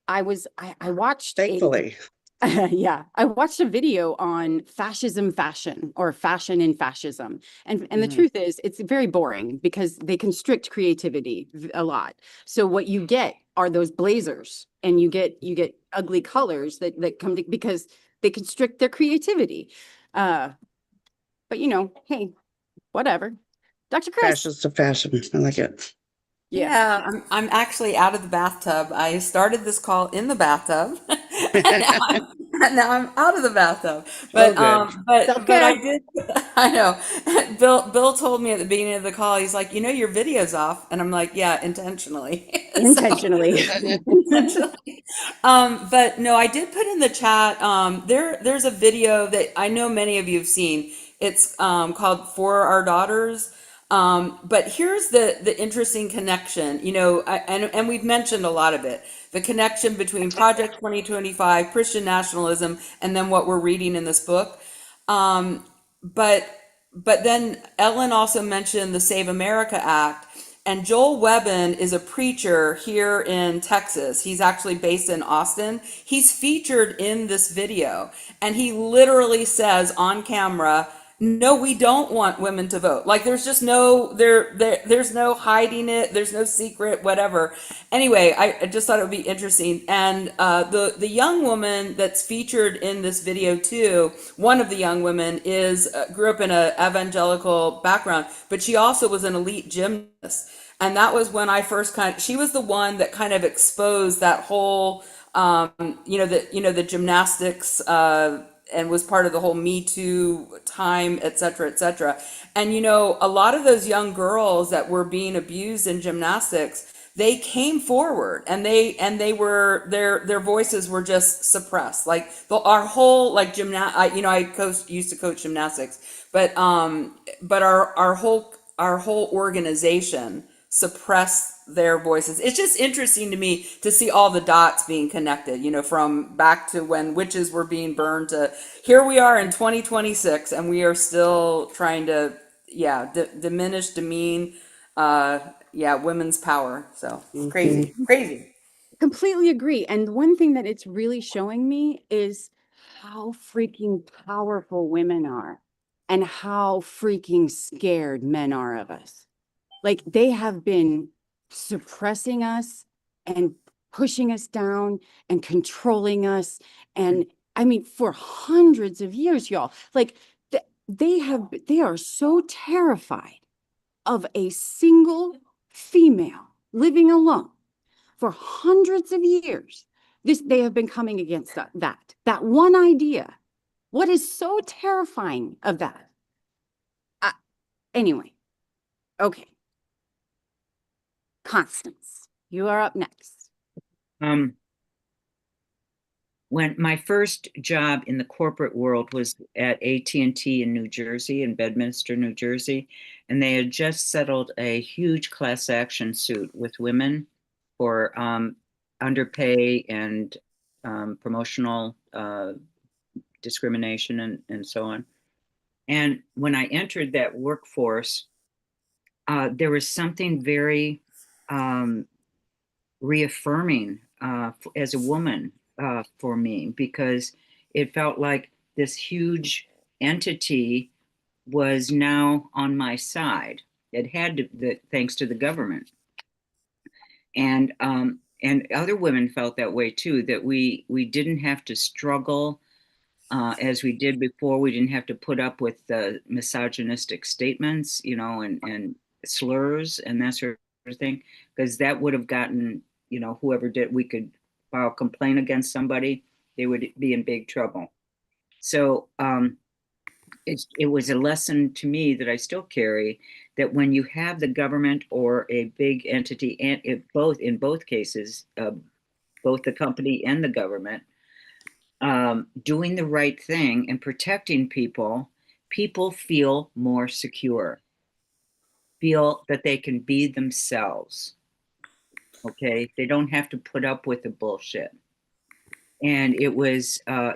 I watched thankfully. Yeah, I watched a video on fashion or fashion in fascism. And the truth is it's very boring because they constrict creativity a lot. So what you get are those blazers and you get ugly colors that come to, because they constrict their creativity. But hey, whatever. Dr. Chris. Fashion's to fashion. I like it. Yeah, I'm actually out of the bathtub. I started this call in the bathtub, and now I'm out of the bathtub. But good. but I did. I know. Bill told me at the beginning of the call. He's like, your video's off, and I'm like, yeah, intentionally. Intentionally. Intentionally. But no, I did put in the chat. There's a video that I know many of you have seen. It's called "For Our Daughters." But here's the interesting connection, and we've mentioned a lot of it, the connection between Project 2025, Christian nationalism, and then what we're reading in this book. But then Ellen also mentioned the Save America Act, and Joel Webbin is a preacher here in Texas. He's actually based in Austin. He's featured in this video, and he literally says on camera, no, we don't want women to vote. Like there's just there's no hiding it. There's no secret, whatever. Anyway, I just thought it would be interesting. And the young woman that's featured in this video too, one of the young women grew up in an evangelical background, but she also was an elite gymnast. And that was when I first she was the one that kind of exposed that whole, the gymnastics, and was part of the whole Me Too time, et cetera, et cetera. And, a lot of those young girls that were being abused in gymnastics, they came forward and their voices were just suppressed. Like our whole, like I used to coach gymnastics, but our whole organization suppress their voices. It's just interesting to me to see all the dots being connected, from back to when witches were being burned to here we are in 2026 and we are still trying to, diminish, demean, women's power. So crazy. Completely agree. And one thing that it's really showing me is how freaking powerful women are and how freaking scared men are of us. Like they have been suppressing us and pushing us down and controlling us. And I mean, for hundreds of years, y'all, like they are so terrified of a single female living alone for hundreds of years. They have been coming against that one idea. What is so terrifying of that? Anyway, okay. Constance, you are up next. When my first job in the corporate world was at AT&T in New Jersey, in Bedminster, New Jersey, and they had just settled a huge class action suit with women for underpay and promotional discrimination and so on. And when I entered that workforce, there was something very reaffirming as a woman for me, because it felt like this huge entity was now on my side. It had to, thanks to the government. And other women felt that way too, that we didn't have to struggle as we did before. We didn't have to put up with the misogynistic statements, and slurs and that sort of thing, because that would have gotten, whoever did, we could file a complaint against somebody, they would be in big trouble. So it was a lesson to me that I still carry, that when you have the government or a big entity, and in both cases, both the company and the government, doing the right thing and protecting people feel more secure, feel that they can be themselves. Okay, they don't have to put up with the bullshit. And it was a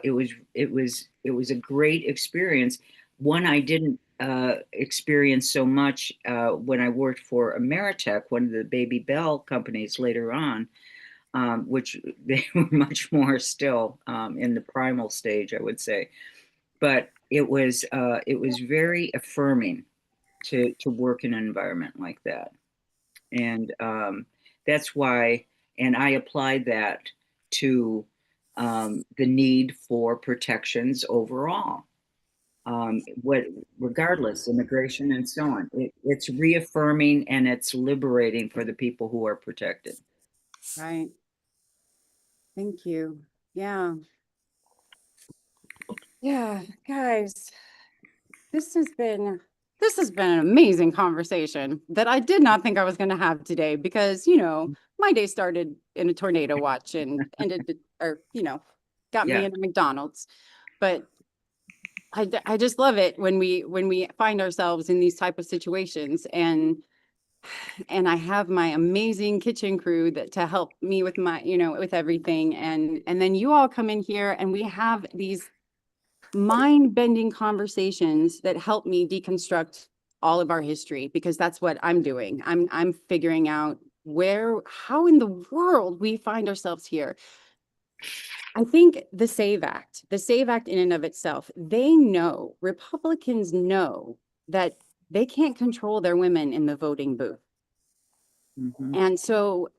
great experience. One I didn't experience so much when I worked for Ameritech, one of the Baby Bell companies later on. which they were much more still in the primal stage, I would say. But it was very affirming to work in an environment like that. And that's why, and I applied that to the need for protections overall. Regardless, immigration and so on. It's reaffirming and it's liberating for the people who are protected. Right. Thank you. Yeah. Yeah, guys, this has been an amazing conversation that I did not think I was going to have today because, my day started in a tornado watch and ended, or, got me Yeah. into McDonald's. But I just love it when we find ourselves in these type of situations, and I have my amazing kitchen crew that to help me with my, with everything. And then you all come in here and we have these mind-bending conversations that help me deconstruct all of our history, because that's what I'm doing. I'm figuring out how in the world we find ourselves here. I think the SAVE Act in and of itself, Republicans know that they can't control their women in the voting booth. Mhm. And so,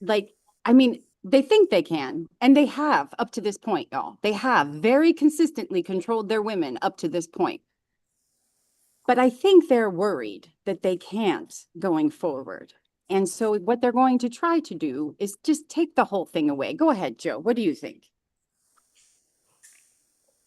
they think they can, and they have up to this point, y'all. They have very consistently controlled their women up to this point. But I think they're worried that they can't going forward. And so what they're going to try to do is just take the whole thing away. Go ahead, Joe. What do you think?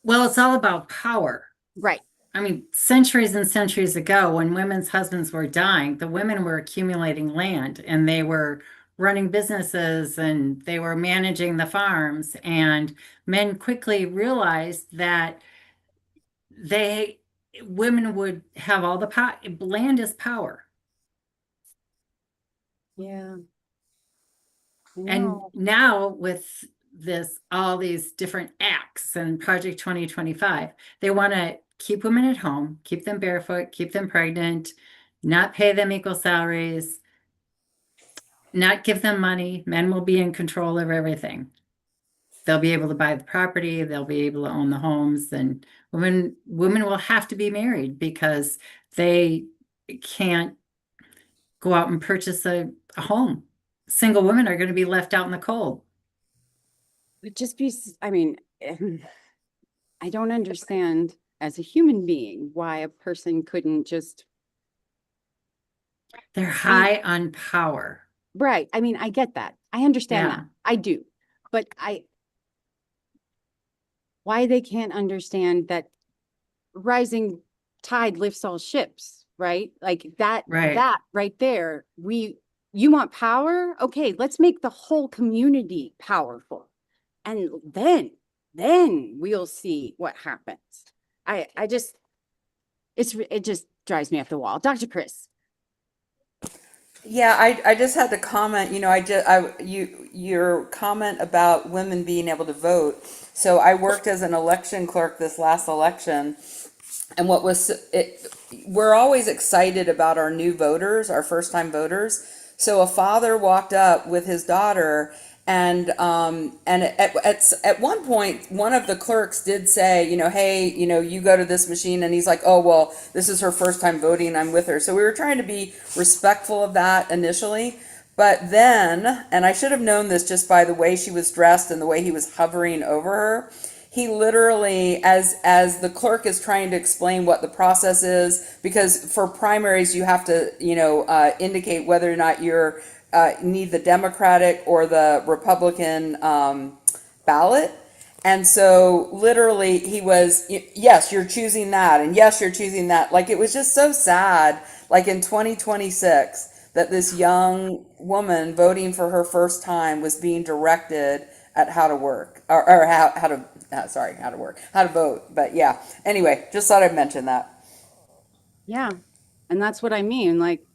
Well, it's all about power. Right. I mean, centuries and centuries ago, when women's husbands were dying, the women were accumulating land and they were running businesses and they were managing the farms. And men quickly realized that women would have all the power. Land is power. Yeah. And now with all these different acts and Project 2025, they want to keep women at home, keep them barefoot, keep them pregnant, not pay them equal salaries, not give them money. Men will be in control of everything. They'll be able to buy the property, they'll be able to own the homes, and women will have to be married because they can't go out and purchase a home. Single women are going to be left out in the cold. I don't understand as a human being why a person couldn't just. They're high on power. Right. I get that. I understand that. I do. But why they can't understand that rising tide lifts all ships, right? Like that right there. You want power? Okay, let's make the whole community powerful. And then we'll see what happens. It just drives me up the wall. Dr. Chris. Yeah, I just had to comment, your comment about women being able to vote. So I worked as an election clerk this last election, and we're always excited about our new voters, our first time voters. So a father walked up with his daughter, and at one point, one of the clerks did say, hey, you go to this machine, and he's like, oh, well, this is her first time voting, I'm with her. So we were trying to be respectful of that initially. But then, and I should have known this just by the way she was dressed and the way he was hovering over her, he literally, as the clerk is trying to explain what the process is, because for primaries you have to, indicate whether or not you're need the Democratic or the Republican ballot. And so literally he was, yes, you're choosing that, and yes, you're choosing that. Like, it was just so sad, like in 2026, that this young woman voting for her first time was being directed at how to work, or how to vote. But yeah, anyway, just thought I'd mention that. Yeah. And that's what I mean. Like,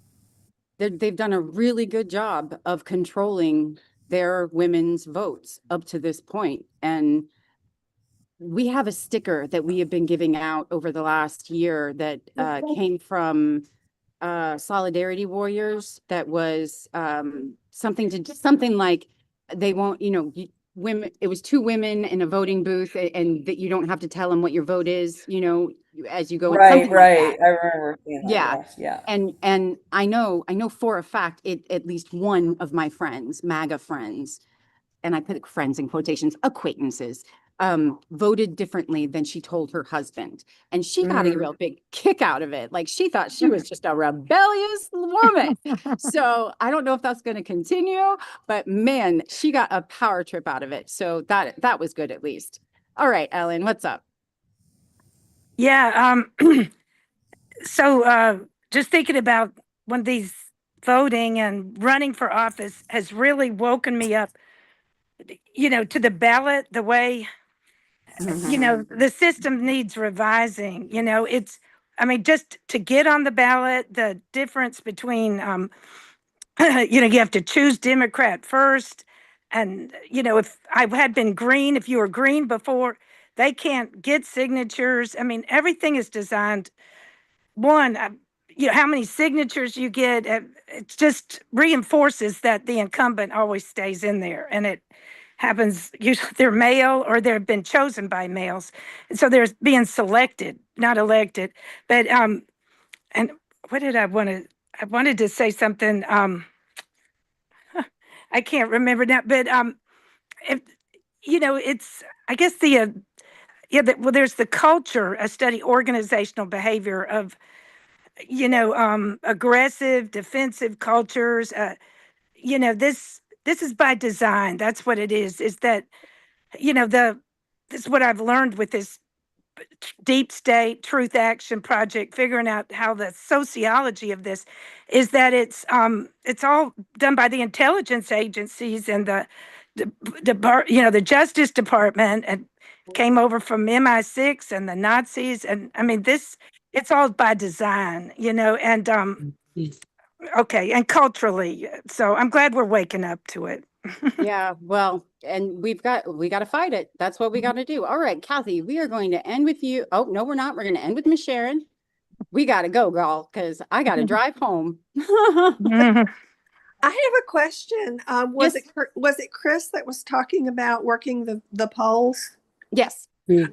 they've done a really good job of controlling their women's votes up to this point. And we have a sticker that we have been giving out over the last year that came from Solidarity Warriors, that was something like they won't, women, it was 2 women in a voting booth and that you don't have to tell them what your vote is, as you go in, something like that. I remember seeing that. Yeah. Yes, yeah. And I know for a fact at least one of my friends, MAGA friends, and I put friends in quotations, acquaintances, voted differently than she told her husband. And she got a real big kick out of it. Like she thought she was just a rebellious woman. So I don't know if that's going to continue, but man, she got a power trip out of it. So that was good at least. All right, Ellen, what's up? Yeah. So just thinking about when these voting and running for office has really woken me up, to the ballot, the way, the system needs revising. Just to get on the ballot, the difference between, you have to choose Democrat first. And, if I had been green, if you were green before, they can't get signatures. Everything is designed one, how many signatures you get, it just reinforces that the incumbent always stays in there. And it happens, usually they're male or they've been chosen by males. And so they're being selected, not elected. But, and what did I wanted to say something, I can't remember now, but, if, it's, I guess there's the culture, a study organizational behavior of, aggressive, defensive cultures. This is by design. That's what it is that, this is what I've learned with this deep state truth action project, figuring out how the sociology of this is that it's all done by the intelligence agencies and the Justice Department, and came over from MI6 and the Nazis. And it's all by design, and okay, and culturally. So I'm glad we're waking up to it. Yeah, well, and we got to fight it. That's what we got to do. All right, Kathy, we are going to end with you. Oh, no, we're not. We're going to end with Miss Sharon. We got to go, girl, because I got to drive home. I have a question. Was Yes. it Chris that was talking about working the polls? Yes.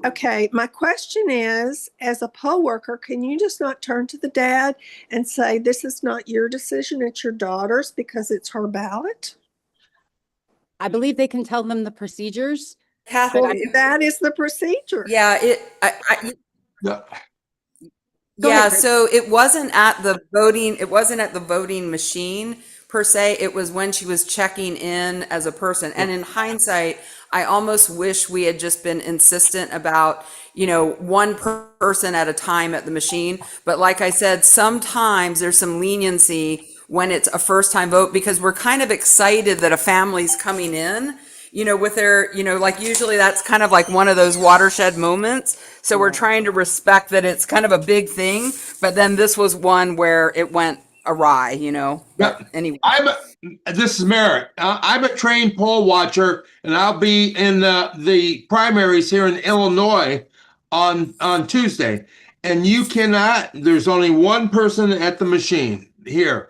Okay, my question is, as a poll worker, can you just not turn to the dad and say, this is not your decision, it's your daughter's because it's her ballot? I believe they can tell them the procedures. Kathy, Well, that is the procedure. yeah, ahead, so it wasn't at the voting machine per se. It was when she was checking in as a person. And in hindsight, I almost wish we had just been insistent about, one person at a time at the machine. But like I said, sometimes there's some leniency when it's a first time vote because we're kind of excited that a family's coming in, with their, like usually that's kind of like one of those watershed moments. So we're trying to respect that it's kind of a big thing, but then this was one where it went awry, But anyway. This is Merritt. I'm a trained poll watcher, and I'll be in the primaries here in Illinois on Tuesday. And you cannot, there's only one person at the machine here.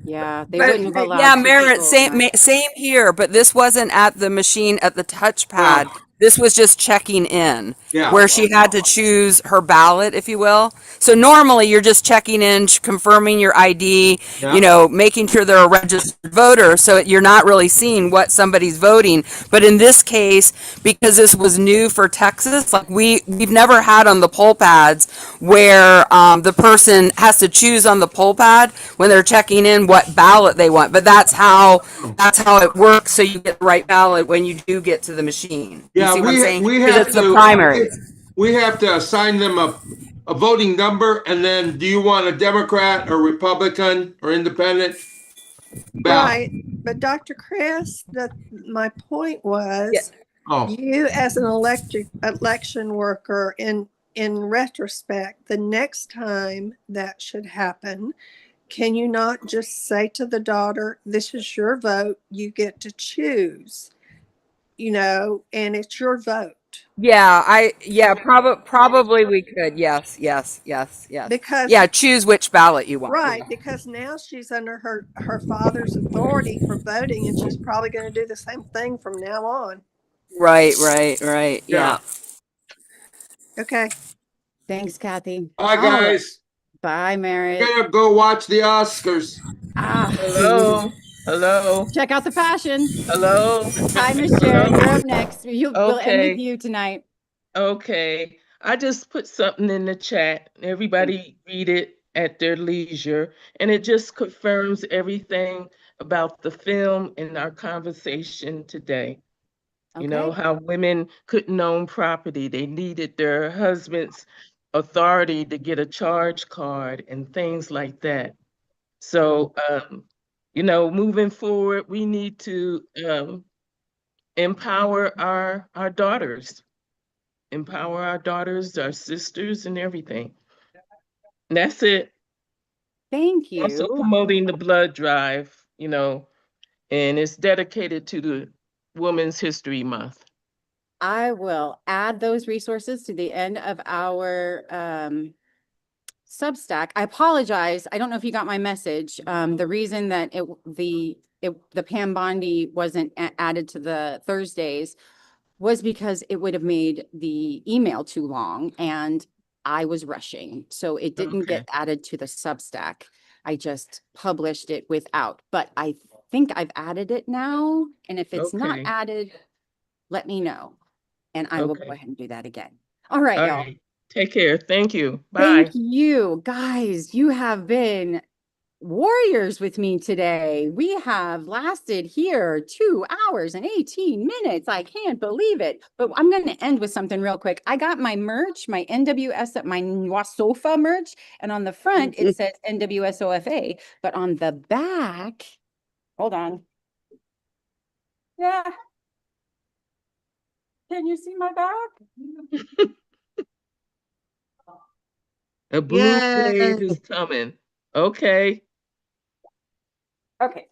Yeah, they wouldn't have allowed. Yeah, Merritt, same here, but this wasn't at the machine at the touchpad. Yeah. This was just checking in, Yeah. where she had to choose her ballot, if you will. So normally you're just checking in, confirming your ID, Yeah. making sure they're a registered voter. So you're not really seeing what somebody's voting. But in this case, because this was new for Texas, like we've never had on the poll pads where the person has to choose on the poll pad when they're checking in what ballot they want. But that's how it works. So you get the right ballot when you do get to the machine. Yeah, we have it's the primary. We have to assign them a voting number, and then do you want a Democrat or Republican or independent? Right, but Dr. Chris, my point was, you as an election worker, in retrospect, the next time that should happen, can you not just say to the daughter, this is your vote, you get to choose, and it's your vote. Yeah, probably we could. Yes. Because Yeah, choose which ballot you want. right, because now she's under her father's authority for voting, and she's probably going to do the same thing from now on. Right. Yeah. Okay. Thanks, Kathy. Bye, All right. guys. Bye, Merritt. I'm gonna go watch the Oscars. Hello. Check out the fashion. Hello. Hi, Miss Sharon. You're up next. We'll end with you tonight. Okay. I just put something in the chat. Everybody read it at their leisure. And it just confirms everything about the film and our conversation today. You know, how women couldn't own property. They needed their husband's authority to get a charge card and things like that. So, you know, moving forward, we need to empower our daughters, our sisters, and everything. And that's it. Thank Also you. promoting the blood drive, you know, and it's dedicated to the Women's History Month. I will add those resources to the end of our Substack. I apologize. I don't know if you got my message. The reason that the Pam Bondi wasn't added to the Thursdays was because it would have made the email too long and I was rushing. So it didn't get added to the Substack. I just published it without, but I think I've added it now. And if it's not added, let me know. And I will go ahead and do that again. All right, y'all. Take care. Thank you. Bye. Thank you, guys. You have been warriors with me today. We have lasted here 2 hours and 18 minutes. I can't believe it. But I'm going to end with something real quick. I got my merch, my NWSOFA merch, and on the front it says NWSOFA, but on the back, hold on. Yeah. Can you see my back? A blue wave is coming. Okay. Okay.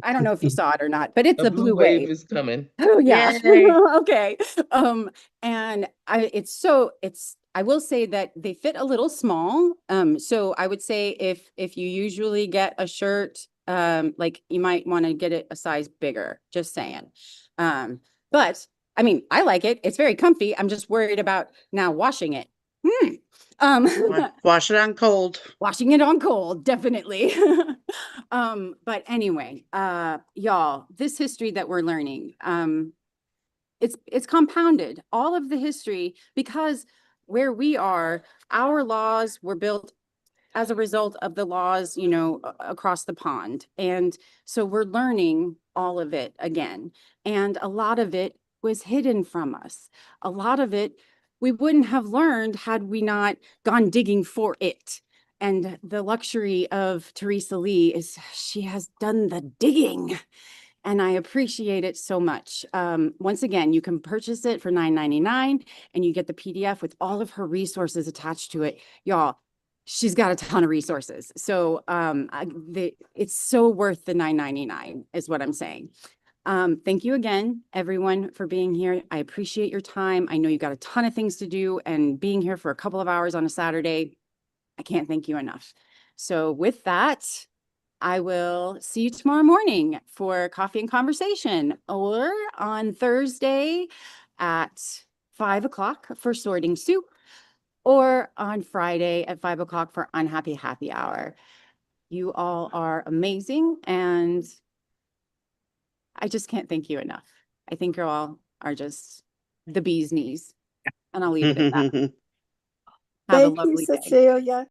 I don't know if you saw it or not, but it's A a blue blue wave wave. is coming. Oh yeah. Yay. Okay. And I will say that they fit a little small. So I would say if you usually get a shirt, like you might want to get it a size bigger, just saying. But I mean, I like it. It's very comfy. I'm just worried about now washing it. Wash it on cold. Washing it on cold, definitely. But anyway, y'all, this history that we're learning, it's compounded, all of the history, because where we are, our laws were built as a result of the laws, you know, across the pond. And so we're learning all of it again. And a lot of it was hidden from us. A lot of it we wouldn't have learned had we not gone digging for it. And the luxury of Teresa Lee is she has done the digging. And I appreciate it so much. Once again, you can purchase it for $9.99 and you get the PDF with all of her resources attached to it. Y'all, she's got a ton of resources. So it's so worth the $9.99 is what I'm saying. Thank you again, everyone, for being here. I appreciate your time. I know you got a ton of things to do, and being here for a couple of hours on a Saturday, I can't thank you enough. So with that, I will see you tomorrow morning for coffee and conversation, or on Thursday at 5 o'clock for sorting soup, or on Friday at 5 o'clock for unhappy happy hour. You all are amazing, and I just can't thank you enough. I think you all are just the bee's knees, and I'll leave it at that. Have a Thank you, lovely day. Cecilia.